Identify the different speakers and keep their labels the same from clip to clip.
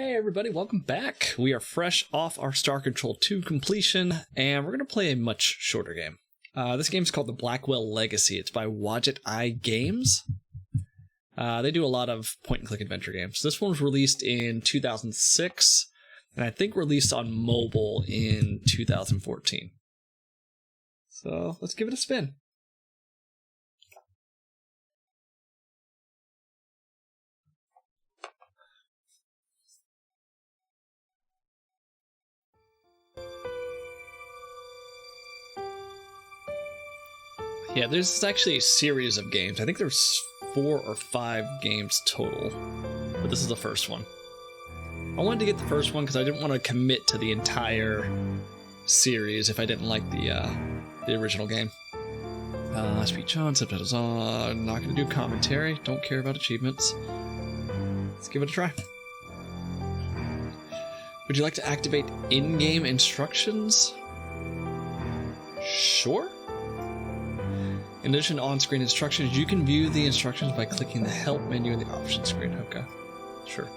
Speaker 1: Hey everybody, welcome back. We are fresh off our Star Control 2 completion, and we're going to play a much shorter game. This game is called the Blackwell Legacy. It's by Wadjet Eye Games. They do a lot of point-and-click adventure games. This one was released in 2006, and I think released on mobile in 2014. So let's give it a spin. Yeah, there's actually a series of games. I think there's 4 or 5 games total, but this is the first one. I wanted to get the first one because I didn't want to commit to the entire series if I didn't like the original game. Speech on, subtitles on, not going to do commentary, don't care about achievements. Let's give it a try. Would you like to activate in-game instructions? Sure. In addition to on-screen instructions, you can view the instructions by clicking the Help menu in the Options screen. Okay, sure.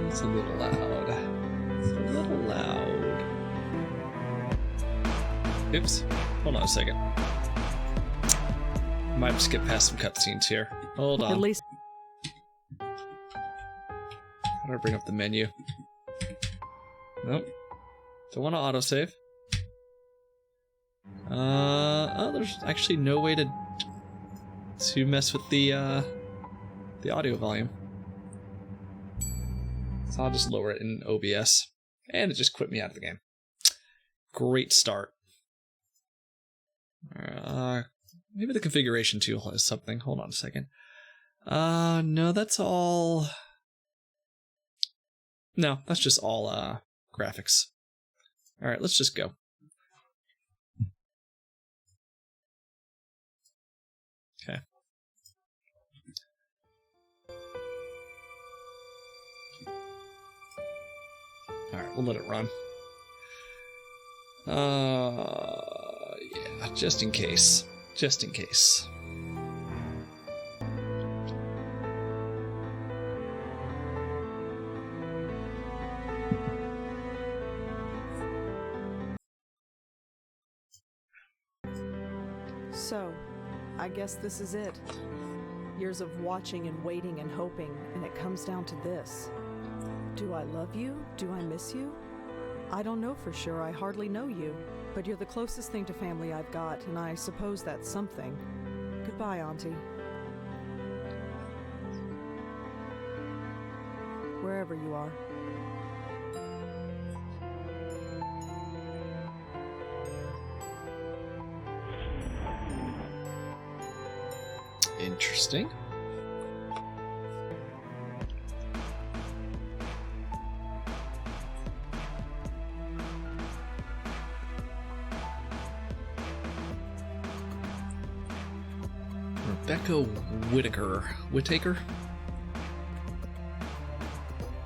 Speaker 1: It's a little loud. It's a little loud. Oops. Hold on a second. Might have skipped past some cutscenes here. Hold on.
Speaker 2: At least.
Speaker 1: How do I bring up the menu? Nope. Don't want to autosave. Oh, there's actually no way to mess with the audio volume. So I'll just lower it in OBS. And it just quit me out of the game. Great start. Maybe the configuration tool has something. Hold on a second. No, that's all... No, that's just all, graphics. Alright, let's just go. Okay. Alright, we'll let it run. Yeah, just in case. Just in case.
Speaker 2: So, I guess this is it. Years of watching and waiting and hoping, and it comes down to this. Do I love you? Do I miss you? I don't know for sure. I hardly know you. But you're the closest thing to family I've got, and I suppose that's something. Goodbye, Auntie. Wherever you are.
Speaker 1: Interesting. Rebecca Whittaker?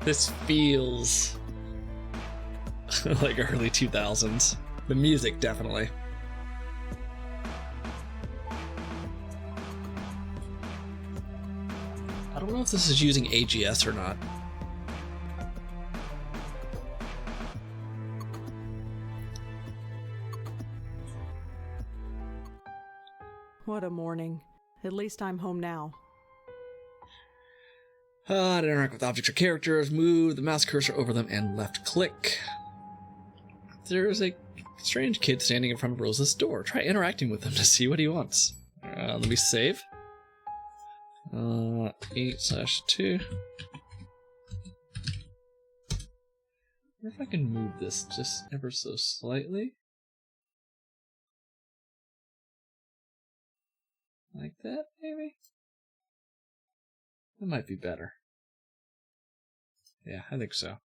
Speaker 1: This feels like early 2000s. The music, definitely. I don't know if this is using AGS or not.
Speaker 2: What a morning. At least I'm home now.
Speaker 1: To interact with objects or characters, move the mouse cursor over them and left click. There is a strange kid standing in front of Rosa's door. Try interacting with him to see what he wants. Let me save. 8/2. I wonder if I can move this just ever so slightly. Like that, maybe? That might be better. Yeah, I think so.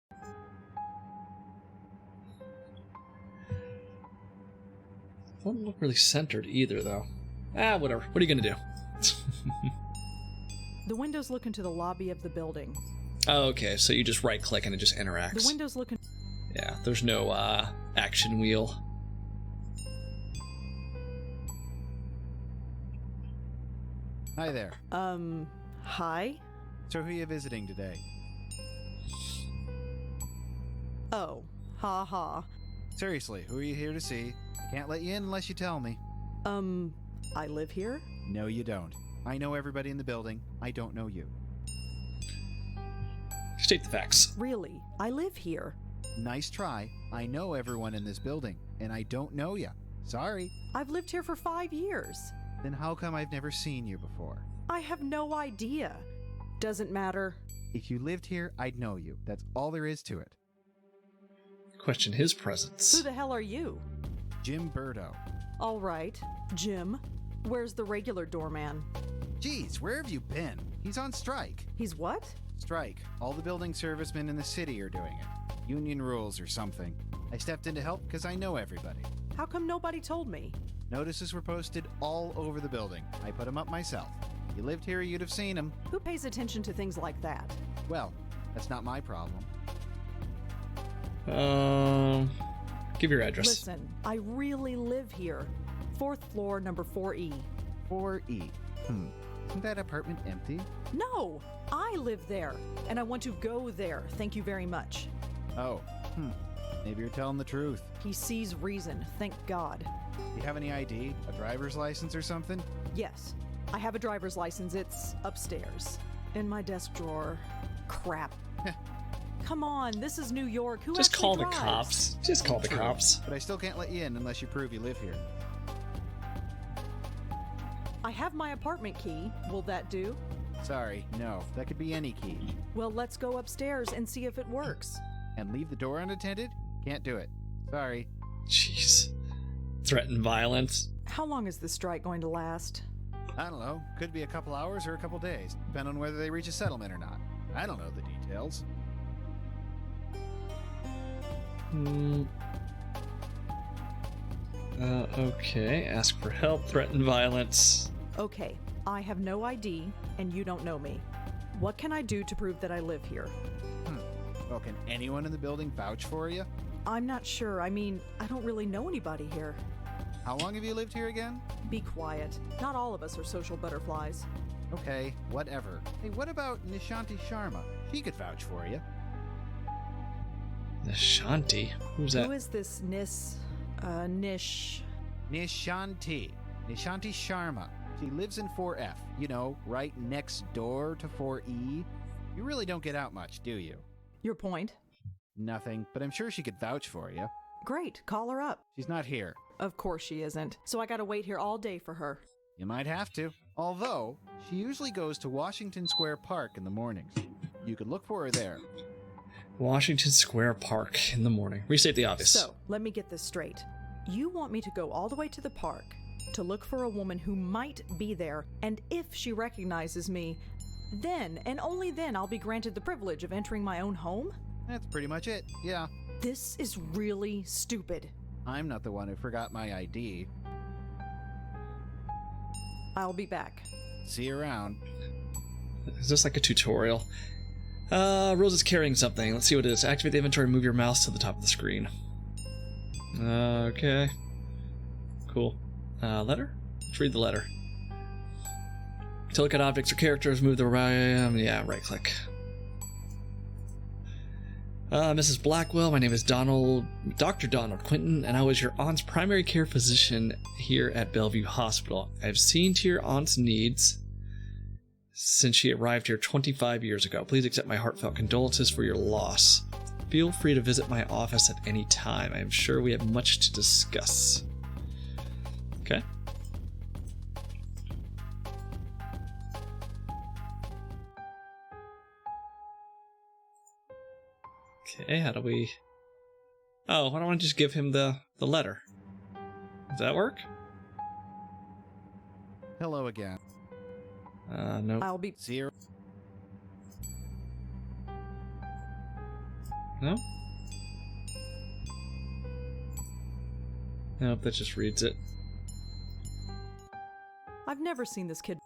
Speaker 1: Doesn't look really centered either, though. Whatever. What are you gonna do?
Speaker 2: The windows look into the lobby of the building.
Speaker 1: Oh, okay, so you just right-click and it just interacts.
Speaker 2: The windows look in...
Speaker 1: Yeah, there's no action wheel.
Speaker 3: Hi there.
Speaker 2: Hi?
Speaker 3: So who are you visiting today?
Speaker 2: Oh, ha ha.
Speaker 3: Seriously, who are you here to see? I can't let you in unless you tell me.
Speaker 2: I live here?
Speaker 3: No, you don't. I know everybody in the building. I don't know you.
Speaker 1: State the facts.
Speaker 2: Really, I live here.
Speaker 3: Nice try. I know everyone in this building, and I don't know you. Sorry.
Speaker 2: I've lived here for 5 years.
Speaker 3: Then how come I've never seen you before?
Speaker 2: I have no idea. Doesn't matter.
Speaker 3: If you lived here, I'd know you. That's all there is to it.
Speaker 1: Question his presence.
Speaker 2: Who the hell are you?
Speaker 3: Jim Burdo.
Speaker 2: All right, Jim. Where's the regular doorman?
Speaker 3: Geez, where have you been? He's on strike.
Speaker 2: He's what?
Speaker 3: Strike. All the building servicemen in the city are doing it. Union rules or something. I stepped in to help because I know everybody.
Speaker 2: How come nobody told me?
Speaker 3: Notices were posted all over the building. I put them up myself. If you lived here, you'd have seen them.
Speaker 2: Who pays attention to things like that?
Speaker 3: Well, that's not my problem.
Speaker 1: Give your address.
Speaker 2: Listen, I really live here. 4th floor, number 4E.
Speaker 3: 4E. Isn't that apartment empty?
Speaker 2: No, I live there, and I want to go there. Thank you very much.
Speaker 3: Oh, maybe you're telling the truth.
Speaker 2: He sees reason, thank God.
Speaker 3: Do you have any ID? A driver's license or something?
Speaker 2: Yes, I have a driver's license. It's upstairs, in my desk drawer. Crap. Come on, this is New York. Who
Speaker 1: Just
Speaker 2: actually
Speaker 1: call the
Speaker 2: drives?
Speaker 1: cops. Just call the
Speaker 3: True.
Speaker 1: cops.
Speaker 3: But I still can't let you in unless you prove you live here.
Speaker 2: I have my apartment key. Will that do?
Speaker 3: Sorry, no. That could be any key.
Speaker 2: Well, let's go upstairs and see if it works.
Speaker 3: And leave the door unattended? Can't do it. Sorry.
Speaker 1: Jeez. Threaten violence.
Speaker 2: How long is this strike going to last?
Speaker 3: I don't know. Could be a couple hours or a couple days, depending on whether they reach a settlement or not. I don't know the details.
Speaker 1: Okay. Ask for help. Threaten violence.
Speaker 2: Okay, I have no ID, and you don't know me. What can I do to prove that I live here?
Speaker 3: Well, can anyone in the building vouch for you?
Speaker 2: I'm not sure. I mean, I don't really know anybody here.
Speaker 3: How long have you lived here again?
Speaker 2: Be quiet. Not all of us are social butterflies.
Speaker 3: Okay, whatever. Hey, what about Nishanti Sharma? She could vouch for you.
Speaker 1: Nishanti? Who's that?
Speaker 2: Who is this Nish?
Speaker 3: Nishanti. Nishanti Sharma. She lives in 4F. You know, right next door to 4E. You really don't get out much, do you?
Speaker 2: Your point?
Speaker 3: Nothing, but I'm sure she could vouch for you.
Speaker 2: Great, call her up.
Speaker 3: She's not here.
Speaker 2: Of course she isn't. So I gotta wait here all day for her.
Speaker 3: You might have to. Although, she usually goes to Washington Square Park in the mornings. You could look for her there.
Speaker 1: Washington Square Park in the morning. Restate the obvious.
Speaker 2: So, let me get this straight. You want me to go all the way to the park to look for a woman who might be there, and if she recognizes me, then, and only then, I'll be granted the privilege of entering my own home?
Speaker 3: That's pretty much it, yeah.
Speaker 2: This is really stupid.
Speaker 3: I'm not the one who forgot my ID.
Speaker 2: I'll be back.
Speaker 3: See you around.
Speaker 1: Is this like a tutorial? Rose is carrying something. Let's see what it is. Activate the inventory and move your mouse to the top of the screen. Okay. Cool. Letter? Let's read the letter. To look at objects or characters, move the right click. Mrs. Blackwell, my name is Dr. Donald Quinton, and I was your aunt's primary care physician here at Bellevue Hospital. I've seen to your aunt's needs since she arrived here 25 years ago. Please accept my heartfelt condolences for your loss. Feel free to visit my office at any time. I am sure we have much to discuss. Okay. Okay, how do we... Oh, why don't I just give him the letter? Does that work?
Speaker 3: Hello again.
Speaker 1: No.
Speaker 2: I'll be...
Speaker 3: See you.
Speaker 1: No? Nope, that just reads it.
Speaker 2: I've never seen this kid.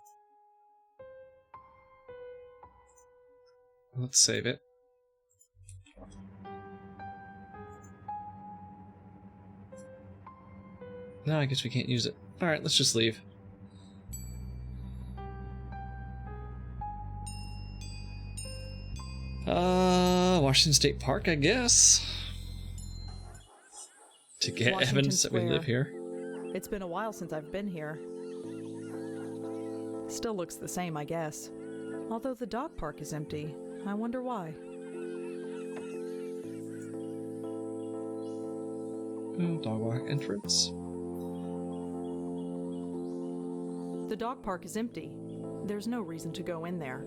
Speaker 1: Let's save it. No, I guess we can't use it. Alright, let's just leave. Washington State Park, I guess. To get
Speaker 2: Washington
Speaker 1: evidence that we
Speaker 2: Square.
Speaker 1: live here.
Speaker 2: It's been a while since I've been here. Still looks the same, I guess. Although the dog park is empty. I wonder why.
Speaker 1: Dog walk entrance.
Speaker 2: The dog park is empty. There's no reason to go in there.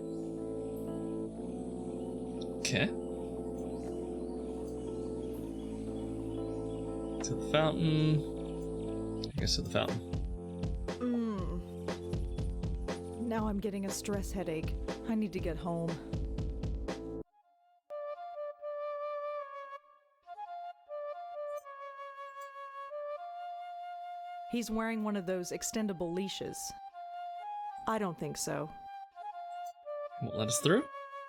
Speaker 1: Okay. To the fountain. I guess to the fountain.
Speaker 2: Now I'm getting a stress headache. I need to get home. He's wearing one of those extendable leashes. I don't think so.
Speaker 1: Won't let us through?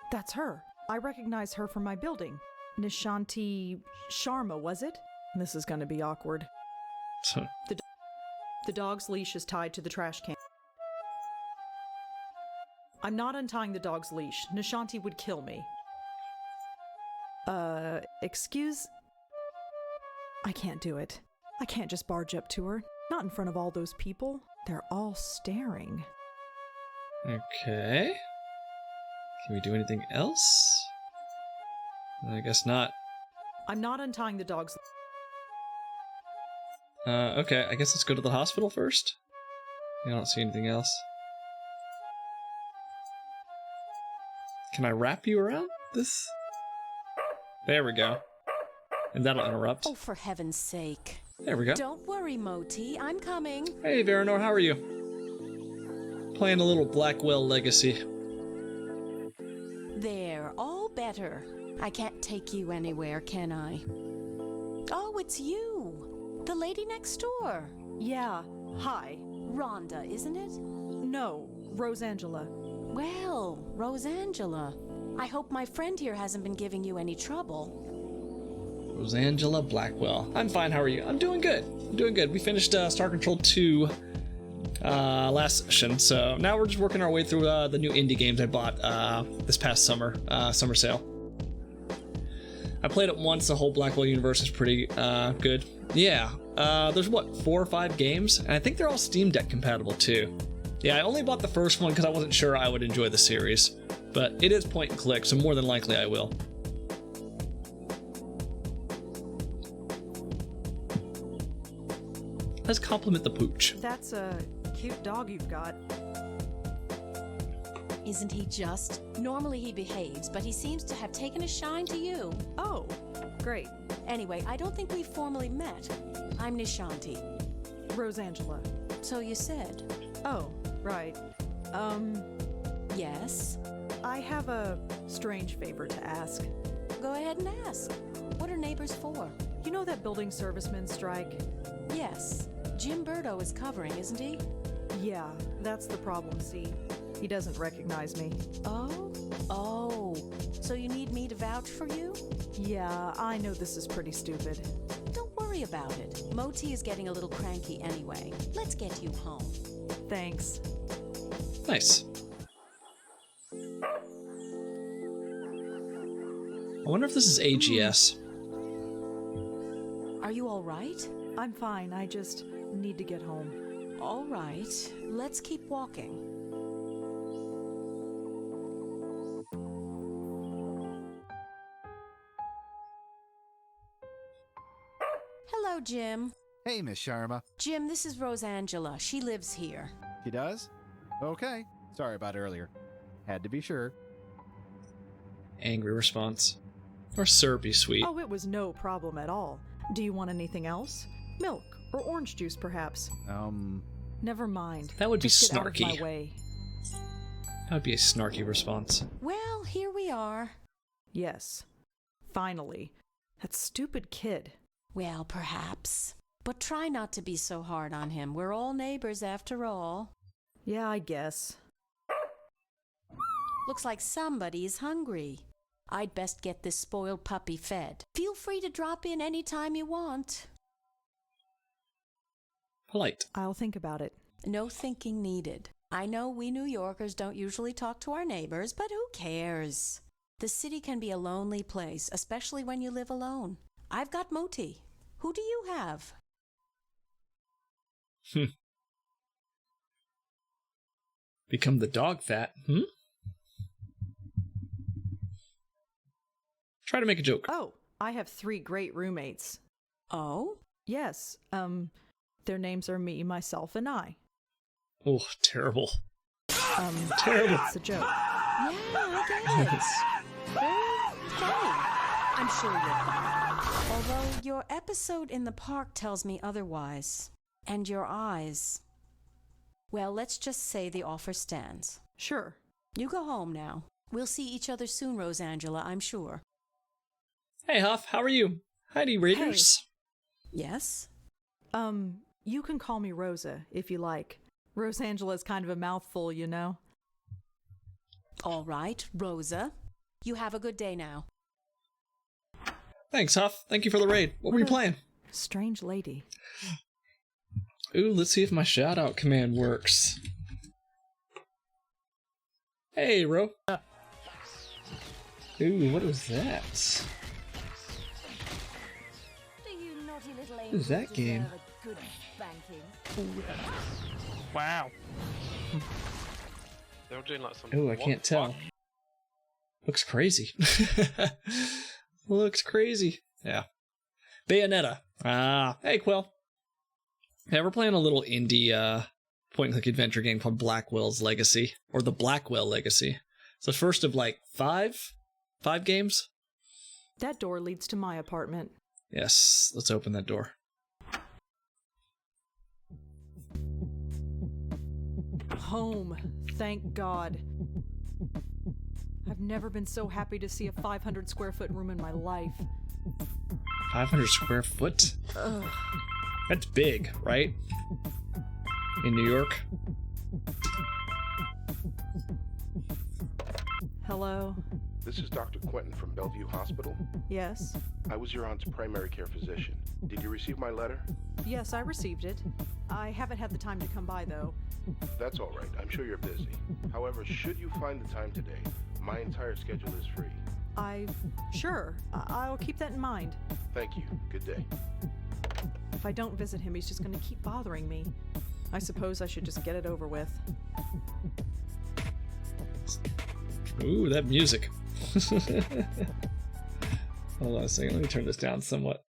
Speaker 2: That's her. I recognize her from my building. Nishanti Sharma, was it? This is gonna be awkward.
Speaker 1: So,
Speaker 2: The dog's leash is tied to the trash can. I'm not untying the dog's leash. Nishanti would kill me. Excuse? I can't do it. I can't just barge up to her. Not in front of all those people. They're all staring.
Speaker 1: okay. Can we do anything else? I guess not.
Speaker 2: I'm not untying the dog's...
Speaker 1: Okay, I guess let's go to the hospital first. I don't see anything else. Can I wrap you around this? There we go. And that'll interrupt.
Speaker 4: Oh, for heaven's sake.
Speaker 1: There we go.
Speaker 4: Don't worry, Moti. I'm coming.
Speaker 1: Hey, Veranor, how are you? Playing a little Blackwell Legacy.
Speaker 4: There, all better. I can't take you anywhere, can I? Oh, it's you. The lady next door.
Speaker 2: Yeah, hi.
Speaker 4: Rhonda, isn't it?
Speaker 2: No, Rosangela.
Speaker 4: Well, Rosangela. I hope my friend here hasn't been giving you any trouble.
Speaker 1: Rosangela Blackwell. I'm fine, how are you? I'm doing good. We finished Star Control 2 last session, so now we're just working our way through the new indie games I bought this past summer sale. I played it once. The whole Blackwell universe is pretty good. Yeah, there's what, 4 or 5 games, and I think they're all Steam Deck compatible too. Yeah, I only bought the first one because I wasn't sure I would enjoy the series, but it is point and click, so more than likely I will. Let's compliment the pooch.
Speaker 2: That's a cute dog you've got.
Speaker 4: Isn't he just? Normally he behaves, but he seems to have taken a shine to you.
Speaker 2: Oh, great.
Speaker 4: Anyway, I don't think we've formally met. I'm Nishanti.
Speaker 2: Rosangela.
Speaker 4: So you said.
Speaker 2: Oh, right.
Speaker 4: Yes?
Speaker 2: I have a strange favor to ask.
Speaker 4: Go ahead and ask. What are neighbors for?
Speaker 2: You know that building servicemen strike?
Speaker 4: Yes. Jim Burdo is covering, isn't he?
Speaker 2: Yeah, that's the problem, see? He doesn't recognize me.
Speaker 4: Oh. So you need me to vouch for you?
Speaker 2: Yeah, I know this is pretty stupid.
Speaker 4: Don't worry about it. Moti is getting a little cranky anyway. Let's get you home.
Speaker 2: Thanks.
Speaker 1: Nice. I wonder if this is AGS.
Speaker 4: Are you all right?
Speaker 2: I'm fine, I just need to get home.
Speaker 4: All right. Let's keep walking. Hello, Jim.
Speaker 3: Hey, Miss Sharma.
Speaker 4: Jim, this is Rosangela. She lives here.
Speaker 3: She does? Okay. Sorry about earlier. Had to be sure.
Speaker 1: Angry response. Or Sir, be sweet.
Speaker 2: Oh, it was no problem at all. Do you want anything else? Milk or orange juice, perhaps? Never mind.
Speaker 1: That would be
Speaker 2: Just get out of
Speaker 1: snarky.
Speaker 2: my way.
Speaker 1: That would be a snarky response.
Speaker 4: Well, here we are.
Speaker 2: Yes. Finally. That stupid kid.
Speaker 4: Well, perhaps. But try not to be so hard on him. We're all neighbors after all.
Speaker 2: Yeah, I guess.
Speaker 4: Looks like somebody is hungry. I'd best get this spoiled puppy fed. Feel free to drop in any time you want.
Speaker 1: Polite.
Speaker 2: I'll think about it.
Speaker 4: No thinking needed. I know we New Yorkers don't usually talk to our neighbors, but who cares? The city can be a lonely place, especially when you live alone. I've got Moti. Who do you have?
Speaker 1: Become the dog fat. Try to make a joke.
Speaker 2: Oh, I have 3 great roommates.
Speaker 4: Oh?
Speaker 2: Yes, their names are me, myself, and I.
Speaker 1: Oh, terrible. Terrible.
Speaker 2: It's a joke.
Speaker 4: Yeah, I get it. Very funny. I'm sure you're fine. Although your episode in the park tells me otherwise. And your eyes. Well, let's just say the offer stands.
Speaker 2: Sure.
Speaker 4: You go home now. We'll see each other soon, Rosangela, I'm sure.
Speaker 1: Hey, Huff, how are you? Heidi Raiders.
Speaker 4: Yes?
Speaker 2: You can call me Rosa, if you like. Rosangela's kind of a mouthful, you know?
Speaker 4: All right, Rosa. You have a good day now.
Speaker 1: Thanks, Huff. Thank you for the raid. What were you playing?
Speaker 2: Strange lady.
Speaker 1: Ooh, let's see if my shout-out command works. Hey, Ro. Ooh, what was that? What is that game?
Speaker 5: Wow. They were doing like some.
Speaker 1: Ooh, I can't tell. Looks crazy. Looks crazy. Yeah. Bayonetta. Hey, Quill. Yeah, we're playing a little indie point-and-click adventure game called Blackwell's Legacy, or the Blackwell Legacy. It's the first of like five games.
Speaker 2: That door leads to my apartment.
Speaker 1: Yes, let's open that door.
Speaker 2: Home. Thank God. I've never been so happy to see a 500 square foot room in my life.
Speaker 1: 500 square foot?
Speaker 2: Ugh.
Speaker 1: That's big, right? In New York?
Speaker 2: Hello?
Speaker 6: This is Dr. Quentin from Bellevue Hospital.
Speaker 2: Yes?
Speaker 6: I was your aunt's primary care physician. Did you receive my letter?
Speaker 2: Yes, I received it. I haven't had the time to come by, though.
Speaker 6: That's all right. I'm sure you're busy. However, should you find the time today, my entire schedule is free.
Speaker 2: Sure. I'll keep that in mind.
Speaker 6: Thank you. Good day.
Speaker 2: If I don't visit him, he's just going to keep bothering me. I suppose I should just get it over with.
Speaker 1: Ooh, that music. Hold on a second, let me turn this down somewhat.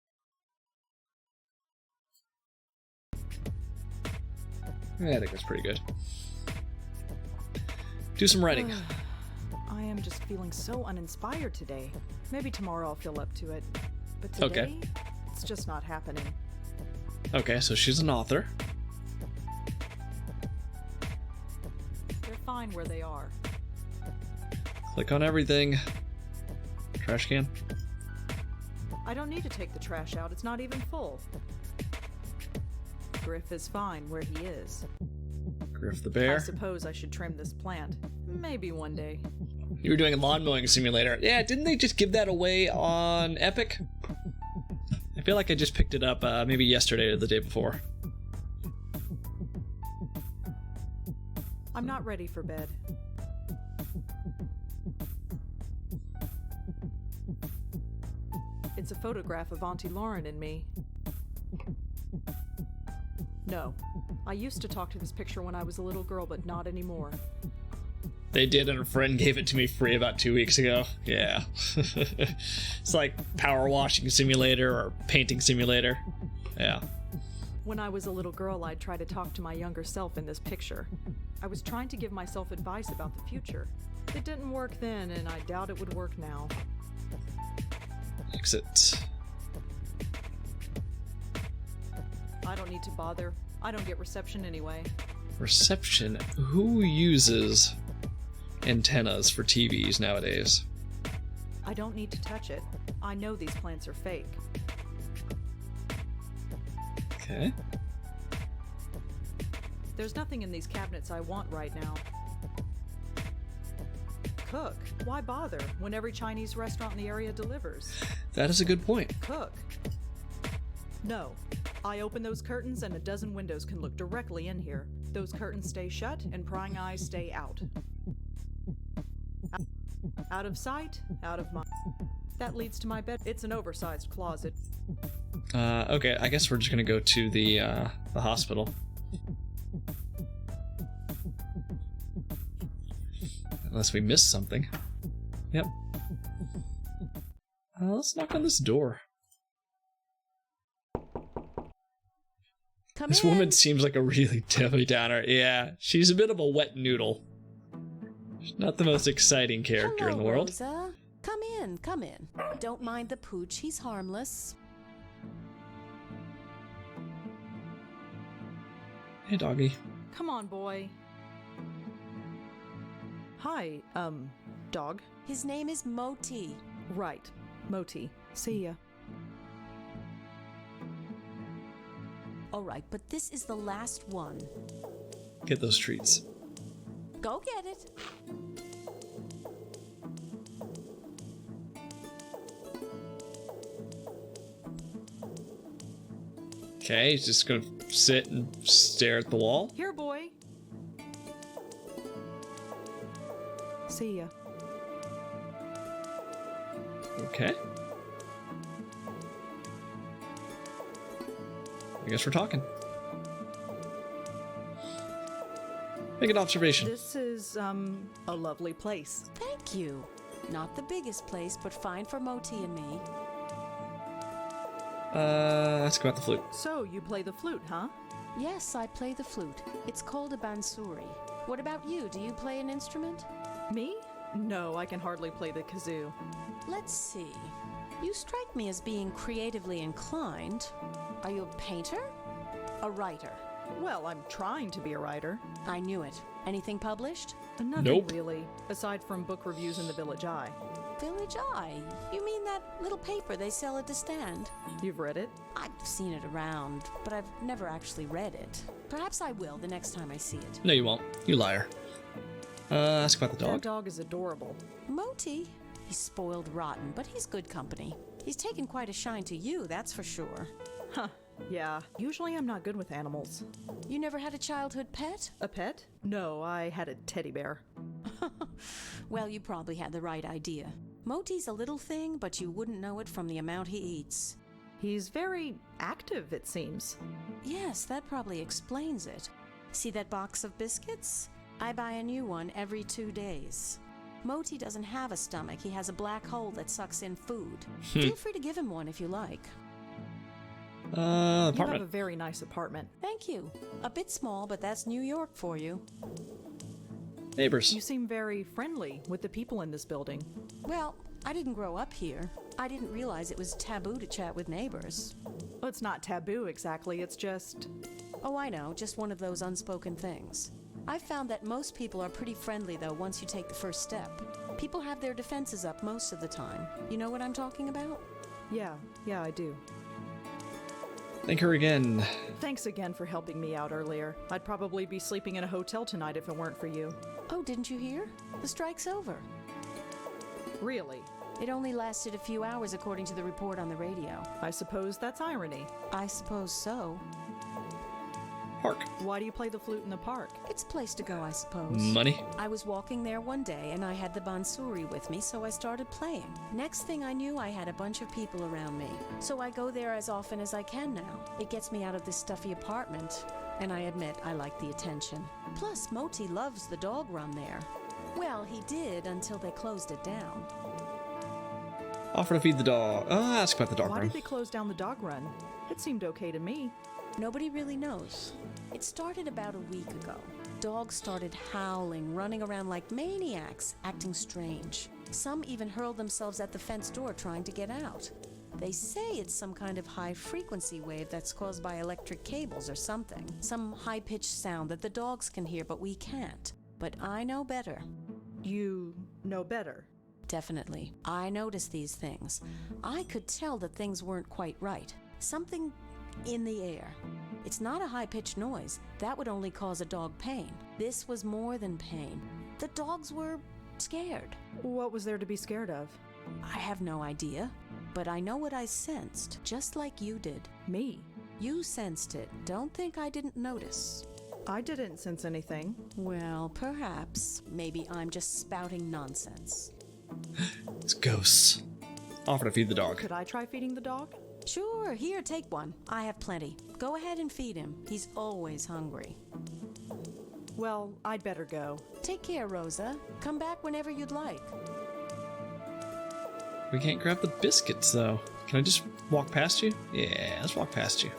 Speaker 1: Yeah, I think that's pretty good. Do some writing.
Speaker 2: I am just feeling so uninspired today. Maybe tomorrow I'll feel up to it. But today, it's just not happening.
Speaker 1: Okay, so she's an author.
Speaker 2: They're fine where they are.
Speaker 1: Click on everything. Trash can.
Speaker 2: I don't need to take the trash out. It's not even full. Griff is fine where he is.
Speaker 1: Griff the
Speaker 2: I
Speaker 1: bear.
Speaker 2: suppose I should trim this plant. Maybe one day.
Speaker 1: You were doing a lawn mowing simulator. Yeah, didn't they just give that away on Epic? I feel like I just picked it up maybe yesterday or the day before.
Speaker 2: I'm not ready for bed. It's a photograph of Auntie Lauren and me. No. I used to talk to this picture when I was a little girl, but not anymore.
Speaker 1: They did, and a friend gave it to me free about 2 weeks ago. Yeah. It's like power washing simulator or painting simulator. Yeah.
Speaker 2: When I was a little girl, I'd try to talk to my younger self in this picture. I was trying to give myself advice about the future. It didn't work then, and I doubt it would work now.
Speaker 1: Exit.
Speaker 2: I don't need to bother. I don't get reception anyway.
Speaker 1: Reception? Who uses antennas for TVs nowadays?
Speaker 2: I don't need to touch it. I know these plants are fake.
Speaker 1: Okay.
Speaker 2: There's nothing in these cabinets I want right now. Cook. Why bother when every Chinese restaurant in the area delivers?
Speaker 1: That is a good point.
Speaker 2: Cook. No. I open those curtains and a dozen windows can look directly in here. Those curtains stay shut and prying eyes stay out. Out of sight, out of mind. That leads to my bed. It's an oversized closet.
Speaker 1: Okay, I guess we're just gonna go to the hospital. Unless we missed something. Yep. Let's knock on this door.
Speaker 4: Come
Speaker 1: This
Speaker 4: in.
Speaker 1: woman seems like a really Debbie Downer. Yeah, she's a bit of a wet noodle. She's not the most exciting character
Speaker 4: Hello,
Speaker 1: in the world.
Speaker 4: Rosa. Come in, come in. Don't mind the pooch, he's harmless.
Speaker 1: Hey, doggy.
Speaker 2: Come on, boy. Hi, dog.
Speaker 4: His name is Moti.
Speaker 2: Right. Moti. See ya.
Speaker 4: All right, but this is the last one.
Speaker 1: Get those treats.
Speaker 4: Go get it.
Speaker 1: Okay, he's just gonna sit and stare at the wall.
Speaker 2: Here, boy. See ya.
Speaker 1: Okay. I guess we're talking. Make an observation.
Speaker 2: This is, a lovely place.
Speaker 4: Thank you. Not the biggest place, but fine for Moti and me.
Speaker 1: Ask about the flute.
Speaker 2: So, you play the flute, huh?
Speaker 4: Yes, I play the flute. It's called a bansuri. What about you? Do you play an instrument?
Speaker 2: Me? No, I can hardly play the kazoo.
Speaker 4: Let's see. You strike me as being creatively inclined. Are you a painter? A writer?
Speaker 2: Well, I'm trying to be a writer.
Speaker 4: I knew it. Anything published?
Speaker 2: Nothing
Speaker 1: Nope.
Speaker 2: really, aside from book reviews in the Village Eye.
Speaker 4: Village Eye? You mean that little paper they sell at the stand?
Speaker 2: You've read it?
Speaker 4: I've seen it around, but I've never actually read it. Perhaps I will the next time I see it.
Speaker 1: No, you won't. You liar. Ask about the
Speaker 2: That
Speaker 1: dog.
Speaker 2: dog is adorable.
Speaker 4: Moti? He's spoiled rotten, but he's good company. He's taken quite a shine to you, that's for sure.
Speaker 2: Huh. Yeah. Usually I'm not good with animals.
Speaker 4: You never had a childhood pet?
Speaker 2: A pet? No, I had a teddy bear.
Speaker 4: Well, you probably had the right idea. Moti's a little thing, but you wouldn't know it from the amount he eats.
Speaker 2: He's very active, it seems.
Speaker 4: Yes, that probably explains it. See that box of biscuits? I buy a new one every 2 days. Moti doesn't have a stomach, he has a black hole that sucks in food. Feel free to give him one if you like.
Speaker 2: You have a
Speaker 1: Apartment.
Speaker 2: very nice apartment.
Speaker 4: Thank you. A bit small, but that's New York for you.
Speaker 1: Neighbors.
Speaker 2: You seem very friendly with the people in this building.
Speaker 4: Well, I didn't grow up here. I didn't realize it was taboo to chat with neighbors.
Speaker 2: Well, it's not taboo exactly, it's just...
Speaker 4: Oh, I know, just one of those unspoken things. I've found that most people are pretty friendly, though, once you take the first step. People have their defenses up most of the time. You know what I'm talking about?
Speaker 2: Yeah, I do.
Speaker 1: Thank her again.
Speaker 2: Thanks again for helping me out earlier. I'd probably be sleeping in a hotel tonight if it weren't for you.
Speaker 4: Oh, didn't you hear? The strike's over.
Speaker 2: Really?
Speaker 4: It only lasted a few hours according to the report on the radio.
Speaker 2: I suppose that's irony.
Speaker 4: I suppose so.
Speaker 1: Park.
Speaker 2: Why do you play the flute in the park?
Speaker 4: It's a place to go, I suppose.
Speaker 1: Money.
Speaker 4: I was walking there one day and I had the bansuri with me, so I started playing. Next thing I knew, I had a bunch of people around me. So I go there as often as I can now. It gets me out of this stuffy apartment. And I admit, I like the attention. Plus, Moti loves the dog run there. Well, he did until they closed it down.
Speaker 1: Offer to feed the dog. Ask about the dog
Speaker 2: Why
Speaker 1: run.
Speaker 2: did they close down the dog run? It seemed okay to me.
Speaker 4: Nobody really knows. It started about a week ago. Dogs started howling, running around like maniacs, acting strange. Some even hurled themselves at the fence door trying to get out. They say it's some kind of high-frequency wave that's caused by electric cables or something. Some high-pitched sound that the dogs can hear, but we can't. But I know better.
Speaker 2: You know better.
Speaker 4: Definitely. I noticed these things. I could tell that things weren't quite right. Something in the air. It's not a high-pitched noise. That would only cause a dog pain. This was more than pain. The dogs were scared.
Speaker 2: What was there to be scared of?
Speaker 4: I have no idea, but I know what I sensed, just like you did.
Speaker 2: Me?
Speaker 4: You sensed it. Don't think I didn't notice.
Speaker 2: I didn't sense anything.
Speaker 4: Well, perhaps. Maybe I'm just spouting nonsense.
Speaker 1: It's ghosts. Offer to feed the dog.
Speaker 2: Could I try feeding the dog?
Speaker 4: Sure, here, take one. I have plenty. Go ahead and feed him. He's always hungry.
Speaker 2: Well, I'd better go.
Speaker 4: Take care, Rosa. Come back whenever you'd like.
Speaker 1: We can't grab the biscuits, though. Can I just walk past you? Yeah, let's walk past you.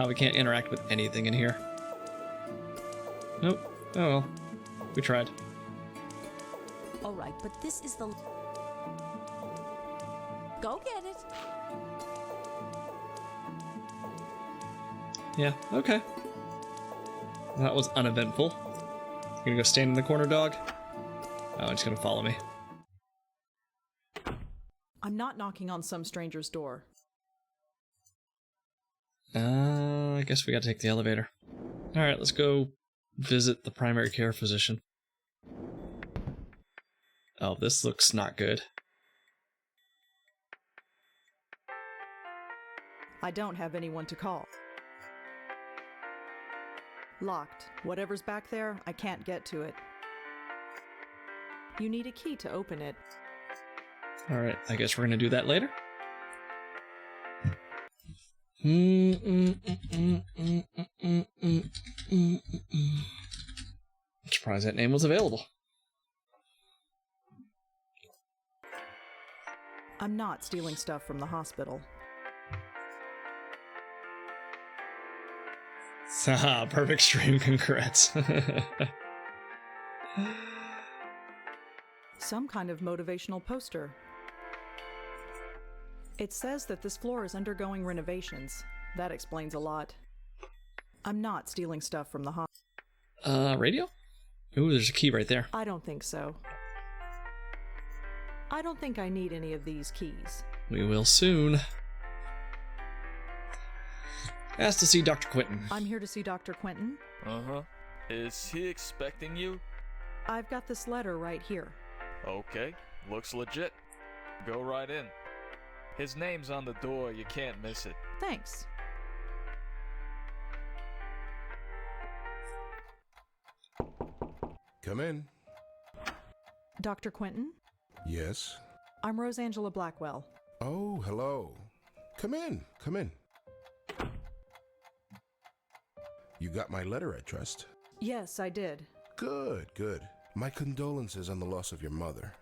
Speaker 1: We can't interact with anything in here. Nope. Oh well. We tried.
Speaker 4: All right, but this is the... Go get it.
Speaker 1: Yeah, okay. That was uneventful. You gonna go stand in the corner, dog? Oh, it's gonna follow me.
Speaker 2: I'm not knocking on some stranger's door.
Speaker 1: I guess we gotta take the elevator. Alright, let's go visit the primary care physician. Oh, this looks not good.
Speaker 2: I don't have anyone to call. Locked. Whatever's back there, I can't get to it. You need a key to open it.
Speaker 1: Alright, I guess we're gonna do that later. I'm surprised that name was available.
Speaker 2: I'm not stealing stuff from the hospital.
Speaker 1: Haha, perfect stream, congrats.
Speaker 2: Some kind of motivational poster. It says that this floor is undergoing renovations. That explains a lot. I'm not stealing stuff from the hospital.
Speaker 1: Radio? Ooh, there's a key right there.
Speaker 2: I don't think so. I don't think I need any of these keys.
Speaker 1: We will soon. Asked to see Dr. Quentin.
Speaker 2: I'm here to see Dr. Quentin.
Speaker 7: Uh-huh. Is he expecting you?
Speaker 2: I've got this letter right here.
Speaker 7: Okay, looks legit. Go right in. His name's on the door, you can't miss it.
Speaker 2: Thanks.
Speaker 6: Come in.
Speaker 2: Dr. Quentin?
Speaker 6: Yes.
Speaker 2: I'm Rosangela Blackwell.
Speaker 6: Oh, hello. Come in. Come in. You got my letter, I trust.
Speaker 2: Yes, I did.
Speaker 6: Good, good. My condolences on the loss of your mother.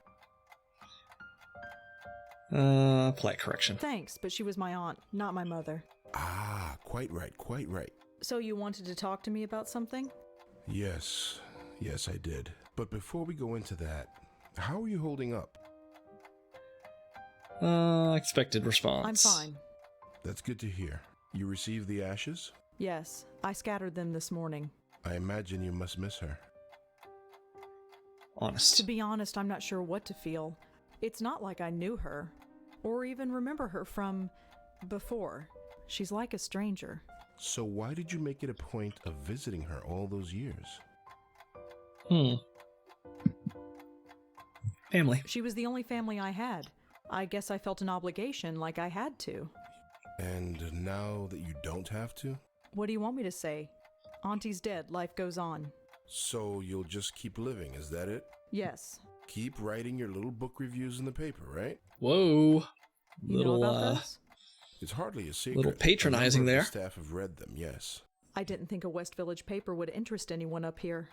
Speaker 1: Polite correction.
Speaker 2: Thanks, but she was my aunt, not my mother.
Speaker 6: Ah, quite right, quite right.
Speaker 2: So you wanted to talk to me about something?
Speaker 6: Yes, yes, I did. But before we go into that, how are you holding up?
Speaker 1: Expected response.
Speaker 2: I'm fine.
Speaker 6: That's good to hear. You received the ashes?
Speaker 2: Yes, I scattered them this morning.
Speaker 6: I imagine you must miss her.
Speaker 1: Honest.
Speaker 2: To be honest, I'm not sure what to feel. It's not like I knew her, or even remember her from before. She's like a stranger.
Speaker 6: So why did you make it a point of visiting her all those years?
Speaker 1: Family.
Speaker 2: She was the only family I had. I guess I felt an obligation, like I had to.
Speaker 6: And now that you don't have to?
Speaker 2: What do you want me to say? Auntie's dead, life goes on.
Speaker 6: So you'll just keep living, is that it?
Speaker 2: Yes.
Speaker 6: Keep writing your little book reviews in the paper, right?
Speaker 1: Whoa.
Speaker 2: You know about those?
Speaker 6: It's hardly a secret.
Speaker 1: Little patronizing
Speaker 6: A number
Speaker 1: there.
Speaker 6: of the staff have read them, yes.
Speaker 2: I didn't think a West Village paper would interest anyone up here.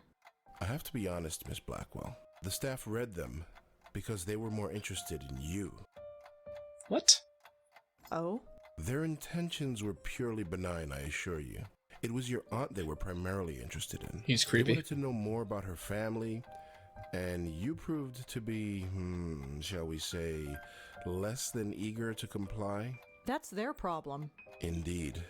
Speaker 6: I have to be honest, Miss Blackwell. The staff read them because they were more interested in you.
Speaker 1: What?
Speaker 2: Oh?
Speaker 6: Their intentions were purely benign, I assure you. It was your aunt they were primarily interested in.
Speaker 1: He's
Speaker 6: They
Speaker 1: creepy.
Speaker 6: wanted to know more about her family, and you proved to be, shall we say, less than eager to comply?
Speaker 2: That's their problem.
Speaker 6: Indeed.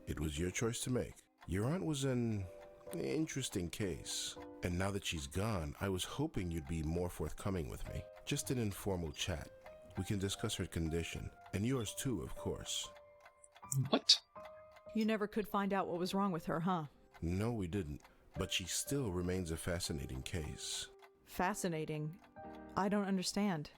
Speaker 6: It was your choice to make. Your aunt was an interesting case. And now that she's gone, I was hoping you'd be more forthcoming with me. Just an informal chat. We can discuss her condition. And yours too, of course.
Speaker 1: What?
Speaker 2: You never could find out what was wrong with her, huh?
Speaker 6: No, we didn't. But she still remains a fascinating case.
Speaker 2: Fascinating. I don't understand.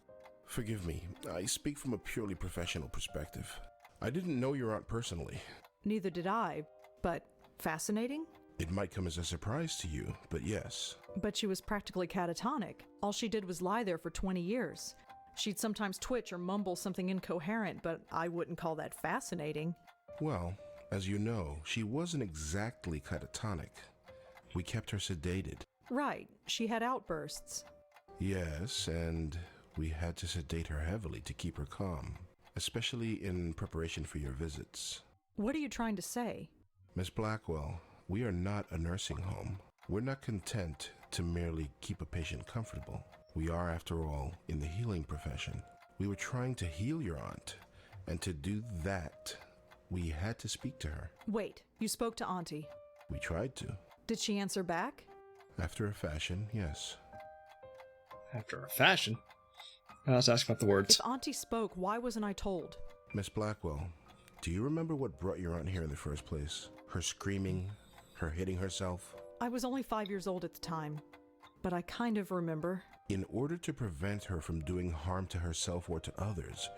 Speaker 6: Forgive me, I speak from a purely professional perspective. I didn't know your aunt personally.
Speaker 2: Neither did I, but fascinating?
Speaker 6: It might come as a surprise to you, but yes.
Speaker 2: But she was practically catatonic. All she did was lie there for 20 years. She'd sometimes twitch or mumble something incoherent, but I wouldn't call that fascinating.
Speaker 6: Well, as you know, she wasn't exactly catatonic. We kept her sedated.
Speaker 2: Right, she had outbursts.
Speaker 6: Yes, and we had to sedate her heavily to keep her calm, especially in preparation for your visits.
Speaker 2: What are you trying to say?
Speaker 6: Miss Blackwell, we are not a nursing home. We're not content to merely keep a patient comfortable. We are, after all, in the healing profession. We were trying to heal your aunt, and to do that, we had to speak to her.
Speaker 2: Wait, you spoke to Auntie.
Speaker 6: We tried to.
Speaker 2: Did she answer back?
Speaker 6: After a fashion, yes.
Speaker 1: After a fashion. Let's ask about the words.
Speaker 2: If Auntie spoke, why wasn't I told?
Speaker 6: Miss Blackwell, do you remember what brought your aunt here in the first place? Her screaming, her hitting herself?
Speaker 2: I was only 5 years old at the time, but I kind of remember.
Speaker 6: In order to prevent her from doing harm to herself or to others,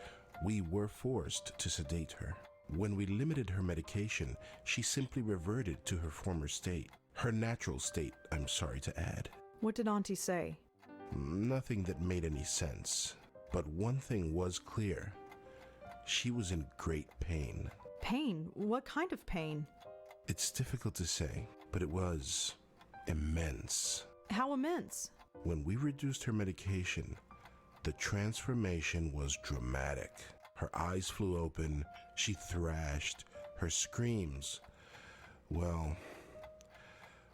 Speaker 6: we were forced to sedate her. When we limited her medication, she simply reverted to her former state. Her natural state, I'm sorry to add.
Speaker 2: What did Auntie say?
Speaker 6: Nothing that made any sense. But one thing was clear. She was in great pain.
Speaker 2: Pain? What kind of pain?
Speaker 6: It's difficult to say, but it was immense.
Speaker 2: How immense?
Speaker 6: When we reduced her medication, the transformation was dramatic. Her eyes flew open, she thrashed, her screams. Well,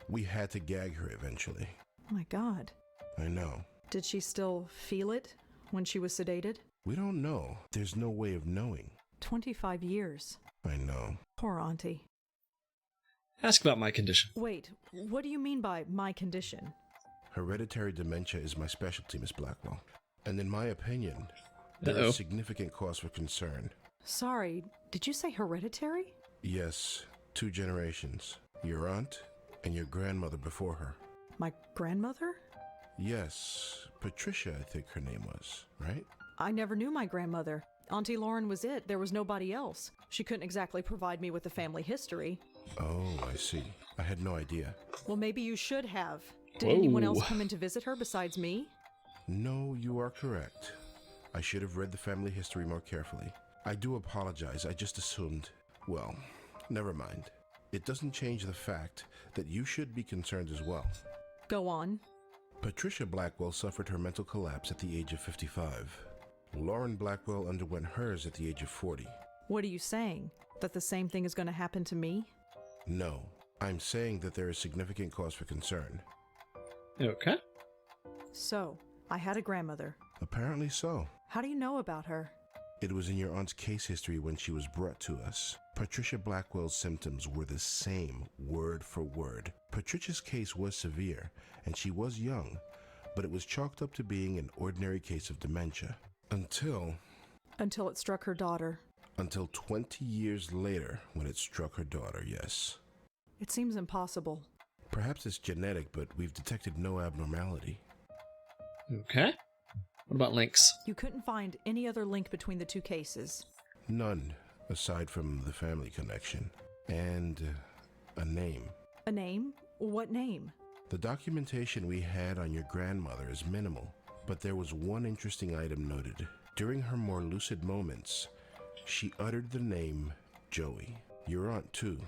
Speaker 6: we had to gag her eventually.
Speaker 2: Oh my God.
Speaker 6: I know.
Speaker 2: Did she still feel it when she was sedated?
Speaker 6: We don't know. There's no way of knowing.
Speaker 2: 25 years.
Speaker 6: I know.
Speaker 2: Poor Auntie.
Speaker 1: Ask about my condition.
Speaker 2: Wait, what do you mean by my condition?
Speaker 6: Hereditary dementia is my specialty, Miss Blackwell. And in my opinion, there is significant cause for concern.
Speaker 2: Sorry, did you say hereditary?
Speaker 6: Yes, 2 generations. Your aunt and your grandmother before her.
Speaker 2: My grandmother?
Speaker 6: Yes, Patricia, I think her name was, right?
Speaker 2: I never knew my grandmother. Auntie Lauren was it. There was nobody else. She couldn't exactly provide me with a family history.
Speaker 6: Oh, I see. I had no idea.
Speaker 2: Well, maybe you should have. Did
Speaker 1: Whoa.
Speaker 2: anyone else come in to visit her besides me?
Speaker 6: No, you are correct. I should have read the family history more carefully. I do apologize. I just assumed. Well, never mind. It doesn't change the fact that you should be concerned as well.
Speaker 2: Go on.
Speaker 6: Patricia Blackwell suffered her mental collapse at the age of 55. Lauren Blackwell underwent hers at the age of 40.
Speaker 2: What are you saying? That the same thing is going to happen to me?
Speaker 6: No, I'm saying that there is significant cause for concern.
Speaker 1: Okay.
Speaker 2: So, I had a grandmother.
Speaker 6: Apparently so.
Speaker 2: How do you know about her?
Speaker 6: It was in your aunt's case history when she was brought to us. Patricia Blackwell's symptoms were the same, word for word. Patricia's case was severe, and she was young, but it was chalked up to being an ordinary case of dementia.
Speaker 2: Until it struck her daughter.
Speaker 6: Until 20 years later, when it struck her daughter, yes.
Speaker 2: It seems impossible.
Speaker 6: Perhaps it's genetic, but we've detected no abnormality.
Speaker 1: Okay. What about links?
Speaker 2: You couldn't find any other link between the two cases.
Speaker 6: None, aside from the family connection. And a name.
Speaker 2: A name? What name?
Speaker 6: The documentation we had on your grandmother is minimal, but there was one interesting item noted. During her more lucid moments, she uttered the name Joey. Your aunt, too,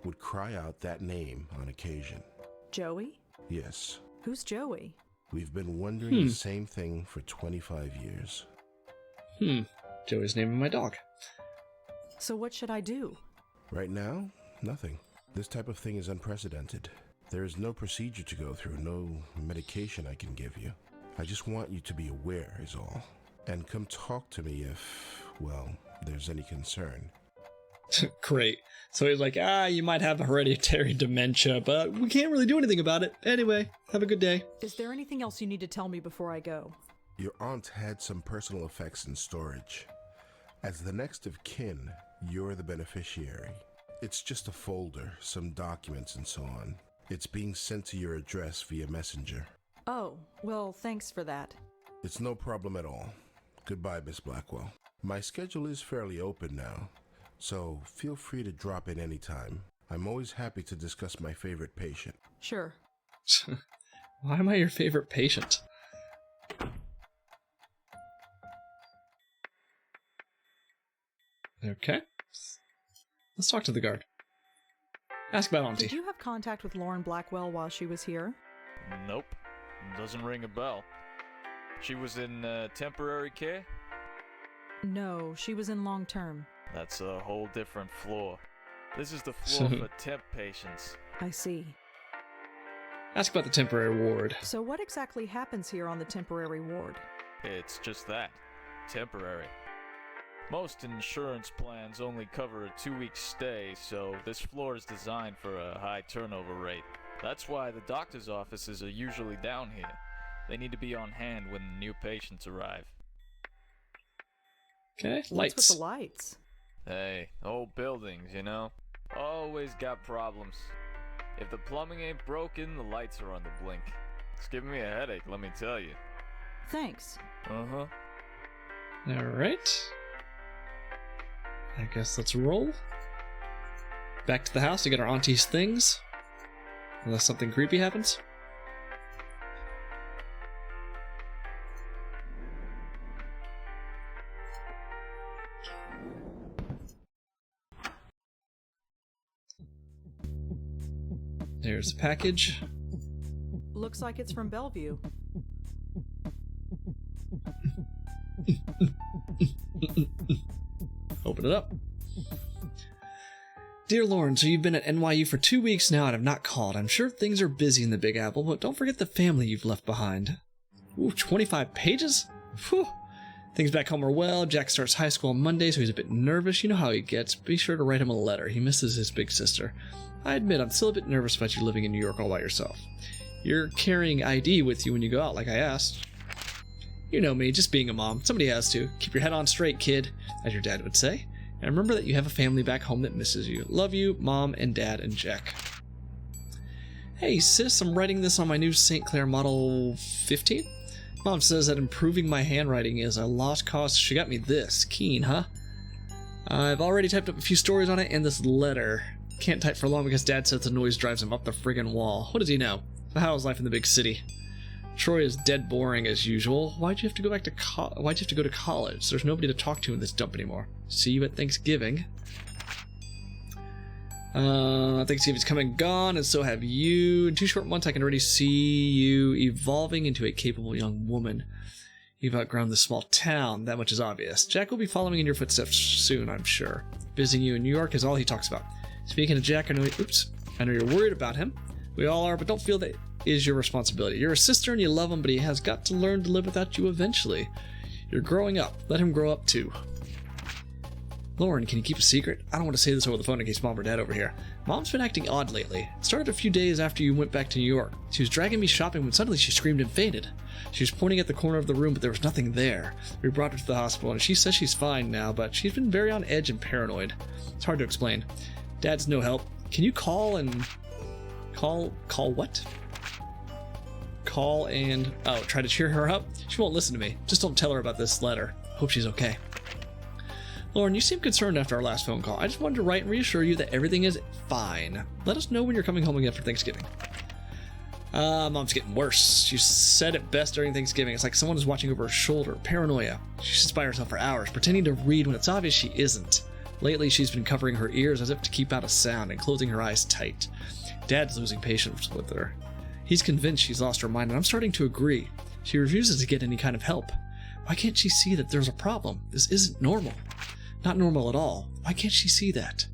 Speaker 6: would cry out that name on occasion.
Speaker 2: Joey?
Speaker 6: Yes.
Speaker 2: Who's Joey?
Speaker 6: We've been wondering the same thing for 25 years.
Speaker 1: Joey's naming my dog.
Speaker 2: So what should I do?
Speaker 6: Right now, nothing. This type of thing is unprecedented. There is no procedure to go through, no medication I can give you. I just want you to be aware is all. And come talk to me if, well, there's any concern.
Speaker 1: Great. So he's like, you might have hereditary dementia, but we can't really do anything about it. Anyway, have a good day.
Speaker 2: Is there anything else you need to tell me before I go?
Speaker 6: Your aunt had some personal effects in storage. As the next of kin, you're the beneficiary. It's just a folder, some documents and so on. It's being sent to your address via messenger.
Speaker 2: Oh, well, thanks for that.
Speaker 6: It's no problem at all. Goodbye, Miss Blackwell. My schedule is fairly open now, so feel free to drop in anytime. I'm always happy to discuss my favorite patient.
Speaker 2: Sure.
Speaker 1: Why am I your favorite patient? Okay. Let's talk to the guard. Ask about Auntie.
Speaker 2: Did you have contact with Lauren Blackwell while she was here?
Speaker 7: Nope. Doesn't ring a bell. She was in temporary care?
Speaker 2: No, she was in long term.
Speaker 7: That's a whole different floor. This is the floor for temp patients.
Speaker 2: I see.
Speaker 1: Ask about the temporary ward.
Speaker 2: So what exactly happens here on the temporary ward?
Speaker 7: It's just that. Temporary. Most insurance plans only cover a 2-week stay, so this floor is designed for a high turnover rate. That's why the doctor's offices are usually down here. They need to be on hand when new patients arrive.
Speaker 1: Okay,
Speaker 2: What's
Speaker 1: lights.
Speaker 2: with the lights?
Speaker 7: Hey, old buildings, you know? Always got problems. If the plumbing ain't broken, the lights are on the blink. It's giving me a headache, let me tell you.
Speaker 2: Thanks.
Speaker 7: Uh-huh.
Speaker 1: Alright. I guess let's roll. Back to the house to get our auntie's things. Unless something creepy happens. There's the package.
Speaker 2: Looks like it's from Bellevue.
Speaker 1: Open it up. Dear Lauren, so you've been at NYU for 2 weeks now and have not called. I'm sure things are busy in the Big Apple, but don't forget the family you've left behind. Ooh, 25 pages? Whew. Things back home are well. Jack starts high school on Monday, so he's a bit nervous. You know how he gets. Be sure to write him a letter. He misses his big sister. I admit I'm still a bit nervous about you living in New York all by yourself. You're carrying ID with you when you go out, like I asked. You know me, just being a mom. Somebody has to. Keep your head on straight, kid, as your dad would say. And remember that you have a family back home that misses you. Love you, Mom and Dad and Jack. Hey, sis, I'm writing this on my new St. Clair Model 15. Mom says that improving my handwriting is a lost cause. She got me this. Keen, huh? I've already typed up a few stories on it and this letter. Can't type for long because Dad says the noise drives him up the friggin' wall. What does he know? How's life in the big city? Troy is dead boring as usual. Why'd you have to go back to Why'd you have to go to college? There's nobody to talk to in this dump anymore. See you at Thanksgiving. Thanksgiving's come and gone, and so have you. In 2 short months, I can already see you evolving into a capable young woman. You've outgrown this small town, that much is obvious. Jack will be following in your footsteps soon, I'm sure. Visiting you in New York is all he talks about. Speaking of Jack, I know you're worried about him. We all are, but don't feel that is your responsibility. You're a sister and you love him, but he has got to learn to live without you eventually. You're growing up. Let him grow up too. Lauren, can you keep a secret? I don't want to say this over the phone in case Mom or Dad overhear. Mom's been acting odd lately. It started a few days after you went back to New York. She was dragging me shopping when suddenly she screamed and fainted. She was pointing at the corner of the room, but there was nothing there. We brought her to the hospital, and she says she's fine now, but she's been very on edge and paranoid. It's hard to explain. Dad's no help. Can you call and... Call what? Call and... Oh, try to cheer her up? She won't listen to me. Just don't tell her about this letter. Hope she's okay. Lauren, you seem concerned after our last phone call. I just wanted to write and reassure you that everything is fine. Let us know when you're coming home again for Thanksgiving. Mom's getting worse. She said it best during Thanksgiving. It's like someone is watching over her shoulder. Paranoia. She sits by herself for hours, pretending to read when it's obvious she isn't. Lately, she's been covering her ears as if to keep out a sound and closing her eyes tight. Dad's losing patience with her. He's convinced she's lost her mind, and I'm starting to agree. She refuses to get any kind of help. Why can't she see that there's a problem? This isn't normal. Not normal at all. Why can't she see that?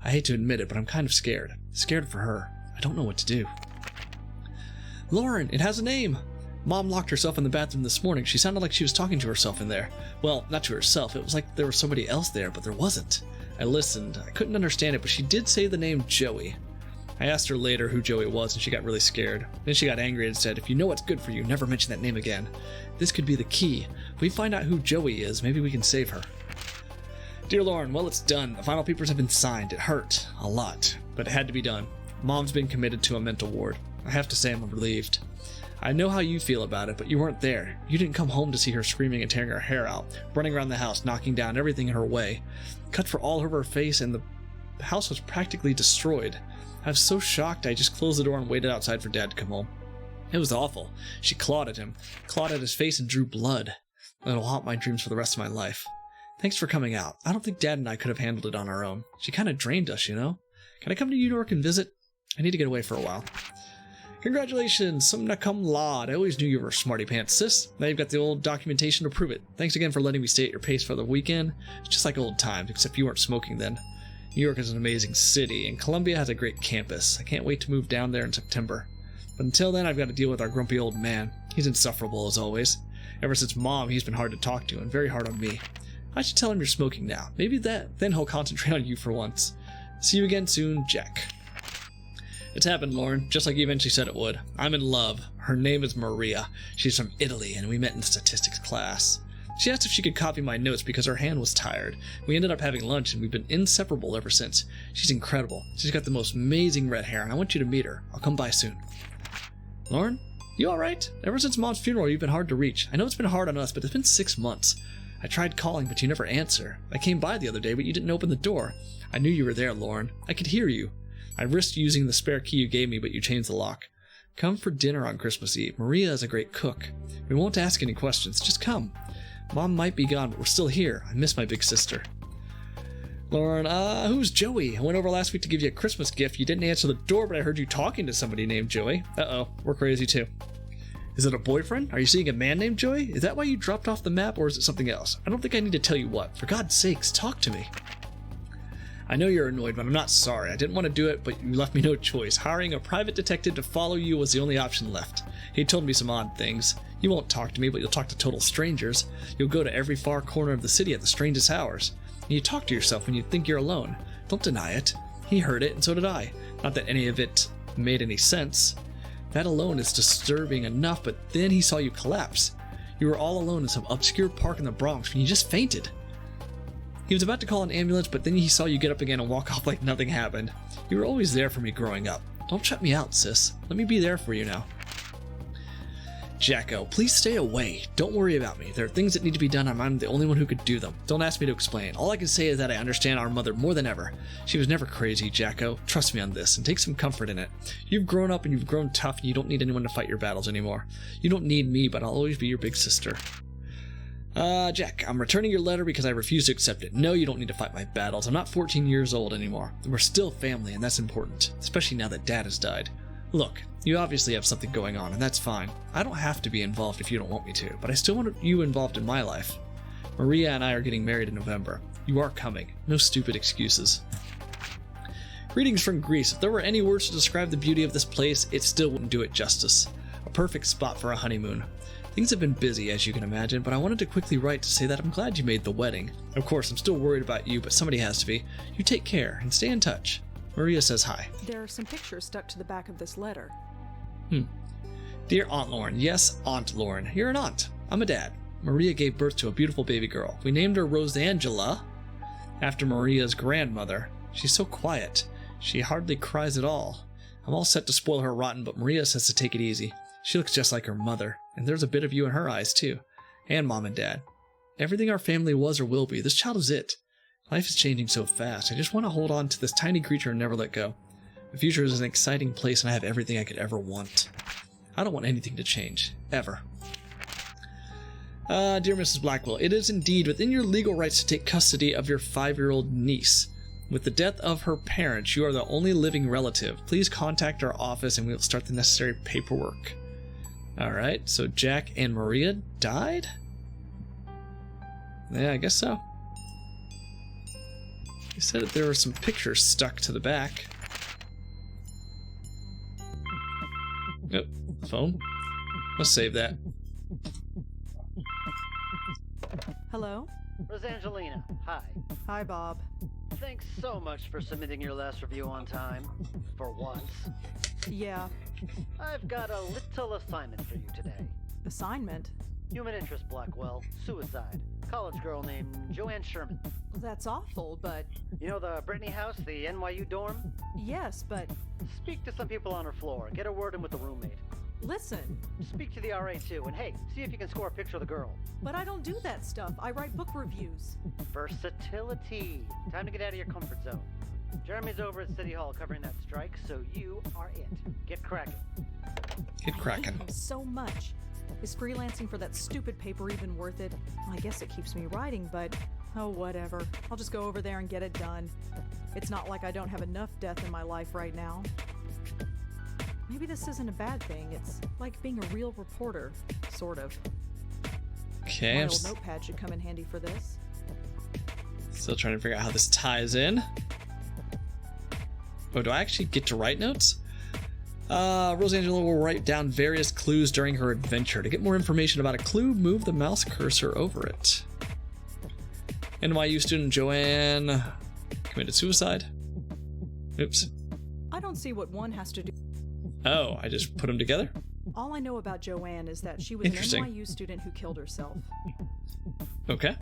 Speaker 1: I hate to admit it, but I'm kind of scared. Scared for her. I don't know what to do. Lauren, it has a name! Mom locked herself in the bathroom this morning. She sounded like she was talking to herself in there. Well, not to herself. It was like there was somebody else there, but there wasn't. I listened. I couldn't understand it, but she did say the name Joey. I asked her later who Joey was, and she got really scared. Then she got angry and said, if you know what's good for you, never mention that name again. This could be the key. If we find out who Joey is, maybe we can save her. Dear Lauren, well, it's done. The final papers have been signed. It hurt. A lot. But it had to be done. Mom's been committed to a mental ward. I have to say I'm relieved. I know how you feel about it, but you weren't there. You didn't come home to see her screaming and tearing her hair out, running around the house, knocking down everything in her way. Cut for all of her face and the The house was practically destroyed. I was so shocked I just closed the door and waited outside for Dad to come home. It was awful. She clawed at him, clawed at his face, and drew blood. It'll haunt my dreams for the rest of my life. Thanks for coming out. I don't think Dad and I could have handled it on our own. She kind of drained us, you know? Can I come to New York and visit? I need to get away for a while. Congratulations, summa cum laude. I always knew you were a smarty pants, sis. Now you've got the old documentation to prove it. Thanks again for letting me stay at your pace for the weekend. It's just like old times, except you weren't smoking then. New York is an amazing city, and Columbia has a great campus. I can't wait to move down there in September. But until then, I've got to deal with our grumpy old man. He's insufferable as always. Ever since Mom, he's been hard to talk to, and very hard on me. I should tell him you're smoking now. Maybe then he'll concentrate on you for once. See you again soon, Jack. It's happened, Lauren, just like you eventually said it would. I'm in love. Her name is Maria. She's from Italy, and we met in statistics class. She asked if she could copy my notes because her hand was tired. We ended up having lunch, and we've been inseparable ever since. She's incredible. She's got the most amazing red hair, and I want you to meet her. I'll come by soon. Lauren, you alright? Ever since Mom's funeral, you've been hard to reach. I know it's been hard on us, but it's been 6 months. I tried calling, but you never answer. I came by the other day, but you didn't open the door. I knew you were there, Lauren. I could hear you. I risked using the spare key you gave me, but you changed the lock. Come for dinner on Christmas Eve. Maria is a great cook. We won't ask any questions. Just come. Mom might be gone, but we're still here. I miss my big sister. Lauren, who's Joey? I went over last week to give you a Christmas gift. You didn't answer the door, but I heard you talking to somebody named Joey. Uh-oh, we're crazy too. Is it a boyfriend? Are you seeing a man named Joey? Is that why you dropped off the map, or is it something else? I don't think I need to tell you what. For God's sakes, talk to me. I know you're annoyed, but I'm not sorry. I didn't want to do it, but you left me no choice. Hiring a private detective to follow you was the only option left. He told me some odd things. You won't talk to me, but you'll talk to total strangers. You'll go to every far corner of the city at the strangest hours. And you talk to yourself when you think you're alone. Don't deny it. He heard it, and so did I. Not that any of it made any sense. That alone is disturbing enough, but then he saw you collapse. You were all alone in some obscure park in the Bronx when you just fainted. He was about to call an ambulance, but then he saw you get up again and walk off like nothing happened. You were always there for me growing up. Don't shut me out, sis. Let me be there for you now. Jacko, please stay away. Don't worry about me. There are things that need to be done, and I'm the only one who could do them. Don't ask me to explain. All I can say is that I understand our mother more than ever. She was never crazy, Jacko. Trust me on this, and take some comfort in it. You've grown up and you've grown tough, and you don't need anyone to fight your battles anymore. You don't need me, but I'll always be your big sister. Jack, I'm returning your letter because I refuse to accept it. No, you don't need to fight my battles. I'm not 14 years old anymore. We're still family, and that's important, especially now that Dad has died. Look, you obviously have something going on, and that's fine. I don't have to be involved if you don't want me to, but I still want you involved in my life. Maria and I are getting married in November. You are coming. No stupid excuses. Greetings from Greece. If there were any words to describe the beauty of this place, it still wouldn't do it justice. A perfect spot for a honeymoon. Things have been busy, as you can imagine, but I wanted to quickly write to say that I'm glad you made the wedding. Of course, I'm still worried about you, but somebody has to be. You take care, and stay in touch. Maria says hi.
Speaker 2: There are some pictures stuck to the back of this letter.
Speaker 1: Dear Aunt Lauren. Yes, Aunt Lauren. You're an aunt. I'm a dad. Maria gave birth to a beautiful baby girl. We named her Rosangela after Maria's grandmother. She's so quiet. She hardly cries at all. I'm all set to spoil her rotten, but Maria says to take it easy. She looks just like her mother, and there's a bit of you in her eyes, too. And Mom and Dad. Everything our family was or will be, this child is it. Life is changing so fast. I just want to hold on to this tiny creature and never let go. The future is an exciting place, and I have everything I could ever want. I don't want anything to change. Ever. Dear Mrs. Blackwell, it is indeed within your legal rights to take custody of your 5-year-old niece. With the death of her parents, you are the only living relative. Please contact our office and we will start the necessary paperwork. Alright, so Jack and Maria died? Yeah, I guess so. He said that there were some pictures stuck to the back. Yep, phone. Let's save that.
Speaker 2: Hello?
Speaker 8: Rosangelina, hi.
Speaker 2: Hi, Bob.
Speaker 8: Thanks so much for submitting your last review on time. For once.
Speaker 2: Yeah.
Speaker 8: I've got a little assignment for you today.
Speaker 2: Assignment?
Speaker 8: Human interest, Blackwell. Suicide. College girl named Joanne Sherman.
Speaker 2: That's awful, but...
Speaker 8: You know the Brittany house, the NYU dorm?
Speaker 2: Yes, but...
Speaker 8: Speak to some people on her floor. Get a word in with the roommate.
Speaker 2: Listen.
Speaker 8: Speak to the RA too, and hey, see if you can score a picture of the girl.
Speaker 2: But I don't do that stuff. I write book reviews.
Speaker 8: Versatility. Time to get out of your comfort zone. Jeremy's over at City Hall covering that strike, so you are it. Get cracking.
Speaker 1: Get
Speaker 2: I hate
Speaker 1: cracking.
Speaker 2: him so much. Is freelancing for that stupid paper even worth it? I guess it keeps me writing, but oh, whatever. I'll just go over there and get it done. It's not like I don't have enough death in my life right now. Maybe this isn't a bad thing. It's like being a real reporter, sort of.
Speaker 1: Okay,
Speaker 2: My
Speaker 1: I'm
Speaker 2: old notepad should come in handy for this.
Speaker 1: still trying to figure out how this ties in. Oh, do I actually get to write notes? Rosangela will write down various clues during her adventure. To get more information about a clue, move the mouse cursor over it. NYU student Joanne committed suicide. Oops.
Speaker 2: I don't see what one has to do.
Speaker 1: Oh, I just put them together?
Speaker 2: All I know about Joanne is that she was an
Speaker 1: Interesting.
Speaker 2: NYU student who killed herself.
Speaker 1: Okay.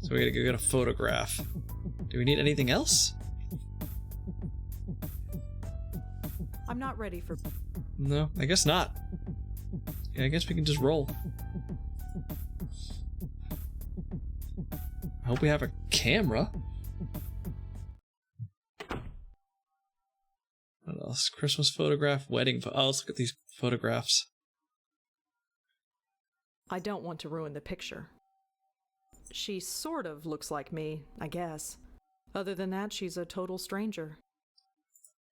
Speaker 1: So we gotta go get a photograph. Do we need anything else?
Speaker 2: I'm not ready for...
Speaker 1: No, I guess not. Yeah, I guess we can just roll. I hope we have a camera. What else? Christmas photograph, wedding oh, let's look at these photographs.
Speaker 2: I don't want to ruin the picture. She sort of looks like me, I guess. Other than that, she's a total stranger.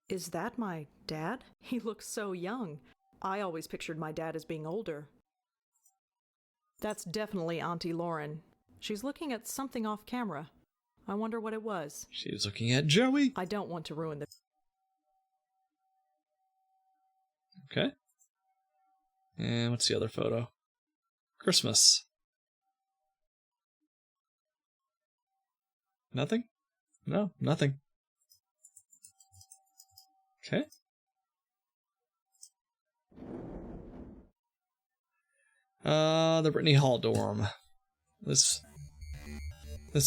Speaker 2: Is that my dad? He looks so young. I always pictured my dad as being older. That's definitely Auntie Lauren. She's looking at something off camera. I wonder what it was.
Speaker 1: She's looking at Joey.
Speaker 2: I don't want to ruin the...
Speaker 1: Okay. And what's the other photo? Christmas. Nothing? No, nothing. Okay. The Brittany Hall dorm. Let's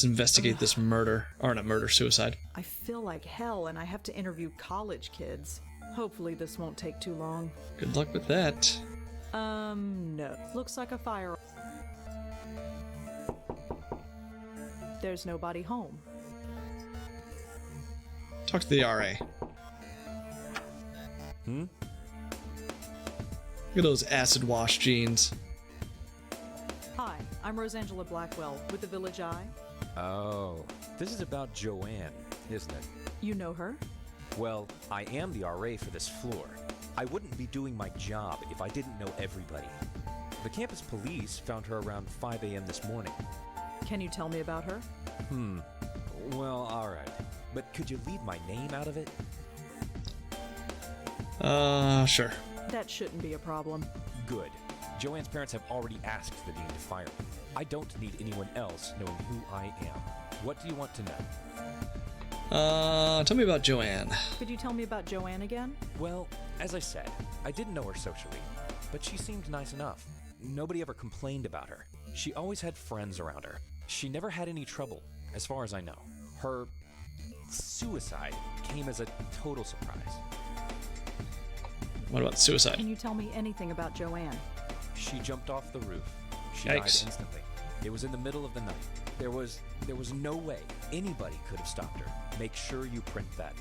Speaker 1: investigate this murder. Or not murder, suicide.
Speaker 2: I feel like hell and I have to interview college kids. Hopefully this won't take too long.
Speaker 1: Good luck with that.
Speaker 2: No. Looks like a fire. There's nobody home.
Speaker 1: Talk to the RA.
Speaker 9: Hmm?
Speaker 1: Look at those acid wash jeans.
Speaker 2: Hi, I'm Rosangela Blackwell with the Village Eye.
Speaker 9: Oh, this is about Joanne, isn't it?
Speaker 2: You know her?
Speaker 9: Well, I am the RA for this floor. I wouldn't be doing my job if I didn't know everybody. The campus police found her around 5 a.m. this morning.
Speaker 2: Can you tell me about her?
Speaker 9: Well, alright. But could you leave my name out of it?
Speaker 1: Sure.
Speaker 2: That shouldn't be a problem.
Speaker 9: Good. Joanne's parents have already asked the dean to fire me. I don't need anyone else knowing who I am. What do you want to know?
Speaker 1: Tell me about Joanne.
Speaker 2: Could you tell me about Joanne again?
Speaker 9: Well, as I said, I didn't know her socially, but she seemed nice enough. Nobody ever complained about her. She always had friends around her. She never had any trouble, as far as I know. Her suicide came as a total surprise.
Speaker 1: What about suicide?
Speaker 2: Can you tell me anything about Joanne?
Speaker 9: She jumped off the roof. She died
Speaker 1: Yikes.
Speaker 9: instantly. It was in the middle of the night. There was no way anybody could have stopped her. Make sure you print that.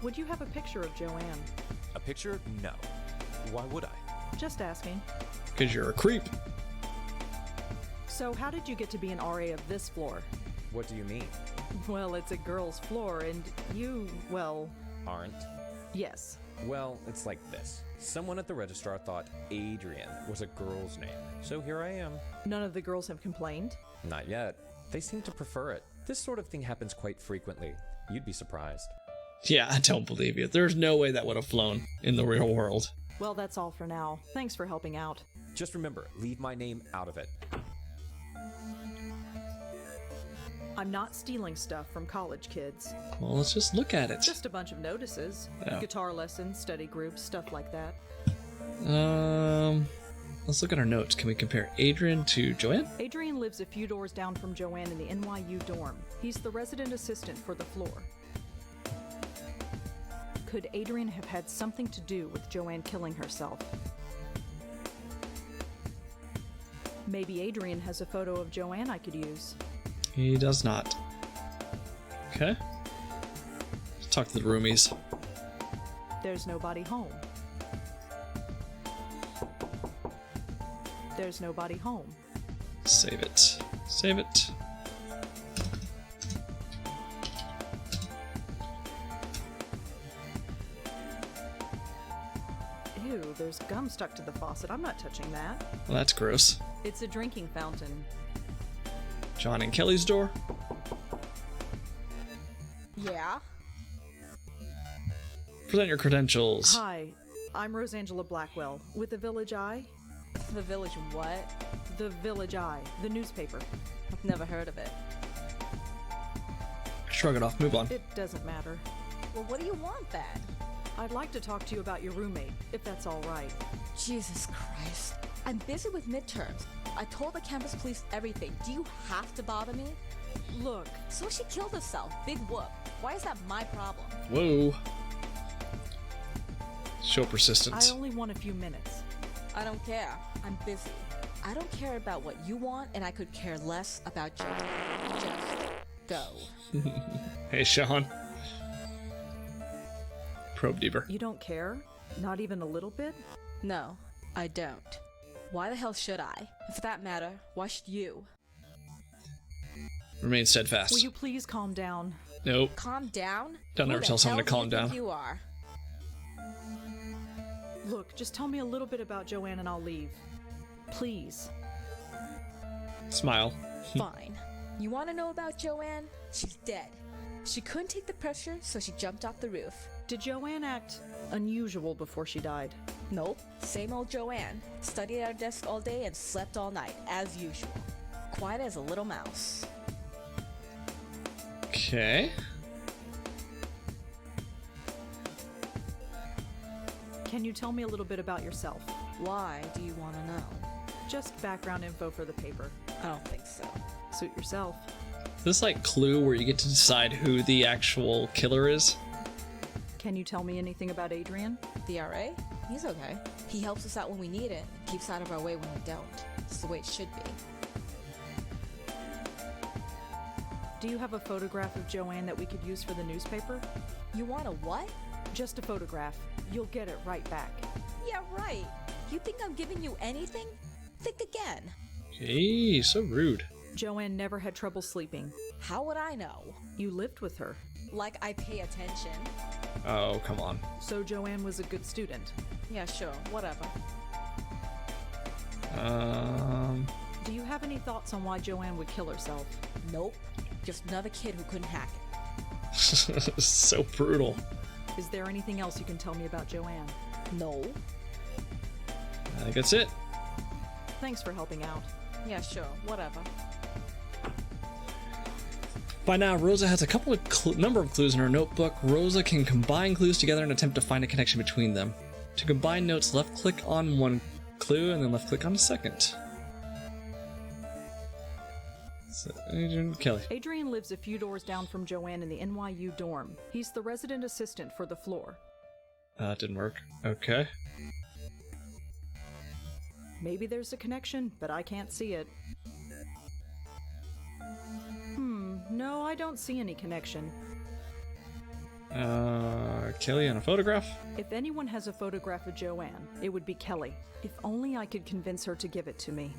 Speaker 2: Would you have a picture of Joanne?
Speaker 9: A picture? No. Why would I?
Speaker 2: Just asking.
Speaker 1: Because you're a creep.
Speaker 2: So how did you get to be an RA of this floor?
Speaker 9: What do you mean?
Speaker 2: Well, it's a girl's floor and you, well,
Speaker 9: Aren't?
Speaker 2: yes.
Speaker 9: Well, it's like this. Someone at the registrar thought Adrian was a girl's name, so here I am.
Speaker 2: None of the girls have complained?
Speaker 9: Not yet. They seem to prefer it. This sort of thing happens quite frequently. You'd be surprised.
Speaker 1: Yeah, I don't believe you. There's no way that would have flown in the real world.
Speaker 2: Well, that's all for now. Thanks for helping out.
Speaker 9: Just remember, leave my name out of it.
Speaker 2: I'm not stealing stuff from college kids.
Speaker 1: Well, let's just look at it.
Speaker 2: Just a bunch of notices.
Speaker 1: Yeah.
Speaker 2: Guitar lessons, study groups, stuff like that.
Speaker 1: Let's look at our notes. Can we compare Adrian to Joanne?
Speaker 2: Adrian lives a few doors down from Joanne in the NYU dorm. He's the resident assistant for the floor. Could Adrian have had something to do with Joanne killing herself? Maybe Adrian has a photo of Joanne I could use.
Speaker 1: He does not. Okay. Let's talk to the roomies.
Speaker 2: There's nobody home. There's nobody home.
Speaker 1: Save it. Save it.
Speaker 2: Ew, there's gum stuck to the faucet. I'm not touching that.
Speaker 1: Well, that's gross.
Speaker 2: It's a drinking fountain.
Speaker 1: John and Kelly's door.
Speaker 4: Yeah?
Speaker 1: Present your credentials.
Speaker 2: Hi, I'm Rosangela Blackwell with the Village Eye.
Speaker 4: The Village what?
Speaker 2: The Village Eye, the newspaper.
Speaker 4: I've never heard of it.
Speaker 1: Shrug it off. Move on.
Speaker 2: It doesn't matter.
Speaker 4: Well, what do you want then?
Speaker 2: I'd like to talk to you about your roommate, if that's all right.
Speaker 10: Jesus Christ. I'm busy with midterms. I told the campus police everything. Do you have to bother me?
Speaker 2: Look,
Speaker 10: So she killed herself. Big whoop. Why is that my problem?
Speaker 1: Whoa. Show
Speaker 2: I
Speaker 1: persistence.
Speaker 2: only want a few minutes.
Speaker 10: I don't care. I'm busy. I don't care about what you want, and I could care less about you. Just go.
Speaker 1: Hey, Sean. Probe deeper.
Speaker 2: You don't care? Not even a little bit?
Speaker 10: No, I don't. Why the hell should I? And for that matter, why should you?
Speaker 1: Remain steadfast.
Speaker 2: Will you please calm down?
Speaker 1: Nope.
Speaker 10: Calm down?
Speaker 1: Don't
Speaker 10: Who
Speaker 1: ever
Speaker 10: the
Speaker 1: tell someone
Speaker 10: hell
Speaker 1: to calm
Speaker 10: do you think
Speaker 1: down.
Speaker 10: You are.
Speaker 2: Look, just tell me a little bit about Joanne and I'll leave. Please.
Speaker 1: Smile.
Speaker 10: Fine. You want to know about Joanne? She's dead. She couldn't take the pressure, so she jumped off the roof.
Speaker 2: Did Joanne act unusual before she died?
Speaker 10: Nope, same old Joanne. Studied at her desk all day and slept all night, as usual. Quiet as a little mouse.
Speaker 1: Okay.
Speaker 2: Can you tell me a little bit about yourself?
Speaker 10: Why do you want to know?
Speaker 2: Just background info for the paper.
Speaker 10: I don't think so.
Speaker 2: Suit yourself.
Speaker 1: This like Clue where you get to decide who the actual killer is.
Speaker 2: Can you tell me anything about Adrian?
Speaker 10: The RA? He's okay. He helps us out when we need it, and keeps out of our way when we don't. It's the way it should be.
Speaker 2: Do you have a photograph of Joanne that we could use for the newspaper?
Speaker 10: You want a what?
Speaker 2: Just a photograph. You'll get it right back.
Speaker 10: Yeah, right. You think I'm giving you anything? Think again.
Speaker 1: Hey, so rude.
Speaker 2: Joanne never had trouble sleeping.
Speaker 10: How would I know?
Speaker 2: You lived with her.
Speaker 10: Like I pay attention.
Speaker 1: Oh, come on.
Speaker 2: So Joanne was a good student.
Speaker 10: Yeah, sure, whatever.
Speaker 2: Do you have any thoughts on why Joanne would kill herself?
Speaker 10: Nope. Just another kid who couldn't hack it.
Speaker 1: So brutal.
Speaker 2: Is there anything else you can tell me about Joanne?
Speaker 10: No.
Speaker 1: I think that's it.
Speaker 2: Thanks for helping out.
Speaker 10: Yeah, sure, whatever.
Speaker 1: By now, Rosa has a couple of number of clues in her notebook. Rosa can combine clues together and attempt to find a connection between them. To combine notes, left-click on one clue and then left-click on the second. So, Adrian Kelly.
Speaker 2: Adrian lives a few doors down from Joanne in the NYU dorm. He's the resident assistant for the floor.
Speaker 1: Didn't work. Okay.
Speaker 2: Maybe there's a connection, but I can't see it. No, I don't see any connection.
Speaker 1: Kelly on a photograph?
Speaker 2: If anyone has a photograph of Joanne, it would be Kelly. If only I could convince her to give it to me.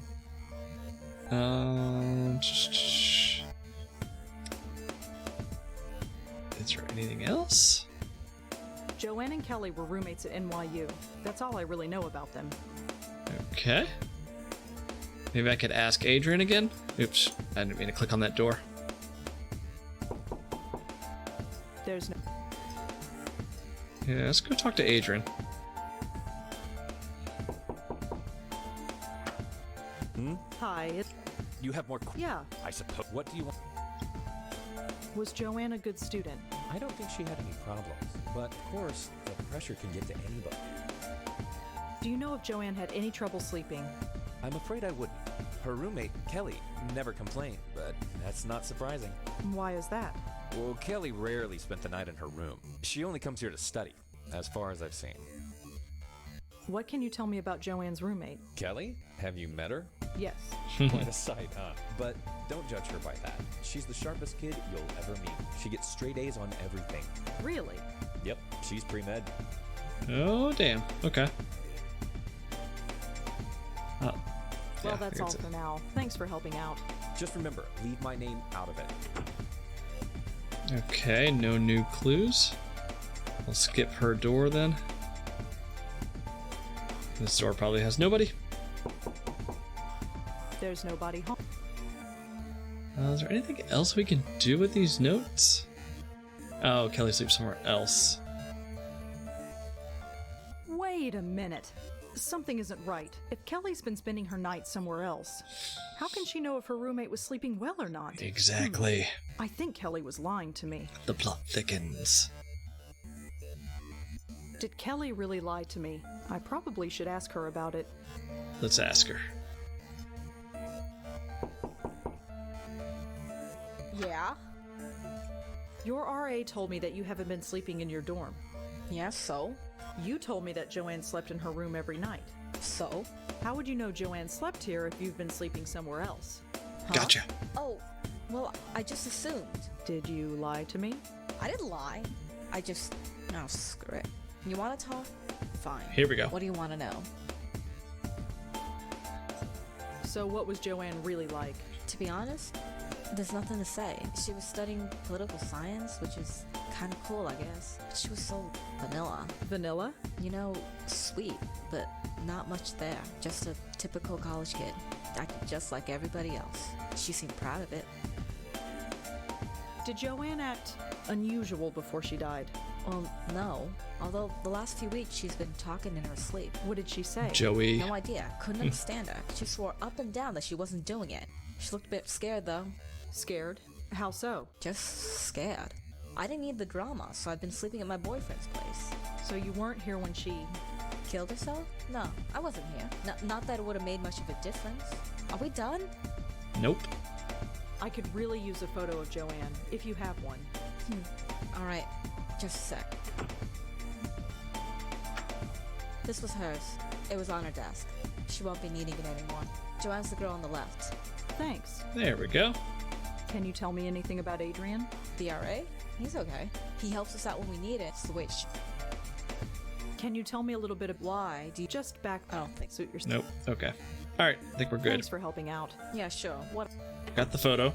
Speaker 1: Is there anything else?
Speaker 2: Joanne and Kelly were roommates at NYU. That's all I really know about them.
Speaker 1: Okay. Maybe I could ask Adrian again? Oops, I didn't mean to click on that door.
Speaker 2: There's no...
Speaker 1: Yeah, let's go talk to Adrian.
Speaker 2: Hi,
Speaker 9: You have more.
Speaker 2: yeah.
Speaker 9: I suppose. What do you want?
Speaker 2: Was Joanne a good student?
Speaker 9: I don't think she had any problems, but of course, the pressure can get to anybody.
Speaker 2: Do you know if Joanne had any trouble sleeping?
Speaker 9: I'm afraid I wouldn't. Her roommate, Kelly, never complained, but that's not surprising.
Speaker 2: Why is that?
Speaker 9: Well, Kelly rarely spent the night in her room. She only comes here to study, as far as I've seen.
Speaker 2: What can you tell me about Joanne's roommate?
Speaker 9: Kelly? Have you met her?
Speaker 2: Yes.
Speaker 9: Quite a sight, huh? But don't judge her by that. She's the sharpest kid you'll ever meet. She gets straight A's on everything.
Speaker 2: Really?
Speaker 9: Yep, she's pre-med.
Speaker 1: Oh, damn. Okay.
Speaker 2: Well,
Speaker 1: yeah,
Speaker 2: that's all for now. Thanks for helping out.
Speaker 9: Just remember, leave my name out of it.
Speaker 1: Okay, no new clues. I'll skip her door then. This door probably has nobody.
Speaker 2: There's nobody home.
Speaker 1: Is there anything else we can do with these notes? Oh, Kelly sleeps somewhere else.
Speaker 2: Wait a minute. Something isn't right. If Kelly's been spending her night somewhere else, how can she know if her roommate was sleeping well or not?
Speaker 1: Exactly.
Speaker 2: I think Kelly was lying to me.
Speaker 1: The plot thickens.
Speaker 2: Did Kelly really lie to me? I probably should ask her about it.
Speaker 1: Let's ask her.
Speaker 10: Yeah?
Speaker 2: Your RA told me that you haven't been sleeping in your dorm.
Speaker 10: Yeah, so?
Speaker 2: You told me that Joanne slept in her room every night.
Speaker 10: So?
Speaker 2: How would you know Joanne slept here if you've been sleeping somewhere else?
Speaker 10: Huh?
Speaker 1: Gotcha.
Speaker 10: Oh, well, I just assumed.
Speaker 2: Did you lie to me?
Speaker 10: I didn't lie. I just... Oh, screw it. You want to talk? Fine.
Speaker 1: Here we go.
Speaker 10: What do you want to know?
Speaker 2: So what was Joanne really like?
Speaker 10: To be honest, there's nothing to say. She was studying political science, which is kind of cool, I guess. But she was so vanilla.
Speaker 2: Vanilla?
Speaker 10: You know, sweet, but not much there. Just a typical college kid. Acted just like everybody else. She seemed proud of it.
Speaker 2: Did Joanne act unusual before she died?
Speaker 10: Well, no. Although the last few weeks she's been talking in her sleep.
Speaker 2: What did she say?
Speaker 1: Joey.
Speaker 10: No idea. Couldn't understand her. She swore up and down that she wasn't doing it. She looked a bit scared, though.
Speaker 2: Scared? How so?
Speaker 10: Just scared. I didn't need the drama, so I've been sleeping at my boyfriend's place.
Speaker 2: So you weren't here when she...
Speaker 10: Killed herself? No, I wasn't here. Not that it would have made much of a difference. Are we done?
Speaker 1: Nope.
Speaker 2: I could really use a photo of Joanne, if you have one.
Speaker 10: Alright, just a sec. This was hers. It was on her desk. She won't be needing it anymore. Joanne's the girl on the left.
Speaker 2: Thanks.
Speaker 1: There we go.
Speaker 2: Can you tell me anything about Adrian?
Speaker 10: The RA? He's okay. He helps us out when we need it. It's the way
Speaker 2: Can you tell me a little bit of
Speaker 10: Why do you...
Speaker 2: just back?
Speaker 10: I don't think so.
Speaker 2: Suit yourself.
Speaker 1: Nope. Okay. Alright, I think we're good.
Speaker 2: Thanks for helping out.
Speaker 10: Yeah, sure. What?
Speaker 1: Got the photo.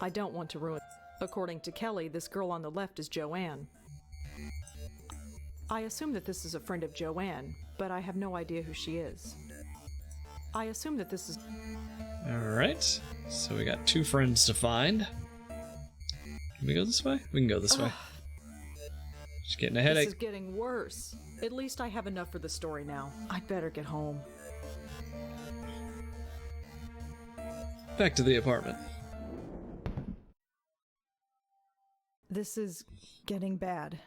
Speaker 2: I don't want to ruin. According to Kelly, this girl on the left is Joanne. I assume that this is a friend of Joanne, but I have no idea who she is. I assume that this is...
Speaker 1: Alright. So we got two friends to find. Can we go this way? We can go this way. Just getting a
Speaker 2: This
Speaker 1: headache.
Speaker 2: is getting worse. At least I have enough for the story now. I'd better get home.
Speaker 1: Back to the apartment.
Speaker 2: This is getting bad.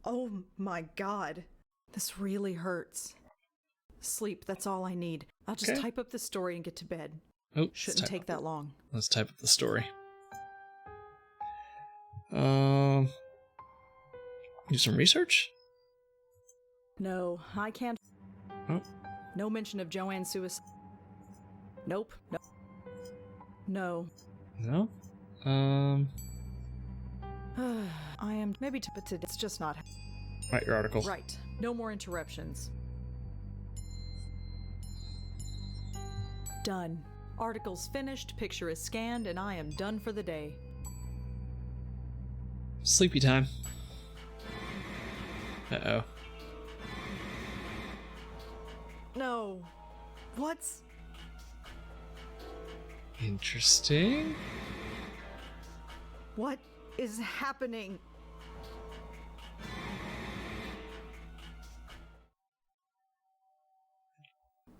Speaker 2: Oh my god. This really hurts. Sleep, that's all I need. I'll just
Speaker 1: Okay.
Speaker 2: type up the story and get to bed.
Speaker 1: Oh, let's
Speaker 2: Shouldn't
Speaker 1: type
Speaker 2: take
Speaker 1: up
Speaker 2: that long.
Speaker 1: Let's type up the story. Do some research?
Speaker 2: No, I can't.
Speaker 1: Oh.
Speaker 2: No mention of Joanne's suicide. Nope. No.
Speaker 1: No?
Speaker 2: I am maybe to, but it's just not
Speaker 1: Write your article.
Speaker 2: right. No more interruptions. Done. Article's finished, picture is scanned, and I am done for the day.
Speaker 1: Sleepy time. Uh-oh.
Speaker 2: No. What's...
Speaker 1: Interesting.
Speaker 2: What is happening?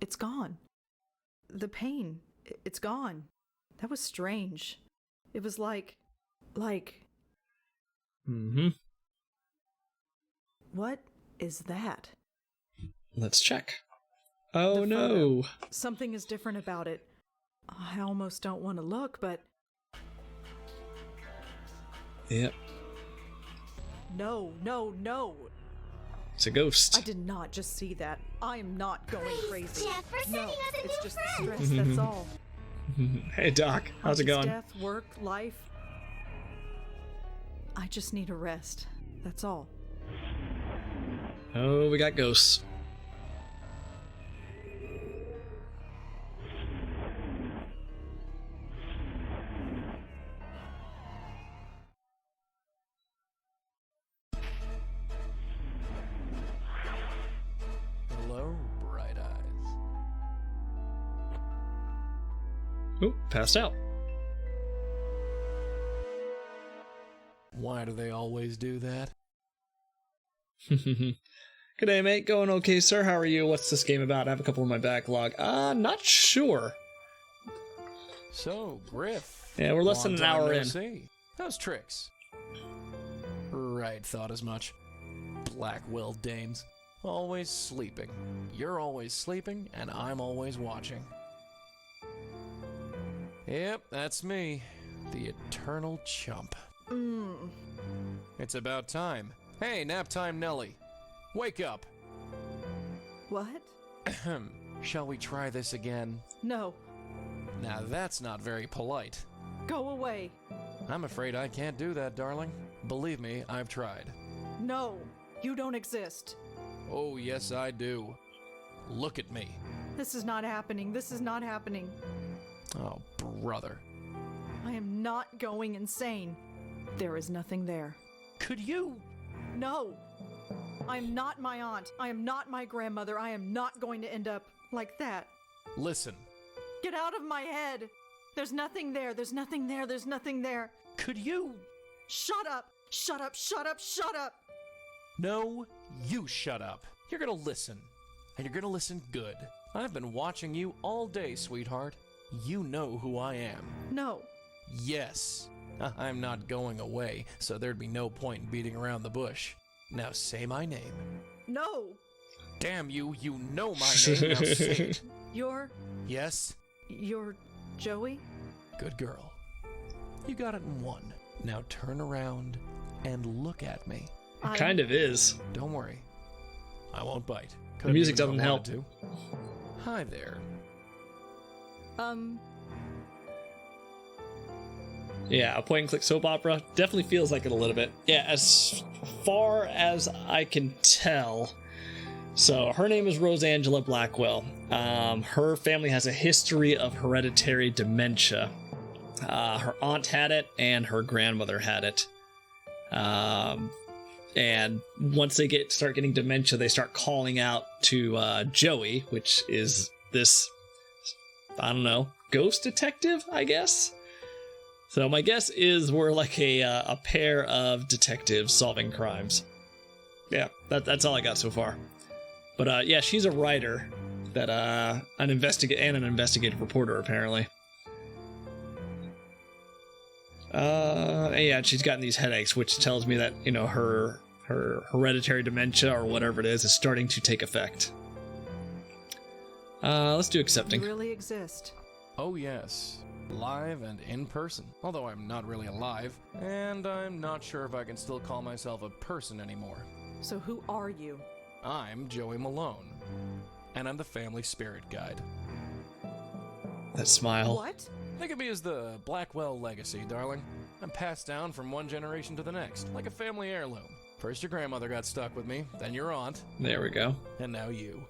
Speaker 2: It's gone. The pain, it's gone. That was strange. It was like...
Speaker 1: Mm-hmm.
Speaker 2: What is that?
Speaker 1: Let's check. Oh
Speaker 2: The
Speaker 1: no.
Speaker 2: Something is different about it. I almost don't want to look, but
Speaker 1: Yep.
Speaker 2: no, no, no.
Speaker 1: It's a ghost.
Speaker 2: I did not just see that. I am not going crazy.
Speaker 11: Jeff, for setting
Speaker 2: No,
Speaker 11: us a
Speaker 2: it's
Speaker 11: new
Speaker 2: just
Speaker 11: friend.
Speaker 2: the stress, that's all.
Speaker 1: Hey Doc, how's it
Speaker 2: Auntie's
Speaker 1: going?
Speaker 2: Death, work, life. I just need a rest. That's all.
Speaker 1: Oh, we got ghosts.
Speaker 9: Hello, bright eyes.
Speaker 1: Oh, passed out.
Speaker 9: Why do they always do that?
Speaker 1: G'day, mate. Going okay, sir. How are you? What's this game about? I have a couple in my backlog. Not sure.
Speaker 9: So, Griff.
Speaker 1: Yeah, we're less than an
Speaker 9: long time
Speaker 1: hour
Speaker 9: no
Speaker 1: in.
Speaker 9: see. How's Trix? Right, thought as much. Blackwell dames. Always sleeping. You're always sleeping, and I'm always watching. Yep, that's me. The eternal chump. It's about time. Hey, nap time Nelly. Wake up.
Speaker 2: What?
Speaker 9: Ahem. Shall we try this again?
Speaker 2: No.
Speaker 9: Now that's not very polite.
Speaker 2: Go away.
Speaker 9: I'm afraid I can't do that, darling. Believe me, I've tried.
Speaker 2: No. You don't exist.
Speaker 9: Oh, yes, I do. Look at me.
Speaker 2: This is not happening. This is not happening.
Speaker 9: Oh, brother.
Speaker 2: I am not going insane. There is nothing there.
Speaker 9: Could you?
Speaker 2: No. I am not my aunt. I am not my grandmother. I am not going to end up like that.
Speaker 9: Listen.
Speaker 2: Get out of my head. There's nothing there. There's nothing there. There's nothing there.
Speaker 9: Could you?
Speaker 2: Shut up. Shut up. Shut up. Shut up.
Speaker 9: No, you shut up. You're gonna listen. And you're gonna listen good. I've been watching you all day, sweetheart. You know who I am.
Speaker 2: No.
Speaker 9: Yes. I'm not going away, so there'd be no point in beating around the bush. Now say my name.
Speaker 2: No.
Speaker 9: Damn you, you know my name. Now say it.
Speaker 2: You're
Speaker 9: Yes?
Speaker 2: Joey?
Speaker 9: Good girl. You got it in one. Now turn around and look at me.
Speaker 1: It kind of is.
Speaker 9: Don't worry. I won't bite.
Speaker 1: The music
Speaker 9: Couldn't even
Speaker 1: doesn't
Speaker 9: if I
Speaker 1: help.
Speaker 9: wanted to. Hi there.
Speaker 1: Yeah, a point and click soap opera definitely feels like it a little bit. Yeah, as far as I can tell. So her name is Rosangela Blackwell. Her family has a history of hereditary dementia. Her aunt had it and her grandmother had it. And once they start getting dementia, they start calling out to Joey, which is this, I don't know, ghost detective, I guess? So my guess is we're like a pair of detectives solving crimes. Yeah, that's all I got so far. But yeah, she's a writer that an investigative reporter apparently. Yeah, she's gotten these headaches, which tells me that her hereditary dementia or whatever it is starting to take effect. Let's do accepting.
Speaker 2: You really exist.
Speaker 9: Oh yes. Live and in person. Although I'm not really alive, and I'm not sure if I can still call myself a person anymore.
Speaker 2: So who are you?
Speaker 9: I'm Joey Malone, and I'm the family spirit guide.
Speaker 1: That smile.
Speaker 2: What?
Speaker 9: Think of me as the Blackwell legacy, darling. I'm passed down from one generation to the next, like a family heirloom. First your grandmother got stuck with me, then your aunt,
Speaker 1: There we go.
Speaker 9: and now you.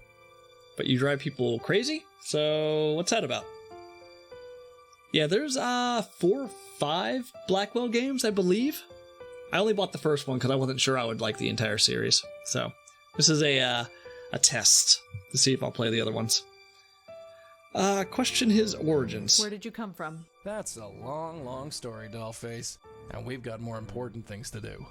Speaker 1: But you drive people crazy? So what's that about? Yeah, there's 4 or 5 Blackwell games, I believe. I only bought the first one because I wasn't sure I would like the entire series. So this is a test to see if I'll play the other ones. Question his origins.
Speaker 2: Where did you come from?
Speaker 9: That's a long, long story, Dollface. And we've got more important things to do.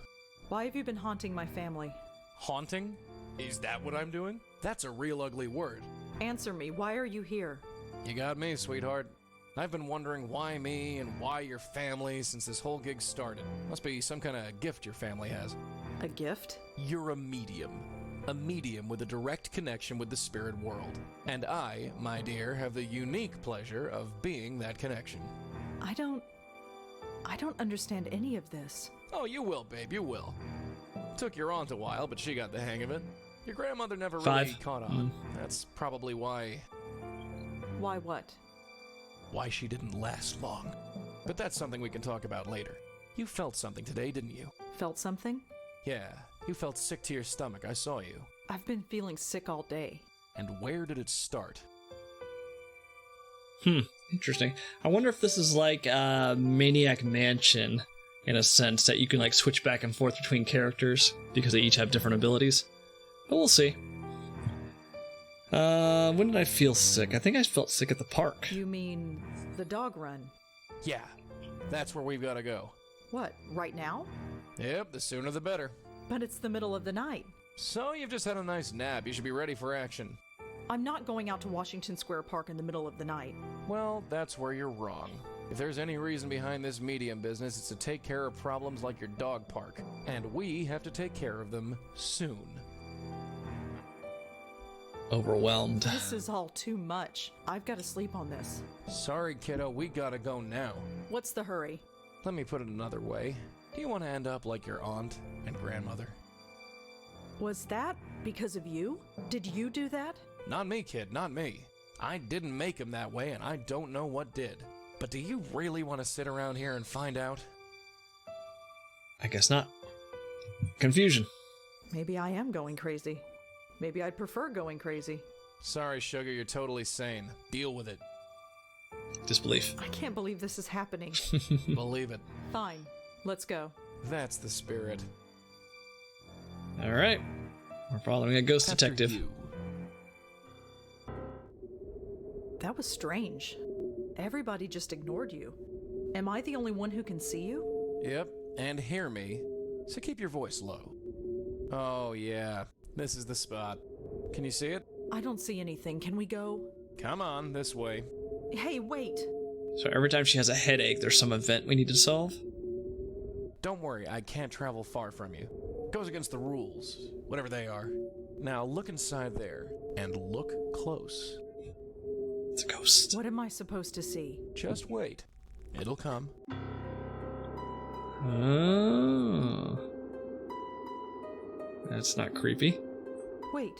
Speaker 2: Why have you been haunting my family?
Speaker 9: Haunting? Is that what I'm doing? That's a real ugly word.
Speaker 2: Answer me. Why are you here?
Speaker 9: You got me, sweetheart. I've been wondering why me and why your family since this whole gig started. Must be some kind of gift your family has.
Speaker 2: A gift?
Speaker 9: You're a medium. a medium with a direct connection with the spirit world. And I, my dear, have the unique pleasure of being that connection.
Speaker 2: I don't understand any of this.
Speaker 9: Oh, you will, babe, you will. Took your aunt a while, but she got the hang of it. Your grandmother never really
Speaker 1: 5.
Speaker 9: caught on. That's probably why
Speaker 2: Why what?
Speaker 9: she didn't last long. But that's something we can talk about later. You felt something today, didn't you?
Speaker 2: Felt something?
Speaker 9: Yeah, you felt sick to your stomach. I saw you.
Speaker 2: I've been feeling sick all day.
Speaker 9: And where did it start?
Speaker 1: Interesting. I wonder if this is like Maniac Mansion, in a sense, that you can like switch back and forth between characters because they each have different abilities. But we'll see. When did I feel sick? I think I felt sick at the park.
Speaker 2: You mean the dog run?
Speaker 9: Yeah, that's where we've got to go.
Speaker 2: What, right now?
Speaker 9: Yep, the sooner the better.
Speaker 2: But it's the middle of the night.
Speaker 9: So you've just had a nice nap. You should be ready for action.
Speaker 2: I'm not going out to Washington Square Park in the middle of the night.
Speaker 9: Well, that's where you're wrong. If there's any reason behind this medium business, it's to take care of problems like your dog park. And we have to take care of them soon.
Speaker 1: Overwhelmed.
Speaker 2: This is all too much. I've got to sleep on this.
Speaker 9: Sorry, kiddo, we gotta go now.
Speaker 2: What's the hurry?
Speaker 9: Let me put it another way. Do you want to end up like your aunt and grandmother?
Speaker 2: Was that because of you? Did you do that?
Speaker 9: Not me, kid, not me. I didn't make him that way, and I don't know what did. But do you really want to sit around here and find out?
Speaker 1: I guess not. Confusion.
Speaker 2: Maybe I am going crazy. Maybe I'd prefer going crazy.
Speaker 9: Sorry, sugar, you're totally sane. Deal with it.
Speaker 1: Disbelief.
Speaker 2: I can't believe this is happening.
Speaker 9: Believe it.
Speaker 2: Fine, let's go.
Speaker 9: That's the spirit.
Speaker 1: All right. We're following a ghost
Speaker 9: After
Speaker 1: detective.
Speaker 9: you.
Speaker 2: That was strange. Everybody just ignored you. Am I the only one who can see you?
Speaker 9: Yep, and hear me. So keep your voice low. Oh, yeah. This is the spot. Can you see it?
Speaker 2: I don't see anything. Can we go?
Speaker 9: Come on, this way.
Speaker 2: Hey, wait.
Speaker 1: So every time she has a headache, there's some event we need to solve?
Speaker 9: Don't worry, I can't travel far from you. Goes against the rules, whatever they are. Now look inside there, and look close.
Speaker 1: It's a ghost.
Speaker 2: What am I supposed to see?
Speaker 9: Just wait. It'll come.
Speaker 1: Oh. That's not creepy.
Speaker 2: Wait,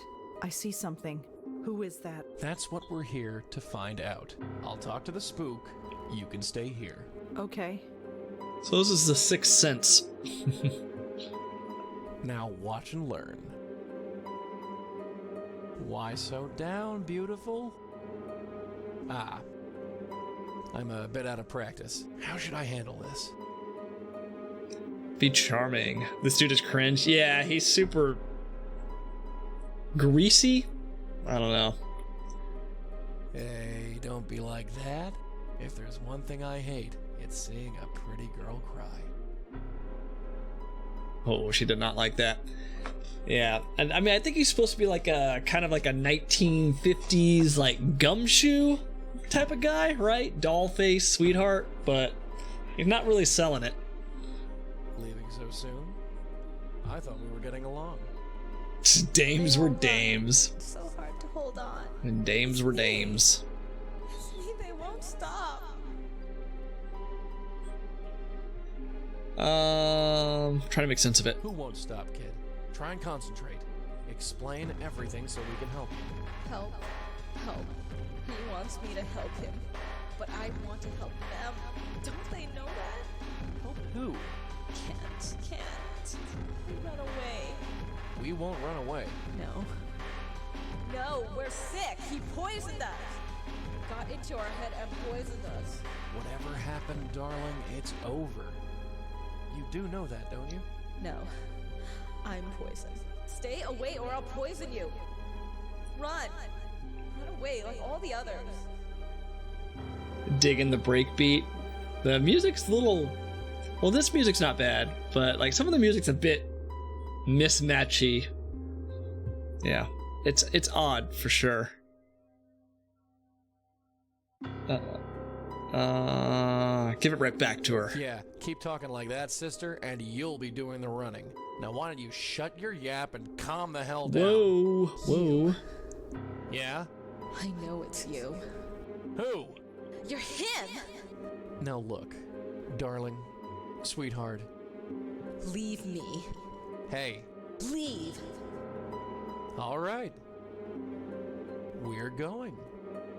Speaker 2: I see something. Who is that?
Speaker 9: That's what we're here to find out. I'll talk to the spook. You can stay here.
Speaker 2: Okay.
Speaker 1: So this is the Sixth Sense.
Speaker 9: Now watch and learn. Why so down, beautiful? Ah. I'm a bit out of practice. How should I handle this?
Speaker 1: Be charming. This dude is cringe. Yeah, he's super greasy. I don't know.
Speaker 9: Hey, don't be like that. If there's one thing I hate, it's seeing a pretty girl cry.
Speaker 1: Oh, she did not like that. Yeah, and I mean, I think he's supposed to be like a kind of like a 1950s like gumshoe type of guy, right? Doll face, sweetheart, but he's not really selling it.
Speaker 9: Leaving so soon? I thought we were getting along.
Speaker 1: Dames were dames.
Speaker 10: It's so hard to hold on.
Speaker 1: And dames were dames.
Speaker 10: They won't stop.
Speaker 1: Trying to make sense of it.
Speaker 9: Who won't stop, kid? Try and concentrate. Explain everything so we can help you.
Speaker 10: Help. Help. He wants me to help him. But I want to help them. Don't they know that?
Speaker 9: Help who?
Speaker 10: Can't. We run away.
Speaker 9: We won't run away.
Speaker 10: No. No, we're sick. He poisoned us. Got into our head and poisoned us.
Speaker 9: Whatever happened, darling, it's over. You do know that, don't you?
Speaker 10: No. I'm poisoned. Stay away or I'll poison you. Run. Run away like all the others.
Speaker 1: Digging the breakbeat. The music's a little... Well, this music's not bad, but like some of the music's a bit mismatchy. Yeah, it's odd for sure. Give it right back to her.
Speaker 9: Yeah, keep talking like that, sister, and you'll be doing the running.
Speaker 11: Now why don't you shut your yap and calm the hell down?
Speaker 1: Whoa.
Speaker 11: Yeah?
Speaker 10: I know it's you.
Speaker 11: Who?
Speaker 10: You're him!
Speaker 11: Now look, darling, sweetheart.
Speaker 10: Leave me.
Speaker 11: Hey.
Speaker 10: Leave.
Speaker 11: All right. We're going.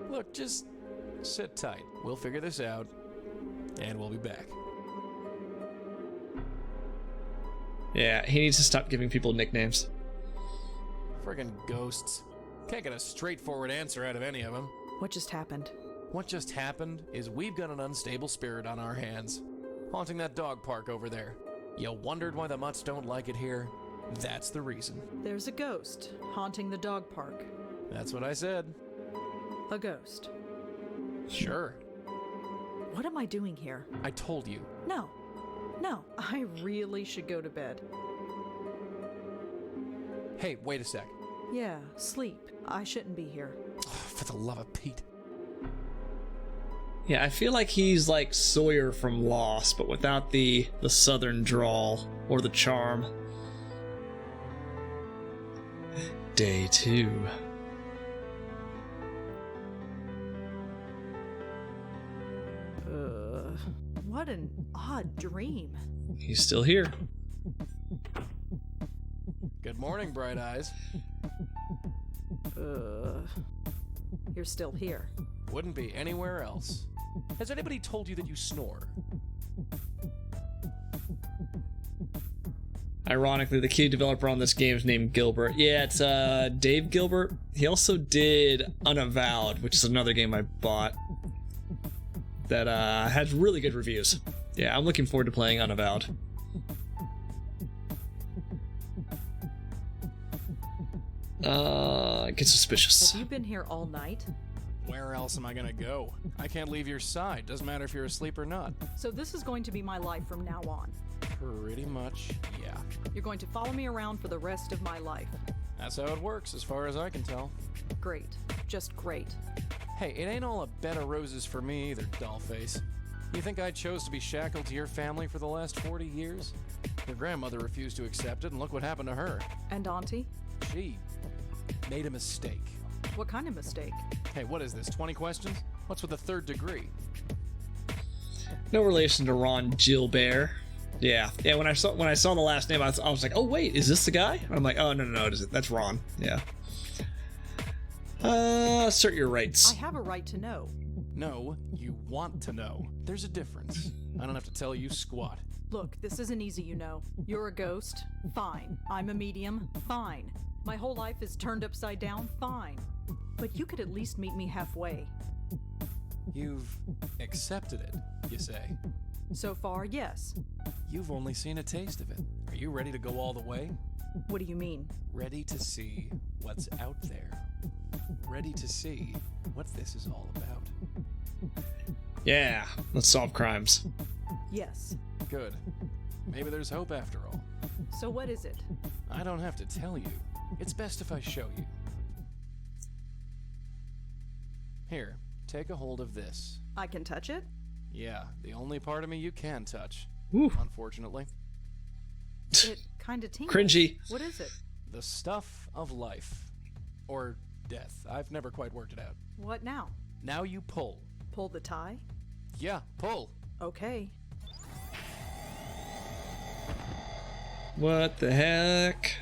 Speaker 11: Look, just sit tight. We'll figure this out, and we'll be back.
Speaker 1: Yeah, he needs to stop giving people nicknames.
Speaker 11: Friggin' ghosts. Can't get a straightforward answer out of any of them.
Speaker 2: What just happened?
Speaker 11: What just happened is we've got an unstable spirit on our hands, haunting that dog park over there. You wondered why the mutts don't like it here? That's the reason.
Speaker 2: There's a ghost haunting the dog park.
Speaker 11: That's what I said.
Speaker 2: A ghost.
Speaker 11: Sure.
Speaker 2: What am I doing here?
Speaker 11: I told you.
Speaker 2: No, I really should go to bed.
Speaker 11: Hey, wait a sec.
Speaker 2: Yeah, sleep. I shouldn't be here.
Speaker 11: Oh, for the love of Pete.
Speaker 1: Yeah, I feel like he's like Sawyer from Lost, but without the southern drawl or the charm. Day 2.
Speaker 2: What an odd dream.
Speaker 1: He's still here.
Speaker 11: Good morning, Bright Eyes.
Speaker 2: You're still here.
Speaker 11: Wouldn't be anywhere else. Has anybody told you that you snore?
Speaker 1: Ironically, the key developer on this game is named Gilbert. Yeah, it's Dave Gilbert. He also did Unavowed, which is another game I bought that has really good reviews. Yeah, I'm looking forward to playing Unavowed. Get suspicious.
Speaker 2: Have you been here all night?
Speaker 11: Where else am I gonna go? I can't leave your side. Doesn't matter if you're asleep or not.
Speaker 2: So this is going to be my life from now on.
Speaker 11: Pretty much, yeah.
Speaker 2: You're going to follow me around for the rest of my life.
Speaker 11: That's how it works, as far as I can tell.
Speaker 2: Great. Just great.
Speaker 11: Hey, it ain't all a bed of roses for me either, dollface. You think I chose to be shackled to your family for the last 40 years? Your grandmother refused to accept it, and look what happened to her.
Speaker 2: And Auntie?
Speaker 11: She made a mistake.
Speaker 2: What kind of mistake?
Speaker 11: Hey, what is this, 20 questions? What's with the third degree?
Speaker 1: No relation to Ron Gilbert. Yeah. When I saw the last name, I was like, oh wait, is this the guy? And I'm like, oh no, that's Ron. Yeah. Assert your rights.
Speaker 2: I have a right to know.
Speaker 11: No, you want to know. There's a difference. I don't have to tell you squat.
Speaker 2: Look, this isn't easy, you know. You're a ghost? Fine. I'm a medium? Fine. My whole life is turned upside down? Fine. But you could at least meet me halfway.
Speaker 11: You've accepted it, you say?
Speaker 2: So far, yes.
Speaker 11: You've only seen a taste of it. Are you ready to go all the way?
Speaker 2: What do you mean?
Speaker 11: Ready to see what's out there. Ready to see what this is all about.
Speaker 1: Yeah, let's solve crimes.
Speaker 2: Yes.
Speaker 11: Good. Maybe there's hope after all.
Speaker 2: So what is it?
Speaker 11: I don't have to tell you. It's best if I show you. Here, take a hold of this.
Speaker 2: I can touch it?
Speaker 11: Yeah, the only part of me you can touch.
Speaker 1: Ooh.
Speaker 11: Unfortunately.
Speaker 2: It kinda tingles.
Speaker 1: Cringy.
Speaker 2: What is it?
Speaker 11: The stuff of life. Or death. I've never quite worked it out.
Speaker 2: What now?
Speaker 11: Now you pull.
Speaker 2: Pull the tie?
Speaker 11: Yeah, pull.
Speaker 2: Okay.
Speaker 1: What the heck?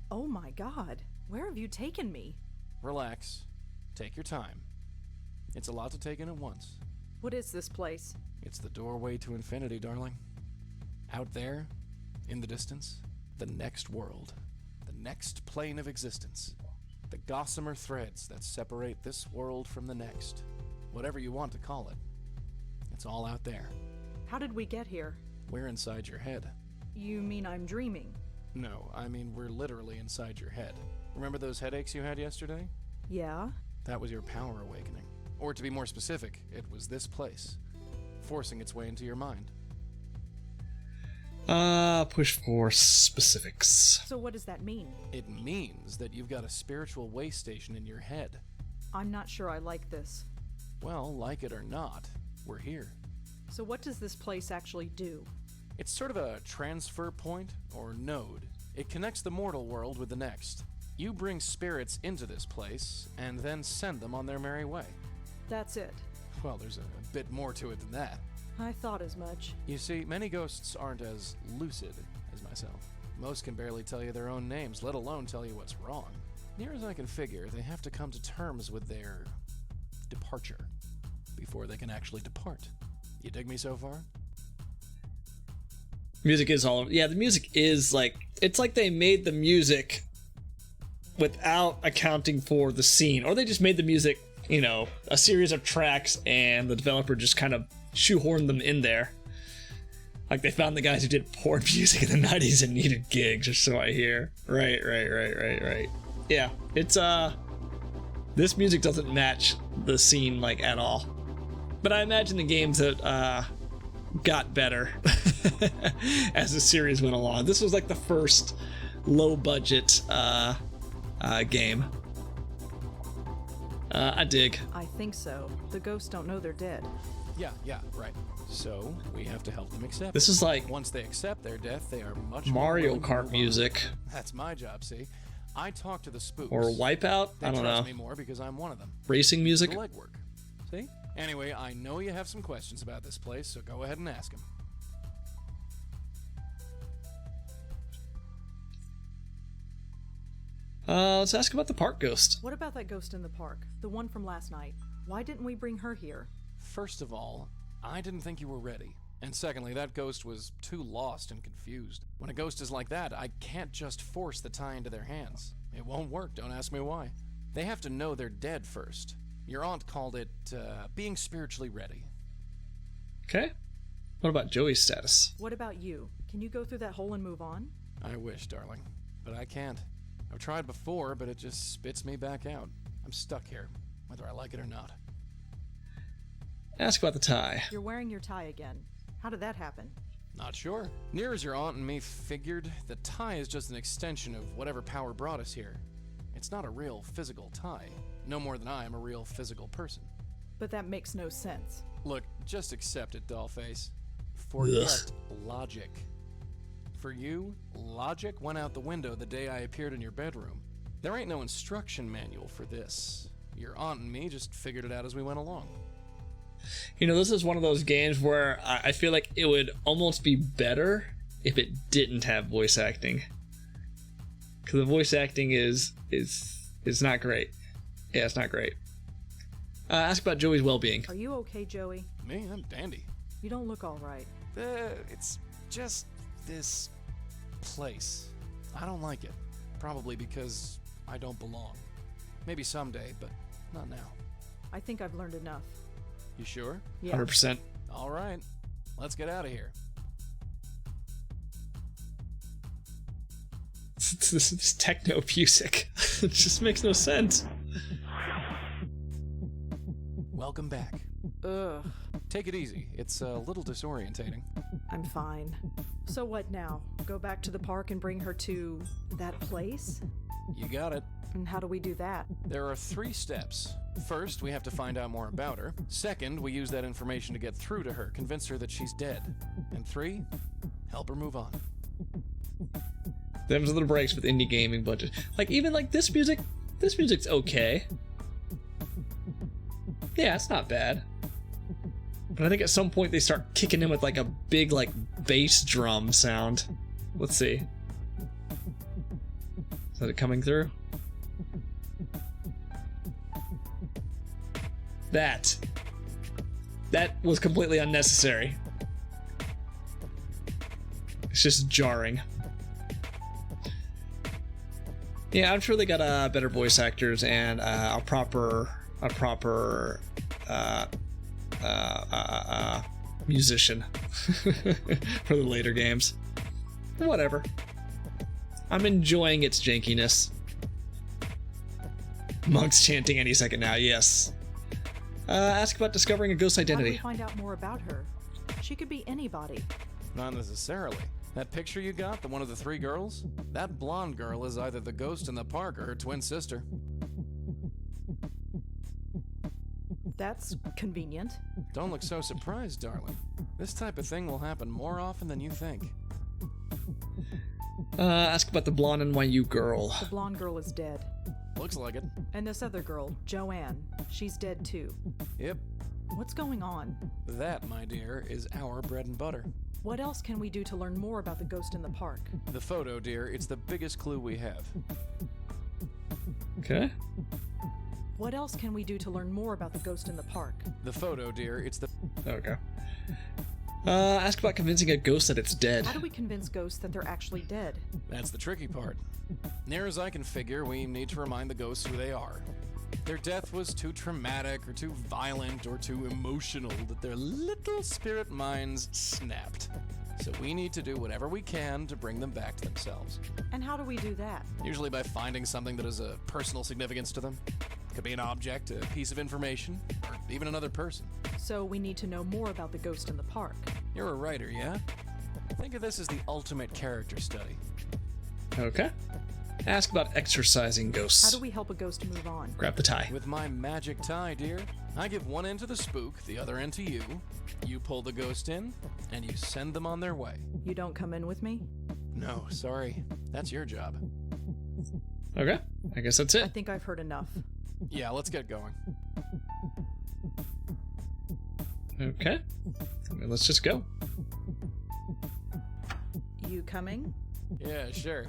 Speaker 2: Oh my god. Where have you taken me?
Speaker 11: Relax. Take your time. It's a lot to take in at once.
Speaker 2: What is this place?
Speaker 11: It's the doorway to infinity, darling. Out there, in the distance, the next world. The next plane of existence. The gossamer threads that separate this world from the next. Whatever you want to call it. It's all out there.
Speaker 2: How did we get here?
Speaker 11: We're inside your head.
Speaker 2: You mean I'm dreaming?
Speaker 11: No, I mean we're literally inside your head. Remember those headaches you had yesterday?
Speaker 2: Yeah?
Speaker 11: That was your power awakening. Or to be more specific, it was this place, forcing its way into your mind.
Speaker 1: Push for specifics.
Speaker 2: So what does that mean?
Speaker 11: It means that you've got a spiritual way station in your head.
Speaker 2: I'm not sure I like this.
Speaker 11: Well, like it or not, we're here.
Speaker 2: So what does this place actually do?
Speaker 11: It's sort of a transfer point, or node. It connects the mortal world with the next. You bring spirits into this place, and then send them on their merry way.
Speaker 2: That's it.
Speaker 11: Well, there's a bit more to it than that.
Speaker 2: I thought as much.
Speaker 11: You see, many ghosts aren't as lucid as myself. Most can barely tell you their own names, let alone tell you what's wrong. Near as I can figure, they have to come to terms with their departure before they can actually depart. You dig me so far?
Speaker 1: Music is all... Yeah, the music is like... It's like they made the music without accounting for the scene. Or they just made the music, you know, a series of tracks and the developer just kind of shoehorned them in there. Like they found the guys who did porn music in the 90s and needed gigs, or so I hear. Right. Yeah, it's, this music doesn't match the scene, like, at all. But I imagine the games that, got better as the series went along. This was like the first low-budget, game. I dig.
Speaker 2: I think so. The ghosts don't know they're dead.
Speaker 11: Yeah, right. So, we have to help them accept
Speaker 1: This
Speaker 11: it.
Speaker 1: is like
Speaker 11: Once they accept their death, they are much
Speaker 1: Mario
Speaker 11: more
Speaker 1: Kart music.
Speaker 11: That's my job, see? I talk to the spooks.
Speaker 1: Or Wipeout?
Speaker 11: They
Speaker 1: I don't
Speaker 11: trust
Speaker 1: know.
Speaker 11: me more because I'm one of them.
Speaker 1: Racing music?
Speaker 11: The legwork. See? Anyway, I know you have some questions about this place, so go ahead and ask them.
Speaker 1: Let's ask about the park ghost.
Speaker 2: What about that ghost in the park? The one from last night. Why didn't we bring her here?
Speaker 11: First of all, I didn't think you were ready. And secondly, that ghost was too lost and confused. When a ghost is like that, I can't just force the tie into their hands. It won't work, don't ask me why. They have to know they're dead first. Your aunt called it, being spiritually ready.
Speaker 1: Okay. What about Joey's status?
Speaker 2: What about you? Can you go through that hole and move on?
Speaker 11: I wish, darling. But I can't. I've tried before, but it just spits me back out. I'm stuck here, whether I like it or not.
Speaker 1: Ask about the tie.
Speaker 2: You're wearing your tie again. How did that happen?
Speaker 11: Not sure. Near as your aunt and me figured, the tie is just an extension of whatever power brought us here. It's not a real physical tie. No more than I am a real physical person.
Speaker 2: But that makes no sense.
Speaker 11: Look, just accept it, dollface. Forget logic. For you, logic went out the window the day I appeared in your bedroom. There ain't no instruction manual for this. Your aunt and me just figured it out as we went along.
Speaker 1: You know, this is one of those games where I feel like it would almost be better if it didn't have voice acting. Because the voice acting is not great. Yeah, it's not great. Ask about Joey's well-being.
Speaker 2: Are you okay, Joey?
Speaker 11: Me? I'm dandy.
Speaker 2: You don't look all right.
Speaker 11: It's just this place. I don't like it. Probably because I don't belong. Maybe someday, but not now.
Speaker 2: I think I've learned enough.
Speaker 11: You sure?
Speaker 2: Yeah.
Speaker 1: 100%.
Speaker 11: All right. Let's get out of here.
Speaker 1: This techno music. It just makes no sense.
Speaker 11: Welcome back.
Speaker 2: Ugh.
Speaker 11: Take it easy. It's a little disorientating.
Speaker 2: I'm fine. So what now? Go back to the park and bring her to that place?
Speaker 11: You got it.
Speaker 2: And how do we do that?
Speaker 11: There are 3 steps. First, we have to find out more about her. Second, we use that information to get through to her, convince her that she's dead. And 3, help her move on.
Speaker 1: Them's little breaks with indie gaming budget. Like, even like this music's okay. Yeah, it's not bad. But I think at some point they start kicking in with like a big like bass drum sound. Let's see. Is that it coming through? That was completely unnecessary. It's just jarring. Yeah, I'm sure they got better voice actors and a proper musician for the later games. Whatever. I'm enjoying its jankiness. Monks chanting any second now, yes. Ask about discovering a ghost
Speaker 2: How do
Speaker 1: identity.
Speaker 2: we find out more about her? She could be anybody.
Speaker 11: Not necessarily. That picture you got, the one of the 3 girls? That blonde girl is either the ghost in the park or her twin sister.
Speaker 2: That's convenient.
Speaker 11: Don't look so surprised, darling. This type of thing will happen more often than you think.
Speaker 1: Ask about the blonde NYU girl.
Speaker 2: The blonde girl is dead.
Speaker 11: Looks like it.
Speaker 2: And this other girl, Joanne, she's dead too.
Speaker 11: Yep.
Speaker 2: What's going on?
Speaker 11: That, my dear, is our bread and butter.
Speaker 2: What else can we do to learn more about the ghost in the park?
Speaker 11: The photo, dear, it's the biggest clue we have.
Speaker 1: Okay.
Speaker 2: What else can we do to learn more about the ghost in the park?
Speaker 11: The photo, dear, it's the...
Speaker 1: Okay. Ask about convincing a ghost that it's dead.
Speaker 2: How do we convince ghosts that they're actually dead?
Speaker 11: That's the tricky part. Near as I can figure, we need to remind the ghosts who they are. Their death was too traumatic or too violent or too emotional that their little spirit minds snapped. So we need to do whatever we can to bring them back to themselves.
Speaker 2: And how do we do that?
Speaker 11: Usually by finding something that has a personal significance to them. It could be an object, a piece of information, or even another person.
Speaker 2: So we need to know more about the ghost in the park.
Speaker 11: You're a writer, yeah? Think of this as the ultimate character study.
Speaker 1: Okay. Ask about exorcising ghosts.
Speaker 2: How do we help a ghost move on?
Speaker 1: Grab the tie.
Speaker 11: With my magic tie, dear. I give one end to the spook, the other end to you. You pull the ghost in, and you send them on their way.
Speaker 2: You don't come in with me?
Speaker 11: No, sorry. That's your job.
Speaker 1: Okay. I guess that's
Speaker 2: I
Speaker 1: it.
Speaker 2: think I've heard enough.
Speaker 11: Yeah, let's get going.
Speaker 1: Okay. Let's just go.
Speaker 2: You coming?
Speaker 11: Yeah, sure.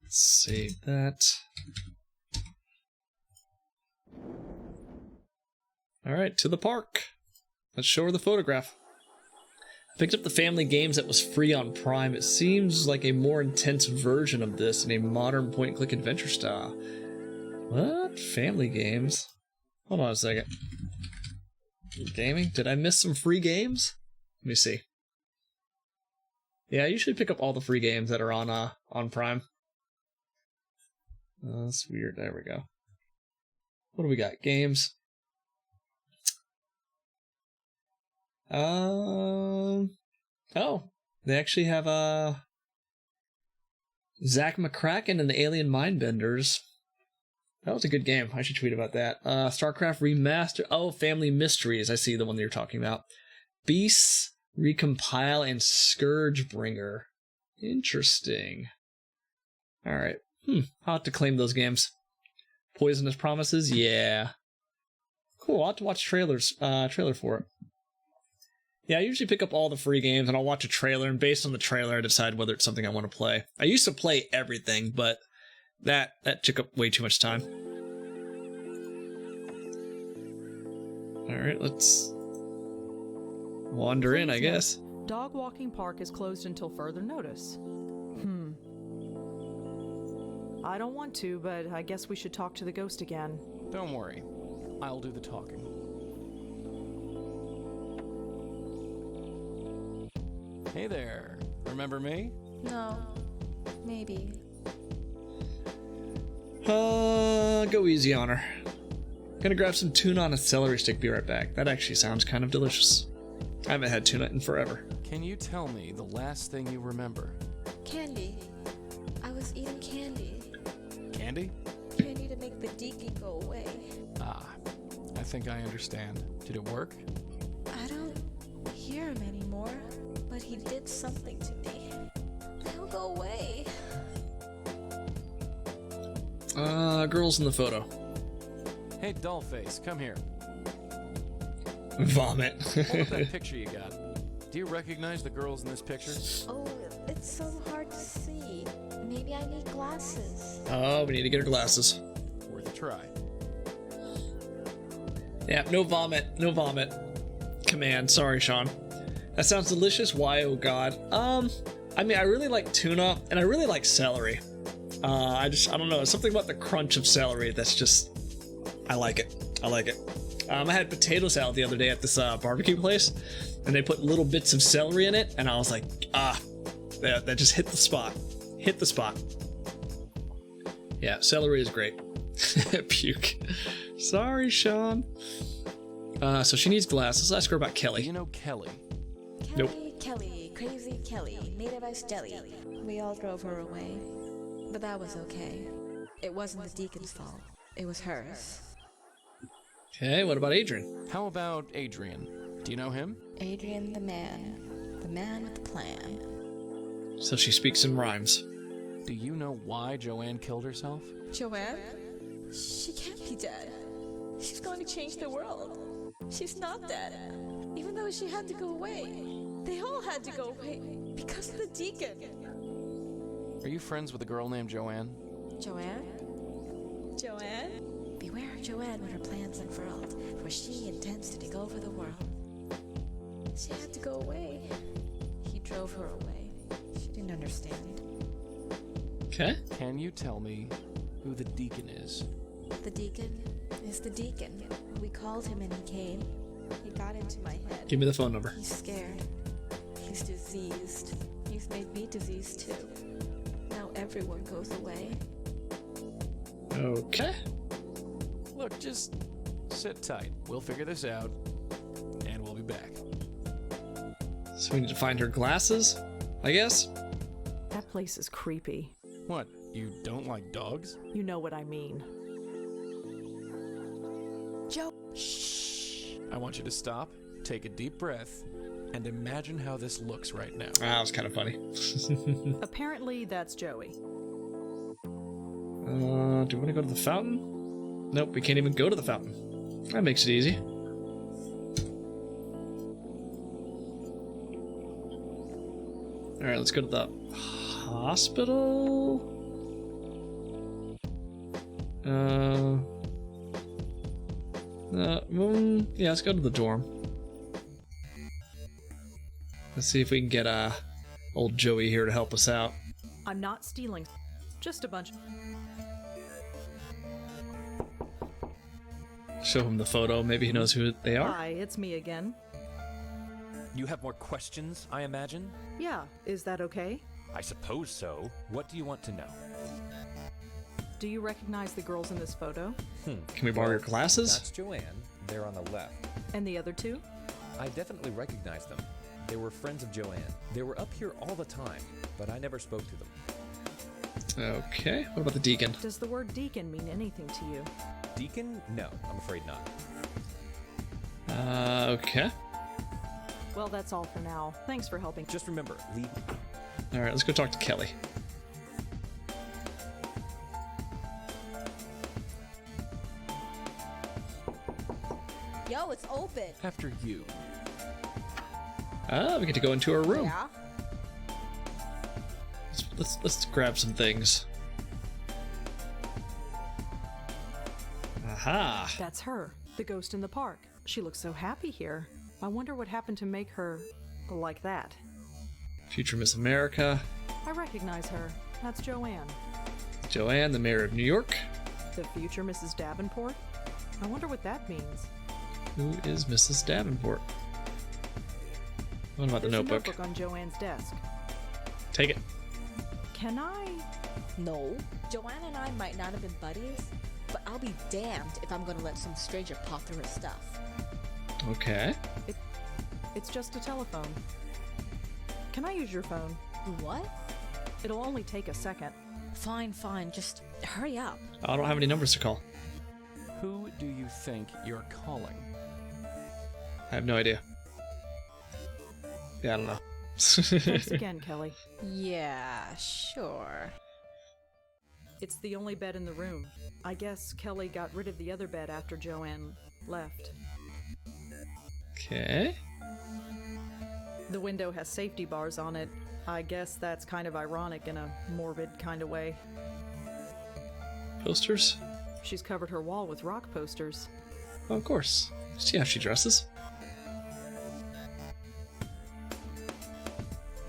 Speaker 1: Save that. Alright, to the park. Let's show her the photograph. I picked up the family games that was free on Prime. It seems like a more intense version of this in a modern point-and-click adventure style. What? Family games? Hold on a second. Gaming? Did I miss some free games? Let me see. Yeah, I usually pick up all the free games that are on Prime. Oh, that's weird. There we go. What do we got? Games. Oh, they actually have Zach McCracken and the Alien Mindbenders. That was a good game. I should tweet about that. StarCraft Remaster. Oh, Family Mysteries. I see the one that you're talking about. Beasts, Recompile, and Scourgebringer. Interesting. All right. I'll have to claim those games. Poisonous Promises? Yeah. Cool, I'll have to watch trailer for it. Yeah, I usually pick up all the free games and I'll watch a trailer, and based on the trailer I decide whether it's something I want to play. I used to play everything, but that took up way too much time. Alright, let's wander in, I guess.
Speaker 2: Dog walking park is closed until further notice. I don't want to, but I guess we should talk to the ghost again.
Speaker 11: Don't worry. I'll do the talking. Hey there. Remember me?
Speaker 10: No. Maybe.
Speaker 1: Go easy on her. Gonna grab some tuna on a celery stick, be right back. That actually sounds kind of delicious. I haven't had tuna in forever.
Speaker 11: Can you tell me the last thing you remember?
Speaker 10: Candy. I was eating candy.
Speaker 11: Candy?
Speaker 10: Candy to make the deaky go away.
Speaker 11: Ah, I think I understand. Did it work?
Speaker 10: I don't hear him anymore, but he did something to me. He'll go away.
Speaker 1: Girls in the photo.
Speaker 11: Hey, Dollface, come here.
Speaker 1: Vomit.
Speaker 11: Hold up that picture you got. Do you recognize the girls in this picture?
Speaker 10: Oh, it's so hard to see. Maybe I need glasses.
Speaker 1: Oh, we need to get her glasses.
Speaker 11: Worth a try.
Speaker 1: Yeah, no vomit. No vomit. Command. Sorry, Sean. That sounds delicious. Why, oh god. I mean, I really like tuna, and I really like celery. I don't know. There's something about the crunch of celery that's just... I like it. I like it. I had potato salad the other day at this barbecue place, and they put little bits of celery in it, and I was like, that just hit the spot. Hit the spot. Yeah, celery is great. Puke. Sorry, Sean. So she needs glasses. Let's ask her about Kelly.
Speaker 11: You know Kelly?
Speaker 10: Kelly, crazy Kelly, made of ice jelly. We all drove her away, but that was okay. It wasn't the deacon's fault. It was hers.
Speaker 1: Okay, what about Adrian?
Speaker 11: How about Adrian? Do you know him?
Speaker 10: Adrian the man. The man with the plan.
Speaker 1: So she speaks in rhymes.
Speaker 11: Do you know why Joanne killed herself?
Speaker 10: Joanne? She can't be dead. She's going to change the world. She's not dead. Even though she had to go away. They all had to go away because of the deacon.
Speaker 11: Are you friends with a girl named Joanne?
Speaker 10: Joanne? Joanne? Beware of Joanne when her plans unfurled, for she intends to take over the world. She had to go away. He drove her away. She didn't understand.
Speaker 1: Okay.
Speaker 11: Can you tell me who the deacon is?
Speaker 10: The deacon is the deacon. We called him and he came. He got into my head.
Speaker 1: Give me the phone number.
Speaker 10: He's scared. He's diseased. He's made me diseased too. Now everyone goes away.
Speaker 1: Okay.
Speaker 11: Look, just sit tight. We'll figure this out, and we'll be back.
Speaker 1: So we need to find her glasses, I guess?
Speaker 2: That place is creepy.
Speaker 11: What, you don't like dogs?
Speaker 2: You know what I mean.
Speaker 10: Joe!
Speaker 11: Shh! I want you to stop, take a deep breath, and imagine how this looks right now.
Speaker 1: Ah, that was kind of funny.
Speaker 2: Apparently, that's Joey.
Speaker 1: Do you want to go to the fountain? Nope, we can't even go to the fountain. That makes it easy. Alright, let's go to the hospital. Yeah, let's go to the dorm. Let's see if we can get old Joey here to help us out.
Speaker 2: I'm not stealing. Just a bunch.
Speaker 1: Show him the photo. Maybe he knows who they are.
Speaker 2: Hi, it's me again.
Speaker 9: You have more questions, I imagine?
Speaker 2: Yeah, is that okay?
Speaker 9: I suppose so. What do you want to know?
Speaker 2: Do you recognize the girls in this photo?
Speaker 1: Can we borrow your glasses?
Speaker 9: That's Joanne. They're on the left.
Speaker 2: And the other two?
Speaker 9: I definitely recognize them. They were friends of Joanne. They were up here all the time, but I never spoke to them.
Speaker 1: Okay, what about the deacon?
Speaker 2: Does the word deacon mean anything to you?
Speaker 9: Deacon? No, I'm afraid not.
Speaker 1: Okay.
Speaker 2: Well, that's all for now. Thanks for helping.
Speaker 9: Just remember, leave.
Speaker 1: Alright, let's go talk to Kelly.
Speaker 10: Yo, it's open.
Speaker 11: After you.
Speaker 1: We get to go into her room.
Speaker 10: Yeah?
Speaker 1: Let's grab some things. Aha!
Speaker 2: That's her, the ghost in the park. She looks so happy here. I wonder what happened to make her like that.
Speaker 1: Future Miss America.
Speaker 2: I recognize her. That's Joanne.
Speaker 1: Joanne, the mayor of New York.
Speaker 2: The future Mrs. Davenport? I wonder what that means.
Speaker 1: Who is Mrs. Davenport? What about the
Speaker 2: There's
Speaker 1: notebook?
Speaker 2: a notebook on Joanne's desk.
Speaker 1: Take it.
Speaker 2: Can I?
Speaker 10: No. Joanne and I might not have been buddies, but I'll be damned if I'm gonna let some stranger pop through her stuff.
Speaker 1: Okay.
Speaker 2: It's just a telephone. Can I use your phone?
Speaker 10: What?
Speaker 2: It'll only take a second.
Speaker 10: Fine, just hurry up.
Speaker 1: I don't have any numbers to call.
Speaker 11: Who do you think you're calling?
Speaker 1: I have no idea. Yeah, I don't know.
Speaker 2: Thanks again, Kelly.
Speaker 10: Yeah, sure.
Speaker 2: It's the only bed in the room. I guess Kelly got rid of the other bed after Joanne left.
Speaker 1: Okay.
Speaker 2: The window has safety bars on it. I guess that's kind of ironic in a morbid kind of way.
Speaker 1: Posters?
Speaker 2: She's covered her wall with rock posters.
Speaker 1: Oh, of course. See how she dresses.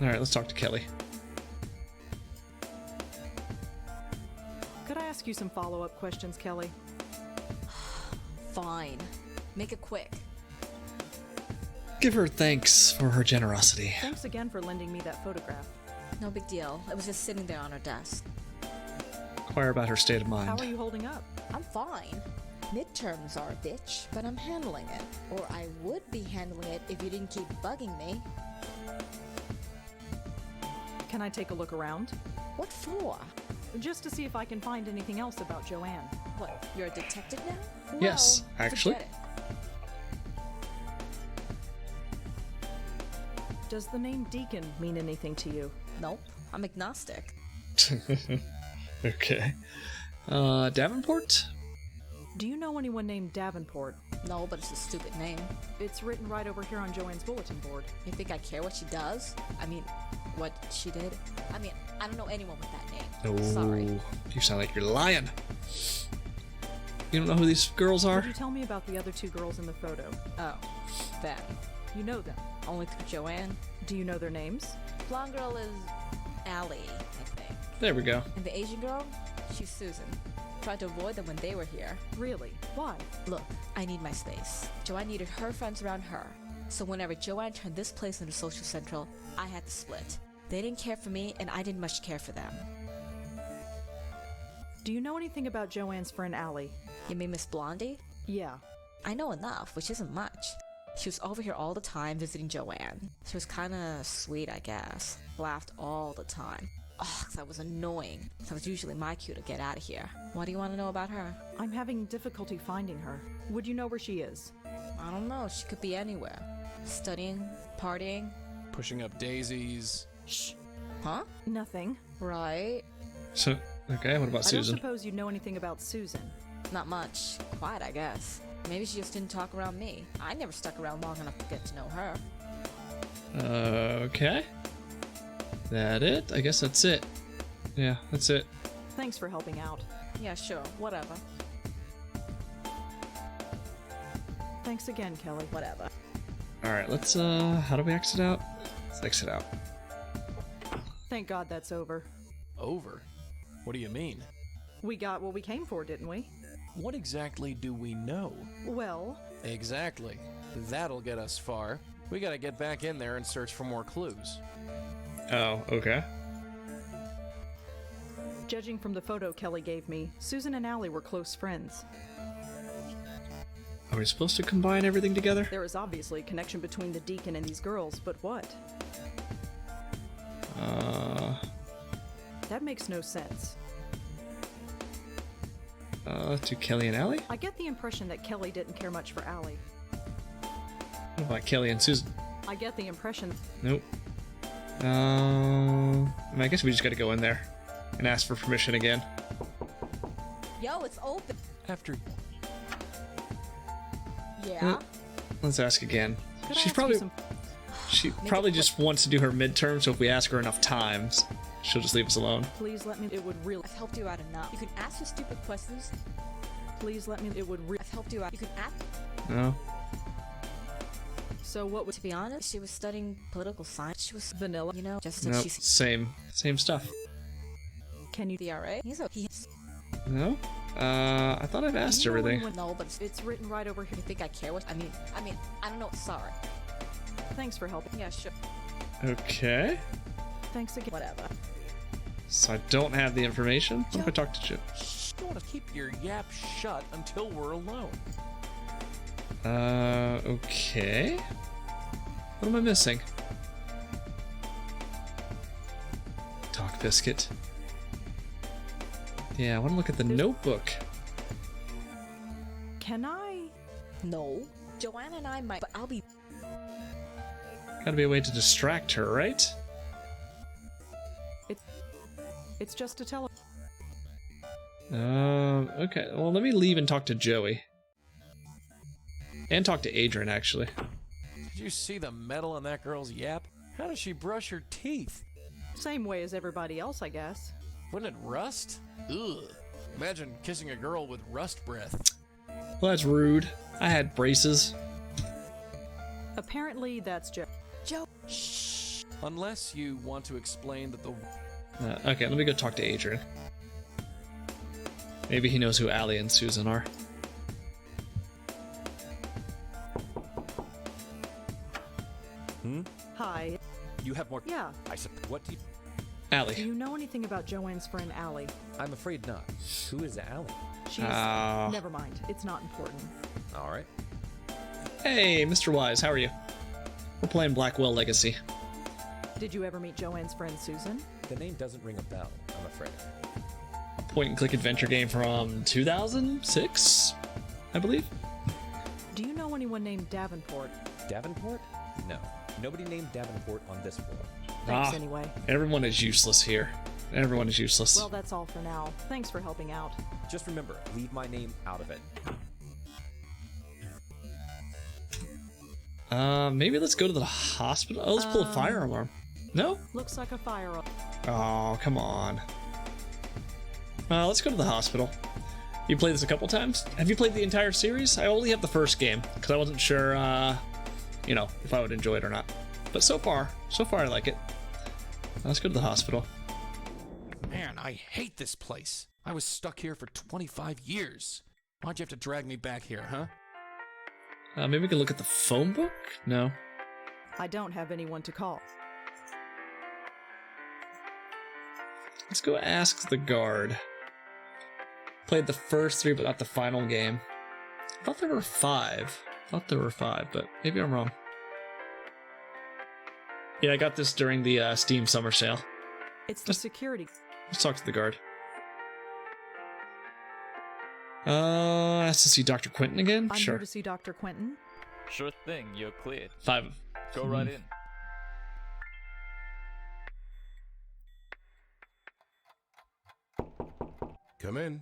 Speaker 1: Alright, let's talk to Kelly.
Speaker 2: Could I ask you some follow-up questions, Kelly?
Speaker 10: Fine. Make it quick.
Speaker 1: Give her thanks for her generosity.
Speaker 2: Thanks again for lending me that photograph.
Speaker 10: No big deal. It was just sitting there on her desk.
Speaker 1: Inquire about her state of mind.
Speaker 2: How are you holding up?
Speaker 10: I'm fine. Midterms are a bitch, but I'm handling it. Or I would be handling it if you didn't keep bugging me.
Speaker 2: Can I take a look around?
Speaker 10: What for?
Speaker 2: Just to see if I can find anything else about Joanne.
Speaker 10: What, you're a detective now?
Speaker 1: Yes,
Speaker 10: Well,
Speaker 1: actually.
Speaker 10: forget it.
Speaker 2: Does the name Deacon mean anything to you?
Speaker 10: Nope, I'm agnostic.
Speaker 1: Okay. Davenport?
Speaker 2: Do you know anyone named Davenport?
Speaker 10: No, but it's a stupid name.
Speaker 2: It's written right over here on Joanne's bulletin board.
Speaker 10: You think I care what she does? I mean, what she did? I mean, I don't know anyone with that name.
Speaker 1: Oh,
Speaker 10: Sorry.
Speaker 1: you sound like you're lying. You don't know who these girls are?
Speaker 2: Could you tell me about the other 2 girls in the photo?
Speaker 10: Oh, them.
Speaker 2: You know them.
Speaker 10: Only through Joanne.
Speaker 2: Do you know their names?
Speaker 10: Blonde girl is Allie, I think.
Speaker 1: There we go.
Speaker 10: And the Asian girl? She's Susan. Tried to avoid them when they were here.
Speaker 2: Really? Why?
Speaker 10: Look, I need my space. Joanne needed her friends around her. So whenever Joanne turned this place into social central, I had to split. They didn't care for me, and I didn't much care for them.
Speaker 2: Do you know anything about Joanne's friend Allie?
Speaker 10: You mean Miss Blondie?
Speaker 2: Yeah.
Speaker 10: I know enough, which isn't much. She was over here all the time visiting Joanne. She was kinda sweet, I guess. Laughed all the time. Ugh, that was annoying. That was usually my cue to get out of here. What do you want to know about her?
Speaker 2: I'm having difficulty finding her. Would you know where she is?
Speaker 10: I don't know. She could be anywhere. Studying, partying.
Speaker 11: Pushing up daisies.
Speaker 10: Shh. Huh?
Speaker 2: Nothing.
Speaker 10: Right.
Speaker 1: So, okay, what about
Speaker 2: I
Speaker 1: Susan?
Speaker 2: don't suppose you know anything about Susan.
Speaker 10: Not much. Quiet, I guess. Maybe she just didn't talk around me. I never stuck around long enough to get to know her.
Speaker 1: Okay. That it? I guess that's it. Yeah, that's it.
Speaker 2: Thanks for helping out.
Speaker 10: Yeah, sure. Whatever.
Speaker 2: Thanks again, Kelly.
Speaker 10: Whatever.
Speaker 1: Alright, let's, how do we exit out? Let's exit out.
Speaker 2: Thank God that's over.
Speaker 11: Over? What do you mean?
Speaker 2: We got what we came for, didn't we?
Speaker 11: What exactly do we know?
Speaker 2: Well,
Speaker 11: Exactly. That'll get us far. We gotta get back in there and search for more clues.
Speaker 1: Oh, okay.
Speaker 2: judging from the photo Kelly gave me, Susan and Allie were close friends.
Speaker 1: Are we supposed to combine everything together?
Speaker 2: There is obviously a connection between the deacon and these girls, but what? That makes no sense.
Speaker 1: To Kelly and Allie?
Speaker 2: I get the impression that Kelly didn't care much for Allie.
Speaker 1: What about Kelly and Susan?
Speaker 2: I get the impression...
Speaker 1: Nope. I guess we just gotta go in there and ask for permission again.
Speaker 10: Yo, it's open.
Speaker 11: After...
Speaker 10: Yeah?
Speaker 1: Let's ask again.
Speaker 2: Could I
Speaker 1: She's
Speaker 2: ask
Speaker 1: probably...
Speaker 2: you some...
Speaker 1: She
Speaker 10: Make
Speaker 1: probably
Speaker 10: it
Speaker 1: just wants to do her midterm, so if we ask her enough times, she'll just leave us alone.
Speaker 2: Please let me... It would really...
Speaker 10: I've helped you out enough. You can ask your stupid questions.
Speaker 2: Please let me... It would really...
Speaker 10: I've helped you out. You can ask.
Speaker 1: No?
Speaker 2: So what would...
Speaker 10: To be honest, she was studying political science. She was
Speaker 2: Vanilla?
Speaker 10: you know, just that
Speaker 1: Nope.
Speaker 10: she's
Speaker 1: Same stuff.
Speaker 2: Can you...
Speaker 10: the RA.
Speaker 1: No? I thought I've asked
Speaker 2: Do you know
Speaker 1: everything.
Speaker 2: anyone-
Speaker 10: No, but
Speaker 2: It's written right over here.
Speaker 10: you think I care what? I mean, I don't know. Sorry.
Speaker 2: Thanks for helping.
Speaker 10: Yeah, sure.
Speaker 1: Okay.
Speaker 2: Thanks again.
Speaker 10: Whatever.
Speaker 1: So I don't have the information. What if I talk to Chip?
Speaker 11: Shh, you want to keep your yap shut until we're alone.
Speaker 1: Okay. What am I missing? Talk biscuit. Yeah, I want to look at the notebook.
Speaker 2: Can I...
Speaker 10: No. Joanna and I might, but I'll be.
Speaker 1: Gotta be a way to distract her, right?
Speaker 2: It's just a tele...
Speaker 1: Okay. Well, let me leave and talk to Joey. And talk to Adrian, actually.
Speaker 11: Did you see the metal on that girl's yap? How does she brush her teeth?
Speaker 2: Same way as everybody else, I guess.
Speaker 11: Wouldn't it rust? Ugh. Imagine kissing a girl with rust breath.
Speaker 1: Well, that's rude. I had braces.
Speaker 2: Apparently, that's Joe.
Speaker 10: Joe.
Speaker 11: Shh. Unless you want to explain that the...
Speaker 1: Okay, let me go talk to Adrian. Maybe he knows who Allie and Susan are.
Speaker 2: Hi.
Speaker 9: You have more...
Speaker 2: Yeah.
Speaker 9: I suppose. What do you...
Speaker 2: Do
Speaker 1: Allie.
Speaker 2: you know anything about Joanne's friend Allie?
Speaker 9: I'm afraid not. Who is Allie?
Speaker 2: She's...
Speaker 1: Oh.
Speaker 2: Never mind. It's not important.
Speaker 9: All right.
Speaker 1: Hey, Mr. Wise, how are you? We're playing Blackwell Legacy.
Speaker 2: Did you ever meet Joanne's friend Susan?
Speaker 9: The name doesn't ring a bell, I'm afraid.
Speaker 1: point-and-click adventure game from 2006, I believe.
Speaker 2: Do you know anyone named Davenport?
Speaker 9: Davenport? No. Nobody named Davenport on this floor.
Speaker 2: Thanks anyway.
Speaker 1: Everyone is useless here. Everyone is useless.
Speaker 2: Well, that's all for now. Thanks for helping out.
Speaker 9: Just remember, leave my name out of it.
Speaker 1: Maybe let's go to the hospital. Oh, let's pull a fire alarm. No?
Speaker 2: Looks like a fire alarm.
Speaker 1: Oh, come on. Let's go to the hospital. You played this a couple times? Have you played the entire series? I only have the first game, because I wasn't sure, if I would enjoy it or not. But so far I like it. Let's go to the hospital.
Speaker 11: Man, I hate this place. I was stuck here for 25 years. Why'd you have to drag me back here, huh?
Speaker 1: Maybe we can look at the phone book? No.
Speaker 2: I don't have anyone to call.
Speaker 1: Let's go ask the guard. Played the first 3, but not the final game. I thought there were 5. But maybe I'm wrong. Yeah, I got this during the Steam summer sale.
Speaker 2: It's the security.
Speaker 1: Let's talk to the guard. Has to see Dr. Quentin again?
Speaker 2: I'm
Speaker 1: Sure.
Speaker 2: here to see Dr. Quentin.
Speaker 7: Sure thing, you're cleared.
Speaker 1: 5.
Speaker 7: Go right in.
Speaker 6: Come in.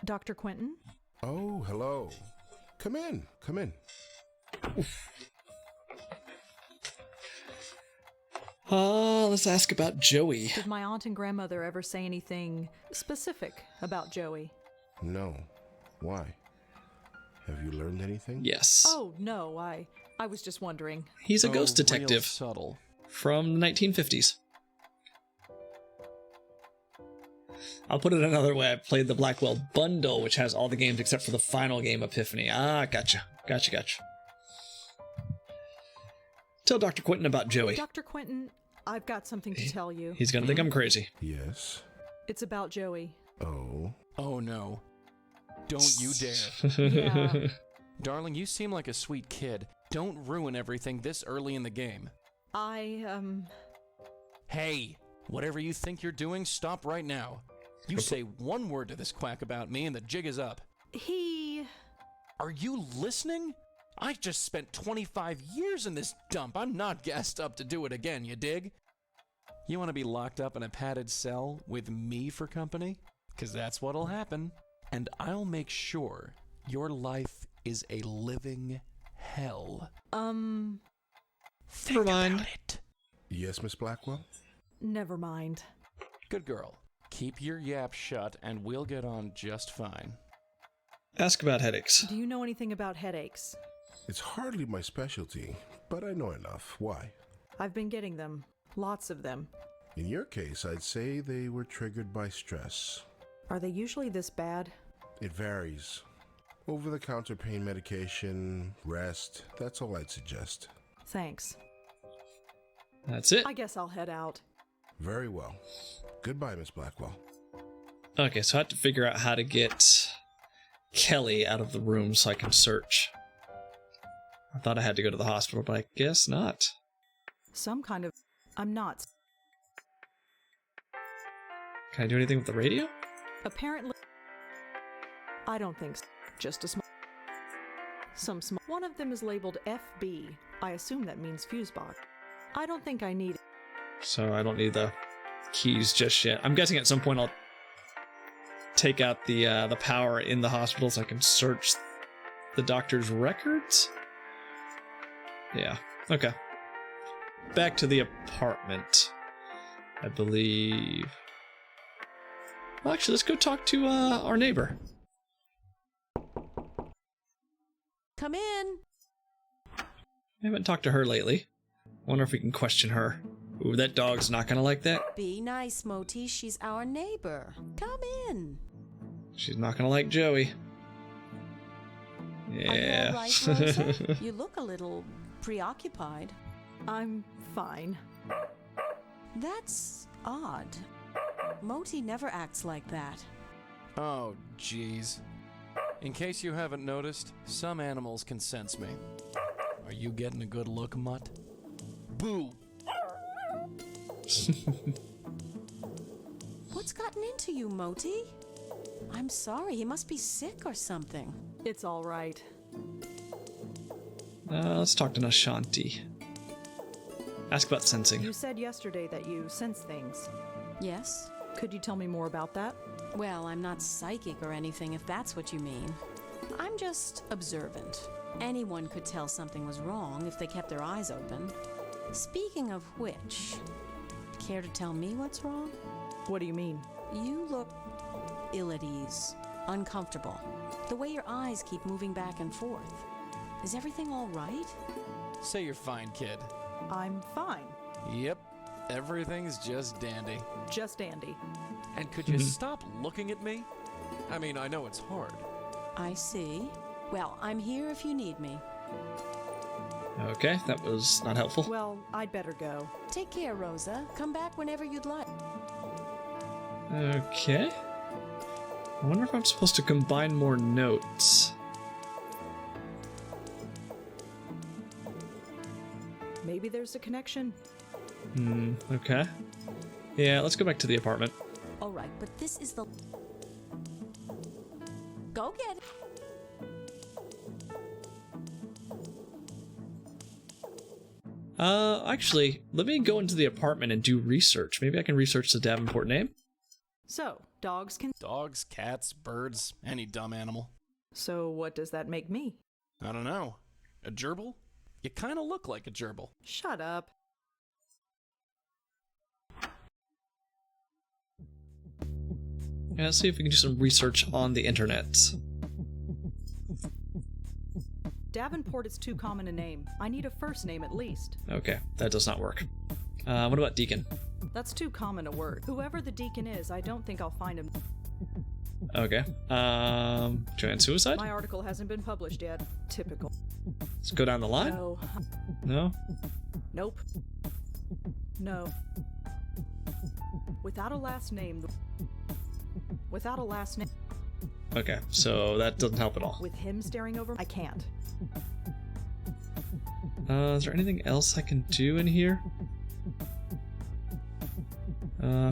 Speaker 2: Dr. Quentin?
Speaker 6: Oh, hello. Come in.
Speaker 1: Let's ask about Joey.
Speaker 2: Did my aunt and grandmother ever say anything specific about Joey?
Speaker 6: No. Why? Have you learned anything?
Speaker 1: Yes.
Speaker 2: Oh, no, I was just wondering.
Speaker 1: He's a ghost
Speaker 11: real
Speaker 1: detective
Speaker 11: subtle.
Speaker 1: from the 1950s. I'll put it another way. I played the Blackwell bundle, which has all the games except for the final game, Epiphany. Gotcha. Tell Dr. Quentin about Joey.
Speaker 2: Dr. Quentin, I've got something to tell you.
Speaker 1: He's gonna think I'm crazy.
Speaker 6: Yes.
Speaker 2: It's about Joey.
Speaker 6: Oh.
Speaker 11: Oh no. Don't you dare.
Speaker 2: Yeah.
Speaker 11: Darling, you seem like a sweet kid. Don't ruin everything this early in the game.
Speaker 2: Hey,
Speaker 11: whatever you think you're doing, stop right now. You say one word to this quack about me and the jig is up. Are you listening? I just spent 25 years in this dump. I'm not gassed up to do it again, you dig? You want to be locked up in a padded cell with me for company? 'Cause that's what'll happen. And I'll make sure your life is a living hell.
Speaker 1: Never mind.
Speaker 6: Yes, Miss Blackwell?
Speaker 2: Never mind.
Speaker 11: Good girl. Keep your yap shut and we'll get on just fine.
Speaker 1: Ask about headaches.
Speaker 2: Do you know anything about headaches?
Speaker 6: It's hardly my specialty, but I know enough. Why?
Speaker 2: I've been getting them. Lots of them.
Speaker 6: In your case, I'd say they were triggered by stress.
Speaker 2: Are they usually this bad?
Speaker 6: It varies. Over-the-counter pain medication, rest, that's all I'd suggest.
Speaker 2: Thanks.
Speaker 1: That's it.
Speaker 2: I guess I'll head out.
Speaker 6: Very well. Goodbye, Miss Blackwell.
Speaker 1: Okay, so I have to figure out how to get Kelly out of the room so I can search. I thought I had to go to the hospital, but I guess not.
Speaker 2: I'm not.
Speaker 1: Can I do anything with the radio?
Speaker 2: Apparently. I don't think so. Just a small. One of them is labeled FB. I assume that means fuse box. I don't think I need it.
Speaker 1: So I don't need the keys just yet. I'm guessing at some point I'll take out the power in the hospital so I can search the doctor's records. Yeah. Okay. Back to the apartment, I believe. Well, actually, let's go talk to our neighbor.
Speaker 4: Come in.
Speaker 1: I haven't talked to her lately. Wonder if we can question her. Ooh, that dog's not gonna like that.
Speaker 4: Be nice, Moti. She's our neighbor. Come in.
Speaker 1: She's not gonna like Joey.
Speaker 4: Are you
Speaker 1: Yeah.
Speaker 4: all right, Rosa? You look a little preoccupied.
Speaker 2: I'm fine.
Speaker 4: That's odd. Moti never acts like that.
Speaker 11: Oh, jeez. In case you haven't noticed, some animals can sense me. Are you getting a good look, Mutt? Boo!
Speaker 4: What's What's gotten into you, Moti? I'm sorry, he must be sick or something.
Speaker 2: It's all right.
Speaker 1: Let's talk to Nashanti. Ask about sensing.
Speaker 2: You said yesterday that you sense things.
Speaker 4: Yes?
Speaker 2: Could you tell me more about that?
Speaker 4: Well, I'm not psychic or anything, if that's what you mean. I'm just observant. Anyone could tell something was wrong if they kept their eyes open. Speaking of which, care to tell me what's wrong?
Speaker 2: What do you mean?
Speaker 4: You look ill at ease, uncomfortable. The way your eyes keep moving back and forth. Is everything all right?
Speaker 11: Say you're fine, kid.
Speaker 2: I'm fine.
Speaker 11: Yep. Everything's just dandy.
Speaker 2: Just Andy.
Speaker 11: And could you stop looking at me? I mean, I know it's hard.
Speaker 4: I see. Well, I'm here if you need me.
Speaker 1: Okay, that was not helpful.
Speaker 2: Well, I'd better go.
Speaker 4: Take care, Rosa. Come back whenever you'd like.
Speaker 1: Okay. I wonder if I'm supposed to combine more notes.
Speaker 2: Maybe there's a connection.
Speaker 1: Okay. Yeah, let's go back to the apartment.
Speaker 4: All right, but this is the... Go get it.
Speaker 1: Actually, let me go into the apartment and do research. Maybe I can research the Davenport name.
Speaker 2: So, dogs can...
Speaker 11: Dogs, cats, birds, any dumb animal.
Speaker 2: So, what does that make me?
Speaker 11: I don't know. A gerbil? You kind of look like a gerbil.
Speaker 2: Shut up.
Speaker 1: Yeah, let's see if we can do some research on the internet.
Speaker 2: Davenport is too common a name. I need a first name at least.
Speaker 1: Okay, that does not work. What about Deacon?
Speaker 2: That's too common a word. Whoever the deacon is, I don't think I'll find him.
Speaker 1: Okay. Joanne Suicide?
Speaker 2: My article hasn't been published yet. Typical.
Speaker 1: Let's go down the line?
Speaker 2: No.
Speaker 1: No?
Speaker 2: Nope. No. Without a last name. Without a last name.
Speaker 1: Okay, so that doesn't help at all.
Speaker 2: With him staring over, I can't.
Speaker 1: Is there anything else I can do in here?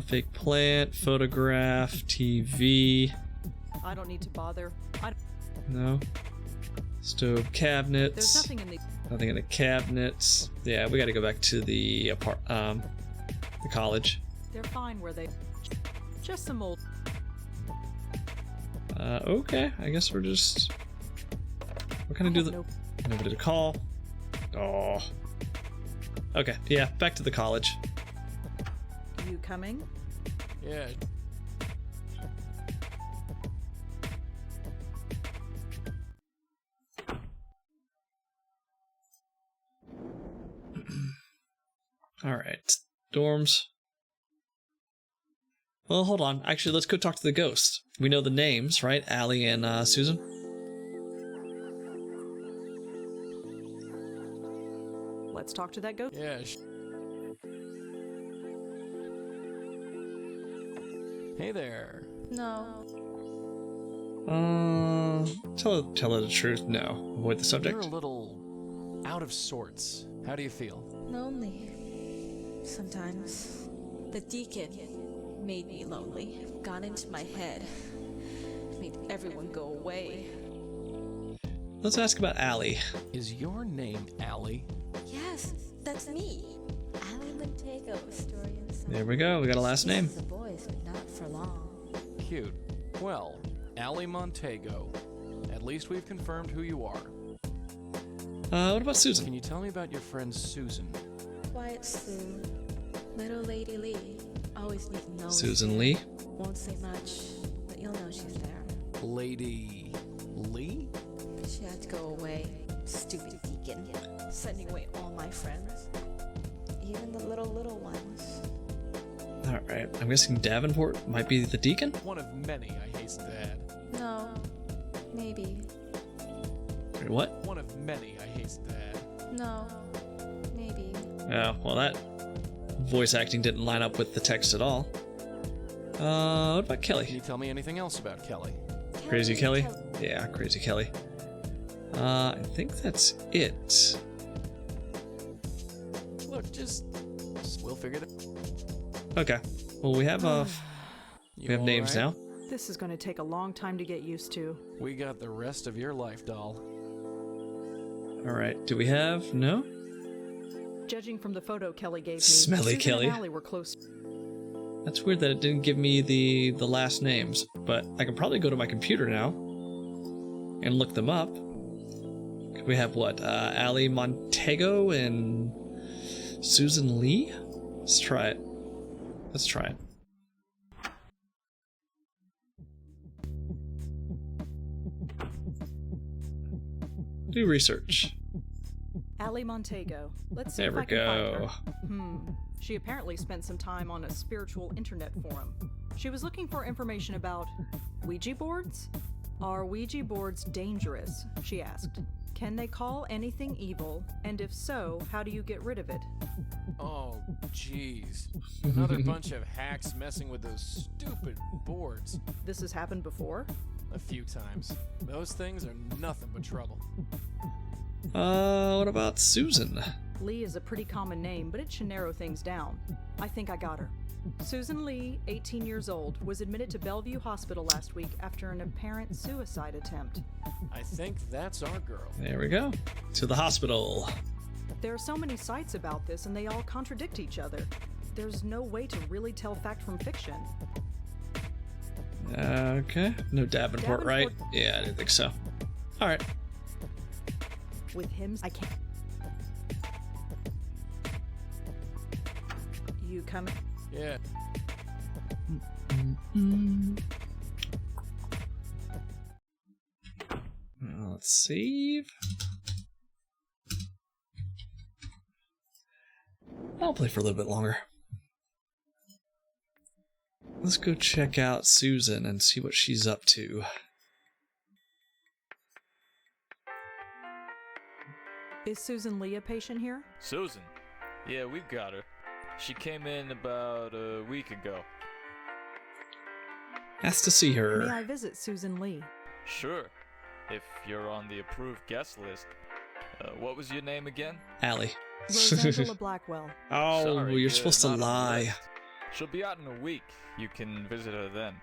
Speaker 1: Fake plant, photograph, TV.
Speaker 2: I don't need to bother.
Speaker 1: No. Stove cabinets.
Speaker 2: There's nothing in the...
Speaker 1: Nothing in the cabinets. Yeah, we gotta go back to the the college.
Speaker 2: They're fine where they... Just some old...
Speaker 1: Okay, I guess we're just... We're gonna do the...
Speaker 2: Nope.
Speaker 1: Nobody to call. Oh. Okay, yeah, back to the college.
Speaker 2: You coming?
Speaker 11: Yeah.
Speaker 1: Alright. Dorms. Well, hold on. Actually, let's go talk to the ghost. We know the names, right? Allie and Susan?
Speaker 2: Let's talk to that ghost.
Speaker 11: Yeah. Hey there.
Speaker 10: No.
Speaker 1: Tell her the truth. No. Avoid the subject.
Speaker 11: You're a little out of sorts. How do you feel?
Speaker 10: Lonely. Sometimes. The deacon made me lonely. Got into my head. Made everyone go away.
Speaker 1: Let's ask about Allie.
Speaker 11: Is your name Allie?
Speaker 10: Yes, that's me. Allie Montego, historian.
Speaker 1: There we go. We got a last name.
Speaker 10: The boys, but not for long.
Speaker 11: Cute. Well, Allie Montego. At least we've confirmed who you are.
Speaker 1: What about Susan?
Speaker 11: Can you tell me about your friend Susan?
Speaker 10: Quiet Sue. Little Lady Lee. Always need to know.
Speaker 1: Susan Lee.
Speaker 10: Won't say much, but you'll know she's there.
Speaker 11: Lady Lee?
Speaker 10: She had to go away. Stupid deacon. Sending away all my friends. Even the little ones.
Speaker 1: Alright, I'm guessing Davenport might be the deacon?
Speaker 11: One of many, I hasten to add.
Speaker 10: No. Maybe.
Speaker 1: Wait, what?
Speaker 11: One of many, I hasten to add.
Speaker 10: No. Maybe.
Speaker 1: Oh, well that voice acting didn't line up with the text at all. What about
Speaker 11: Can
Speaker 1: Kelly?
Speaker 11: you tell me anything else about Kelly?
Speaker 1: Crazy Kelly? Yeah, Crazy Kelly. I think that's it.
Speaker 11: Look, just we'll figure it out.
Speaker 1: Okay. Well, we have
Speaker 11: You
Speaker 1: We have names
Speaker 11: alright?
Speaker 1: now.
Speaker 2: This is going to take a long time to get used to.
Speaker 11: We got the rest of your life, doll.
Speaker 1: Alright, do we have? No?
Speaker 2: Judging from the photo Kelly gave me,
Speaker 1: Smelly
Speaker 2: Susan
Speaker 1: Kelly.
Speaker 2: and Allie were close.
Speaker 1: That's weird that it didn't give me the last names, but I can probably go to my computer now and look them up. We have what? Ali Montego and Susan Lee? Let's try it. Let's try it. Do research.
Speaker 2: Allie Montego. Let's see
Speaker 1: There
Speaker 2: if
Speaker 1: we
Speaker 2: I can find
Speaker 1: go.
Speaker 2: her. She apparently spent some time on a spiritual internet forum. She was looking for information about Ouija boards? Are Ouija boards dangerous? She asked. Can they call anything evil? And if so, how do you get rid of it?
Speaker 11: Oh, jeez. Another bunch of hacks messing with those stupid boards.
Speaker 2: This has happened before?
Speaker 11: A few times. Those things are nothing but trouble.
Speaker 1: What about Susan?
Speaker 2: Lee is a pretty common name, but it should narrow things down. I think I got her. Susan Lee, 18 years old, was admitted to Bellevue Hospital last week after an apparent suicide attempt.
Speaker 11: I think that's our girl.
Speaker 1: There we go. To the hospital.
Speaker 2: There are so many sites about this, and they all contradict each other. There's no way to really tell fact from fiction.
Speaker 1: Okay. No Davenport, right? Yeah, I didn't think so. Alright.
Speaker 2: With him, I can't. You coming?
Speaker 11: Yeah.
Speaker 1: Let's save. I'll play for a little bit longer. Let's go check out Susan and see what she's up to.
Speaker 2: Is Susan Lee a patient here?
Speaker 7: Susan? Yeah, we've got her. She came in about a week ago.
Speaker 1: Asked to see
Speaker 2: May
Speaker 1: her.
Speaker 2: I visit Susan Lee?
Speaker 7: Sure, if you're on the approved guest list. What was your name again?
Speaker 1: Allie.
Speaker 2: Rosangela Blackwell.
Speaker 1: Oh,
Speaker 7: Sorry,
Speaker 1: you're supposed to
Speaker 7: not on the
Speaker 1: lie.
Speaker 7: list. She'll be out in a week. You can visit her then.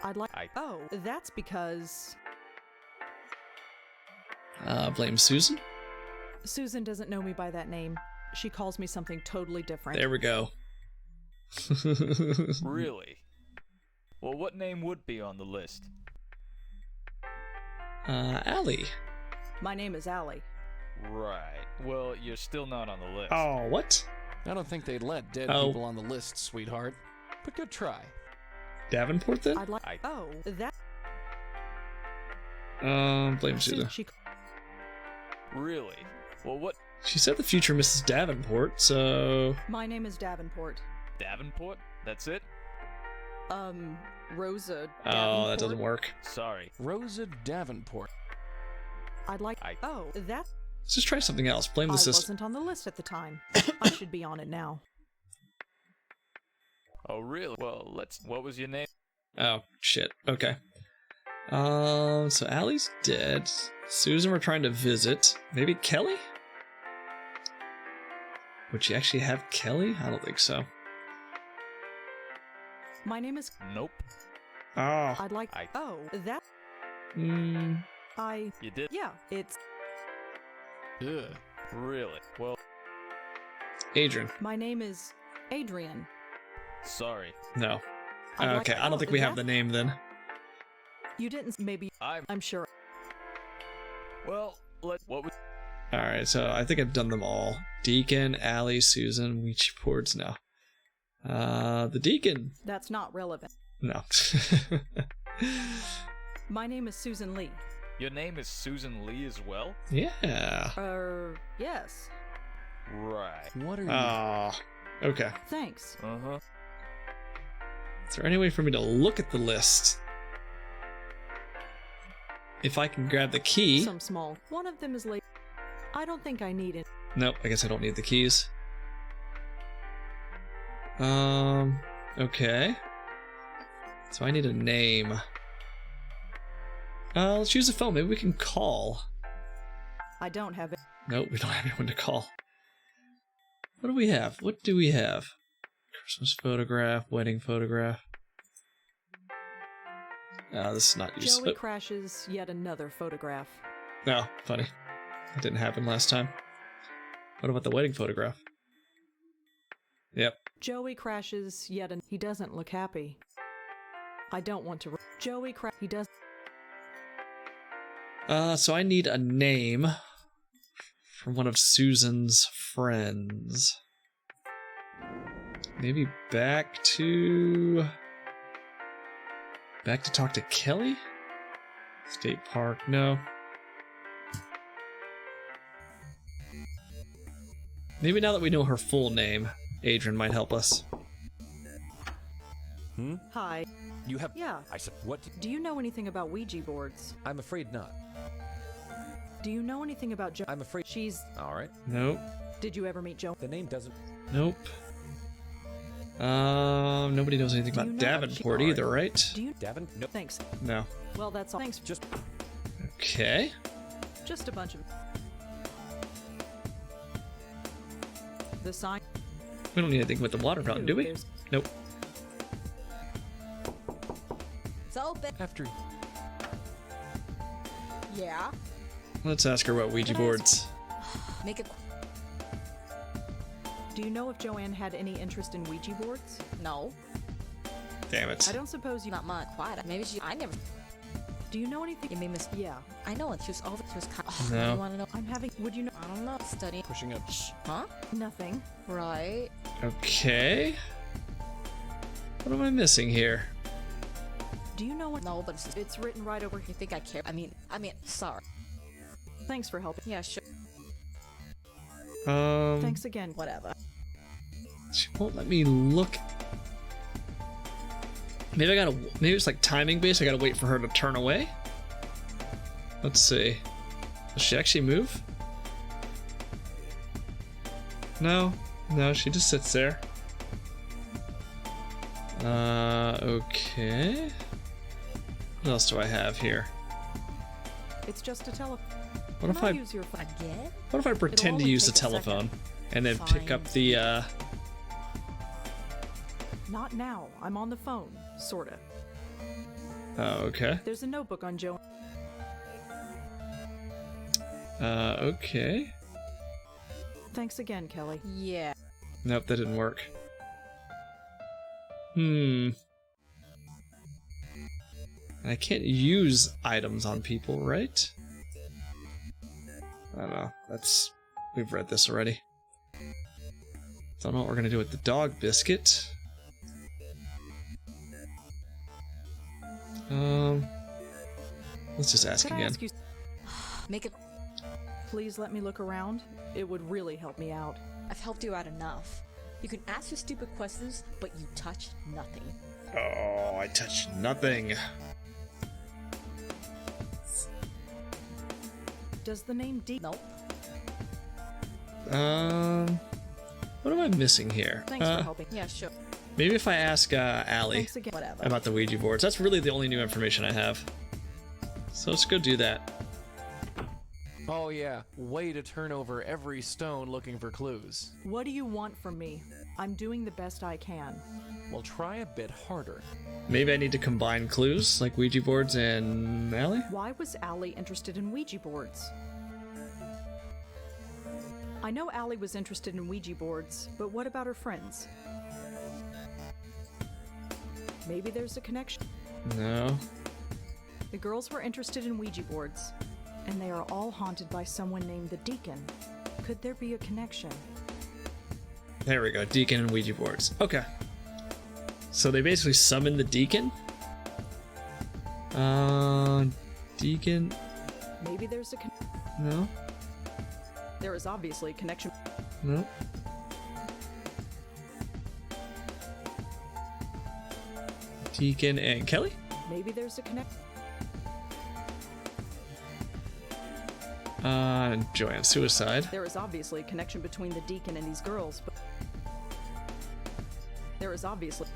Speaker 2: I'd like. Oh, that's because
Speaker 1: Blame Susan?
Speaker 2: Susan doesn't know me by that name. She calls me something totally different.
Speaker 1: There we go.
Speaker 7: Really? Well, what name would be on the list?
Speaker 1: Allie.
Speaker 2: My name is Allie.
Speaker 7: Right. Well, you're still not on the list.
Speaker 1: Oh, what?
Speaker 11: I don't think they'd let dead
Speaker 1: Oh.
Speaker 11: people on the list, sweetheart. But good try.
Speaker 1: Davenport then?
Speaker 2: I'd like. Oh, that.
Speaker 1: Blame Susan.
Speaker 2: She.
Speaker 7: Really? Well, what?
Speaker 1: She said the future Mrs. Davenport, so...
Speaker 2: My name is Davenport.
Speaker 7: Davenport? That's it?
Speaker 2: Rosa.
Speaker 1: Oh,
Speaker 2: Davenport?
Speaker 1: that doesn't work.
Speaker 7: Sorry.
Speaker 11: Rosa Davenport.
Speaker 2: I'd like. Oh, that.
Speaker 1: Let's just try something else. Blame the
Speaker 2: I
Speaker 1: system.
Speaker 2: wasn't on the list at the time. I should be on it now.
Speaker 7: Oh, really? Well, what was your name?
Speaker 1: Oh, shit. Okay. So Allie's dead. Susan we're trying to visit. Maybe Kelly? Would she actually have Kelly? I don't think so.
Speaker 2: My name is.
Speaker 7: Nope.
Speaker 1: Oh.
Speaker 2: I'd like. Oh, that. I.
Speaker 7: You did?
Speaker 2: Yeah, it's.
Speaker 11: Ugh.
Speaker 7: Really? Well,
Speaker 1: Adrian.
Speaker 2: My name is Adrian.
Speaker 7: sorry.
Speaker 1: No.
Speaker 2: I'd like-
Speaker 1: Okay, I don't think we have the name then.
Speaker 2: You didn't. Maybe. I'm sure.
Speaker 7: Well, what was...
Speaker 1: Alright, so I think I've done them all. Deacon, Allie, Susan, Ouija boards, no. The Deacon.
Speaker 2: That's not relevant.
Speaker 1: No.
Speaker 2: My name is Susan Lee.
Speaker 7: Your name is Susan Lee as well?
Speaker 1: Yeah.
Speaker 2: Yes.
Speaker 7: Right.
Speaker 11: What are you?
Speaker 1: Ah. Okay.
Speaker 2: Thanks.
Speaker 7: Uh-huh.
Speaker 1: Is there any way for me to look at the list? If I can grab the key.
Speaker 2: Some small. One of them is late. I don't think I need it.
Speaker 1: Nope, I guess I don't need the keys. Okay. So I need a name. Let's use the phone. Maybe we can call.
Speaker 2: I don't have it.
Speaker 1: Nope, we don't have anyone to call. What do we have? What do we have? Christmas photograph, wedding photograph. This is not useful.
Speaker 2: Joey crashes yet another photograph.
Speaker 1: No, funny. That didn't happen last time. What about the wedding photograph? Yep.
Speaker 2: Joey crashes yet an. He doesn't look happy. I don't want to. Joey he does.
Speaker 1: So I need a name from one of Susan's friends. Maybe back to talk to Kelly? State Park, no. Maybe now that we know her full name, Adrian might help us.
Speaker 2: Hi.
Speaker 9: You have...
Speaker 2: Yeah.
Speaker 9: I said, what?
Speaker 2: Do you know anything about Ouija boards?
Speaker 9: I'm afraid not.
Speaker 2: Do you know anything about Jo?
Speaker 9: I'm afraid...
Speaker 2: She's...
Speaker 9: Alright.
Speaker 1: Nope.
Speaker 2: Did you ever meet Jo?
Speaker 9: The name doesn't...
Speaker 1: Nope. Nobody knows anything about Davenport either, right?
Speaker 2: Do you...
Speaker 9: No.
Speaker 2: Thanks.
Speaker 1: No.
Speaker 2: Well, that's all. Thanks.
Speaker 9: Just...
Speaker 1: Okay.
Speaker 2: Just a bunch of... The sign...
Speaker 1: We don't need anything with the water fountain, do we?
Speaker 2: There's-
Speaker 1: Nope.
Speaker 10: It's open.
Speaker 9: After...
Speaker 10: Yeah.
Speaker 1: Let's ask her about Ouija boards.
Speaker 10: Make it.
Speaker 2: Do you know if Joanne had any interest in Ouija boards?
Speaker 10: No.
Speaker 1: Damn it.
Speaker 2: I don't suppose you...
Speaker 10: Not much. Quiet. Maybe she. I never.
Speaker 2: Do you know anything?
Speaker 10: You made miss.
Speaker 2: Yeah.
Speaker 10: I know it. She was over. She was kind.
Speaker 1: No.
Speaker 10: You want to know?
Speaker 2: I'm having... Would you know...
Speaker 10: I don't know. Studying.
Speaker 11: Pushing up.
Speaker 10: Huh?
Speaker 2: Nothing.
Speaker 10: Right.
Speaker 1: Okay. What am I missing here?
Speaker 2: Do you know what...
Speaker 10: No, but
Speaker 2: It's written right over here.
Speaker 10: you think I care? I mean, sorry.
Speaker 2: Thanks for helping.
Speaker 10: Yeah, sure.
Speaker 2: Thanks again.
Speaker 10: Whatever.
Speaker 1: She won't let me look. Maybe it's like timing based. I gotta wait for her to turn away. Let's see. Does she actually move? No, she just sits there. Okay. What else do I have here?
Speaker 2: It's just a telephone.
Speaker 1: What if I
Speaker 2: use your phone?
Speaker 10: Again?
Speaker 1: What if I pretend to
Speaker 2: only
Speaker 1: use the
Speaker 2: take a second.
Speaker 1: telephone and then pick up the
Speaker 2: Not now. I'm on the phone. Sorta.
Speaker 1: Oh, okay.
Speaker 2: There's a notebook on Joanne.
Speaker 1: Okay.
Speaker 2: Thanks again, Kelly.
Speaker 10: Yeah.
Speaker 1: Nope, that didn't work. I can't use items on people, right? I don't know. We've read this already. Don't know what we're gonna do with the dog biscuit. Let's just ask
Speaker 2: Could I
Speaker 1: again.
Speaker 2: ask you...
Speaker 10: Make it.
Speaker 2: Please let me look around. It would really help me out.
Speaker 10: I've helped you out enough. You can ask your stupid questions, but you touch nothing.
Speaker 1: Oh, I touched nothing.
Speaker 2: Does the name D...
Speaker 10: Nope.
Speaker 1: What am I missing here?
Speaker 2: Thanks for helping.
Speaker 10: Yeah, sure.
Speaker 1: Maybe if I ask Allie
Speaker 2: Thanks again.
Speaker 10: Whatever.
Speaker 1: about the Ouija boards. That's really the only new information I have. So let's go do that.
Speaker 11: Oh yeah, way to turn over every stone looking for clues.
Speaker 2: What do you want from me? I'm doing the best I can.
Speaker 11: Well, try a bit harder.
Speaker 1: Maybe I need to combine clues like Ouija boards and Allie?
Speaker 2: Why was Allie interested in Ouija boards? I know Allie was interested in Ouija boards, but what about her friends? Maybe there's a connection.
Speaker 1: No.
Speaker 2: The girls were interested in Ouija boards, and they are all haunted by someone named the Deacon. Could there be a connection?
Speaker 1: There we go. Deacon and Ouija boards. Okay. So they basically summoned the Deacon? Deacon?
Speaker 2: Maybe there's a
Speaker 1: No?
Speaker 2: There is obviously a connection.
Speaker 1: No? Deacon and Kelly?
Speaker 2: Maybe there's a connection.
Speaker 1: Joanne, suicide.
Speaker 2: There is obviously a connection between the Deacon and these girls, but there is obviously...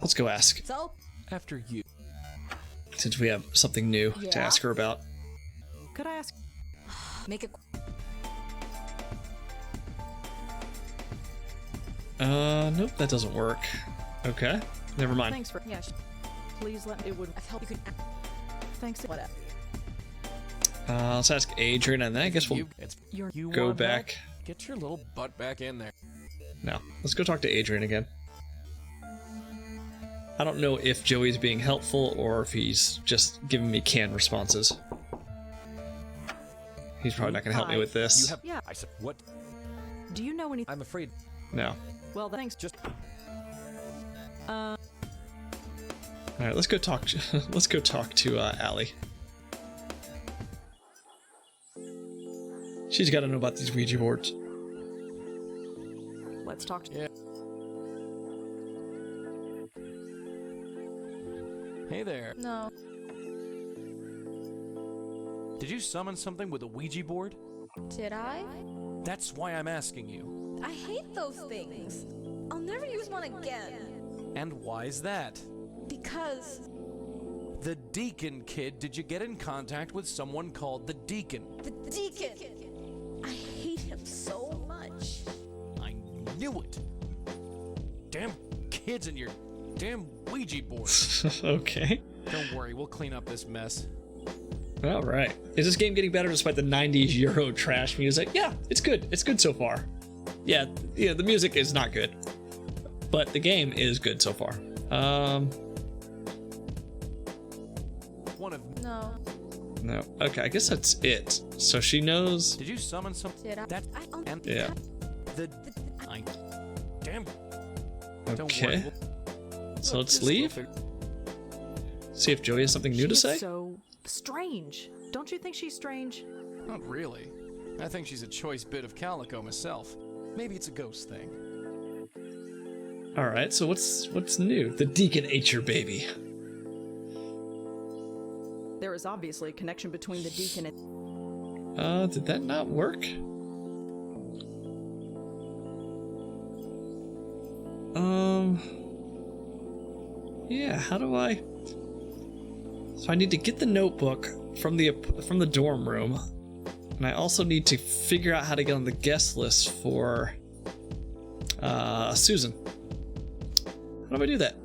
Speaker 1: Let's go ask.
Speaker 10: So?
Speaker 11: After you.
Speaker 1: Since we have something new to
Speaker 10: Yeah?
Speaker 1: ask her about.
Speaker 2: Could I ask...
Speaker 10: Make it.
Speaker 1: Nope, that doesn't work. Okay, never mind.
Speaker 2: Thanks for. Yeah. Please let me. It would. I've helped you. Thanks. Whatever.
Speaker 1: Let's ask Adrian, and then I guess we'll
Speaker 11: You
Speaker 1: go
Speaker 11: want
Speaker 1: back.
Speaker 11: help? Get your little butt back in there.
Speaker 1: No, let's go talk to Adrian again. I don't know if Joey's being helpful or if he's just giving me canned responses. He's probably not going to help me with this.
Speaker 2: Yeah.
Speaker 9: I said, what?
Speaker 2: Do you know anything?
Speaker 9: I'm afraid.
Speaker 1: No.
Speaker 2: Well, thanks.
Speaker 9: Just.
Speaker 1: All right, let's go talk. Let's go talk to Allie. She's got to know about these Ouija boards.
Speaker 2: Let's talk.
Speaker 11: Yeah. Hey there.
Speaker 10: No.
Speaker 11: Did you summon something with a Ouija board?
Speaker 10: Did I?
Speaker 11: That's why I'm asking you.
Speaker 10: I hate those things. I'll never use one again.
Speaker 11: And why's that?
Speaker 10: Because
Speaker 11: The Deacon kid, did you get in contact with someone called the Deacon?
Speaker 10: the Deacon. I hate him so much.
Speaker 11: I knew it. Damn kids and your damn Ouija board.
Speaker 1: Okay.
Speaker 11: Don't worry, we'll clean up this mess.
Speaker 1: All right. Is this game getting better despite the 90s Euro trash music? Yeah, it's good. It's good so far. Yeah, the music is not good, but the game is good so far.
Speaker 11: One of.
Speaker 10: No.
Speaker 1: No. Okay, I guess that's it. So she knows.
Speaker 11: Did you summon some?
Speaker 10: Did I?
Speaker 11: That and
Speaker 1: Yeah.
Speaker 11: the. I. Damn. Don't
Speaker 1: Okay.
Speaker 11: worry.
Speaker 1: So let's
Speaker 11: Just
Speaker 1: leave.
Speaker 11: go fig-
Speaker 1: See if Joey has something new to
Speaker 2: She's
Speaker 1: say.
Speaker 2: so strange. Don't you think she's strange?
Speaker 11: Not really. I think she's a choice bit of calico myself. Maybe it's a ghost thing.
Speaker 1: All right. So what's new? The Deacon ate your baby.
Speaker 2: There is obviously a connection between the deacon and.
Speaker 1: Did that not work? Yeah, how do I? So I need to get the notebook from the dorm room, and I also need to figure out how to get on the guest list for Susan. How do I do that?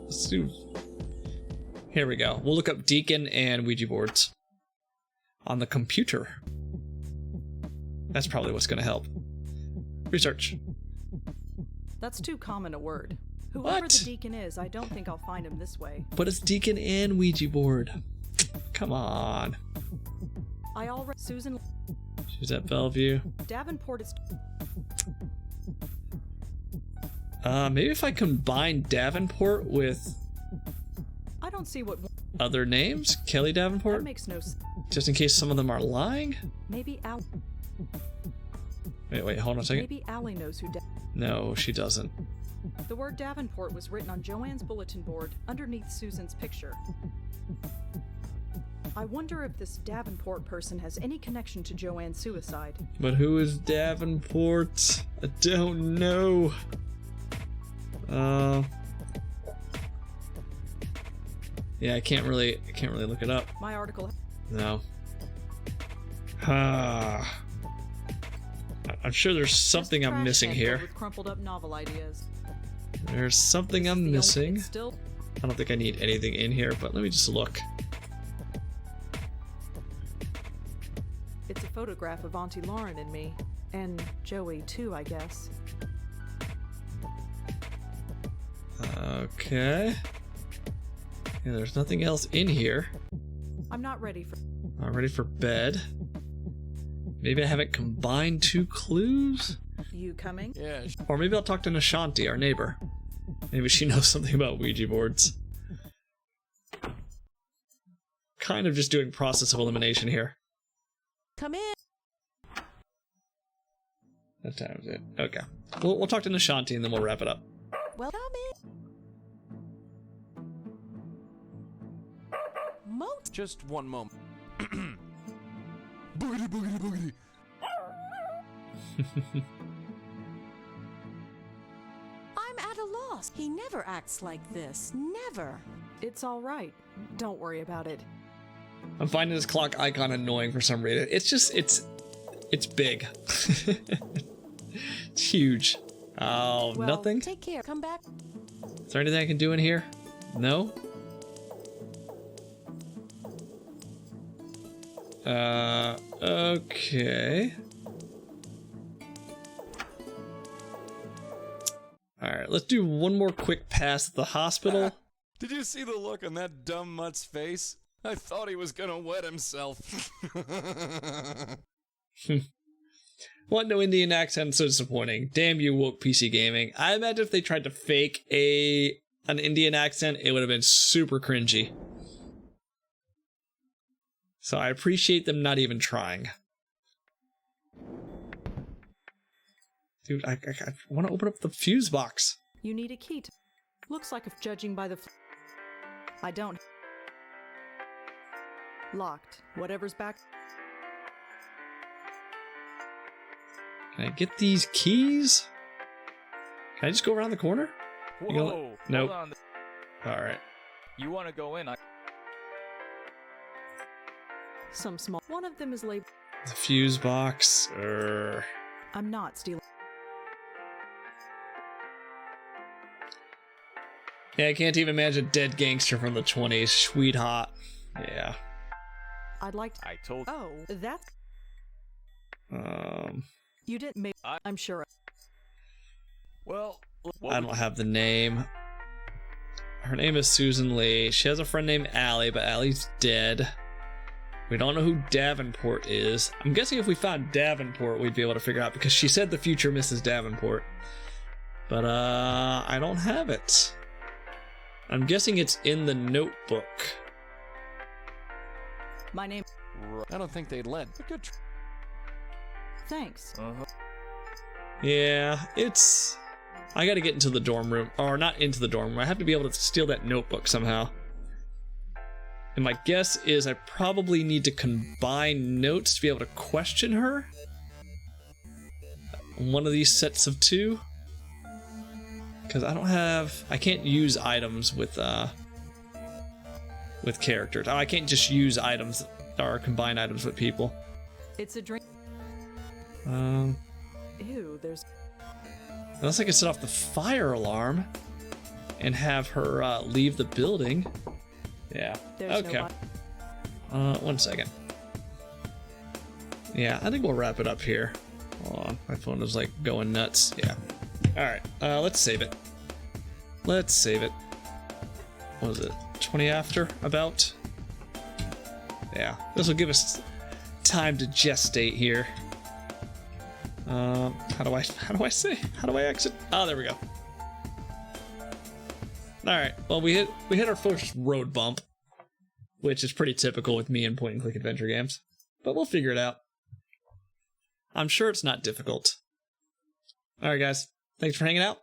Speaker 1: Let's do. Here we go. We'll look up Deacon and Ouija boards on the computer. That's probably what's going to help. Research.
Speaker 2: That's too common a word. Whoever
Speaker 1: What?
Speaker 2: the deacon is, I don't think I'll find him this way.
Speaker 1: But it's Deacon and Ouija board. Come on.
Speaker 2: I already. Susan.
Speaker 1: She's at Bellevue.
Speaker 2: Davenport is.
Speaker 1: Maybe if I combine Davenport with
Speaker 2: I don't see what.
Speaker 1: other names? Kelly Davenport?
Speaker 2: That makes no sense.
Speaker 1: Just in case some of them are lying?
Speaker 2: Maybe Al.
Speaker 1: Wait, hold on a second.
Speaker 2: Maybe Allie knows who.
Speaker 1: No, she doesn't.
Speaker 2: The word Davenport was written on Joanne's bulletin board underneath Susan's picture. I wonder if this Davenport person has any connection to Joanne's suicide.
Speaker 1: But who is Davenport? I don't know. Yeah, I can't really look it up.
Speaker 2: My article.
Speaker 1: No. I'm sure there's something
Speaker 2: Just
Speaker 1: I'm
Speaker 2: trash
Speaker 1: missing
Speaker 2: can
Speaker 1: here.
Speaker 2: filled with crumpled up novel ideas.
Speaker 1: There's something
Speaker 2: This is
Speaker 1: I'm
Speaker 2: the only-
Speaker 1: missing.
Speaker 2: it's still.
Speaker 1: I don't think I need anything in here, but let me just look.
Speaker 2: It's a photograph of Auntie Lauren and me. And Joey, too, I guess.
Speaker 1: Okay. Yeah, there's nothing else in here.
Speaker 2: I'm not ready for.
Speaker 1: I'm ready for bed. Maybe I haven't combined two clues?
Speaker 2: You coming?
Speaker 11: Yeah.
Speaker 1: Or maybe I'll talk to Nishanti, our neighbor. Maybe she knows something about Ouija boards. Kind of just doing process of elimination here.
Speaker 4: Come in.
Speaker 1: That time's it. Okay. We'll talk to Nishanti and then we'll wrap it up.
Speaker 4: Well, come in.
Speaker 11: Just one moment. Boogity, boogity, boogity.
Speaker 4: I'm at a loss. He never acts like this. Never.
Speaker 2: It's all right. Don't worry about it.
Speaker 1: I'm finding this clock icon annoying for some reason. It's just, it's big. It's huge. Oh,
Speaker 4: Well,
Speaker 1: nothing?
Speaker 4: Take care. Come back.
Speaker 1: Is there anything I can do in here? No? Okay. Alright, let's do one more quick pass at the hospital.
Speaker 11: Did you see the look on that dumb mutt's face? I thought he was gonna wet himself.
Speaker 1: What no Indian accent, so disappointing. Damn you, woke PC gaming. I imagine if they tried to fake an Indian accent, it would have been super cringy. So I appreciate them not even trying. Dude, I want to open up the fuse box.
Speaker 2: You need a key to... Looks like if judging by the... I don't... Locked. Whatever's back...
Speaker 1: Can I get these keys? Can I just go around the corner?
Speaker 7: Whoa!
Speaker 1: Nope.
Speaker 7: Hold on.
Speaker 1: Alright.
Speaker 7: You want to go in?
Speaker 2: Some small... One of them is labeled...
Speaker 1: The fuse box.
Speaker 2: I'm not stealing...
Speaker 1: Yeah, I can't even imagine a dead gangster from the 20s. Sweet hot. Yeah.
Speaker 2: I'd like to...
Speaker 7: I told...
Speaker 2: Oh, that's... You didn't make... I'm sure...
Speaker 7: Well...
Speaker 1: I don't have the name. Her name is Susan Lee. She has a friend named Allie, but Allie's dead. We don't know who Davenport is. I'm guessing if we found Davenport, we'd be able to figure out, because she said the future Mrs. Davenport. But, I don't have it. I'm guessing it's in the notebook.
Speaker 2: My name...
Speaker 11: I don't think they'd let. But good.
Speaker 2: Thanks.
Speaker 1: Yeah, it's... I gotta get into the dorm room. Or not into the dorm room. I have to be able to steal that notebook somehow. And my guess is I probably need to combine notes to be able to question her. One of these sets of two. Because I can't use items with characters. Oh, I can't just use items or combine items with people.
Speaker 2: It's a drink... Ew, there's...
Speaker 1: Unless I can set off the fire alarm and have her leave the building. Yeah.
Speaker 2: There's
Speaker 1: okay.
Speaker 2: no...
Speaker 1: 1 second. Yeah, I think we'll wrap it up here. Hold on, my phone is like going nuts. Yeah. Alright, let's save it. Let's save it. What was it? 20 after? About? Yeah, this will give us time to gestate here. How do I exit? Oh, there we go. Alright, well we hit our first road bump, which is pretty typical with me in point and click adventure games. But we'll figure it out. I'm sure it's not difficult. Alright guys, thanks for hanging out.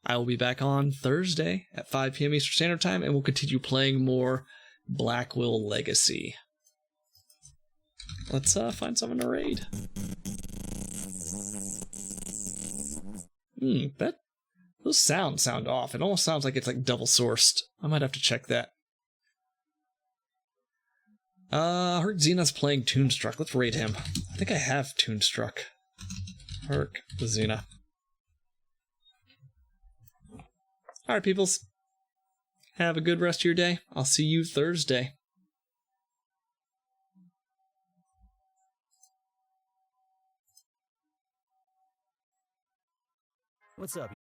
Speaker 1: I will be back on Thursday at 5 p.m. Eastern Standard Time, and we'll continue playing more Blackwell Legacy. Let's find someone to raid. Those sounds sound off. It almost sounds like it's like double sourced. I might have to check that. I heard Xena's playing Toonstruck. Let's raid him. I think I have Toonstruck. Herc Xena. Alright, peoples. Have a good rest of your day. I'll see you Thursday.
Speaker 8: What's up?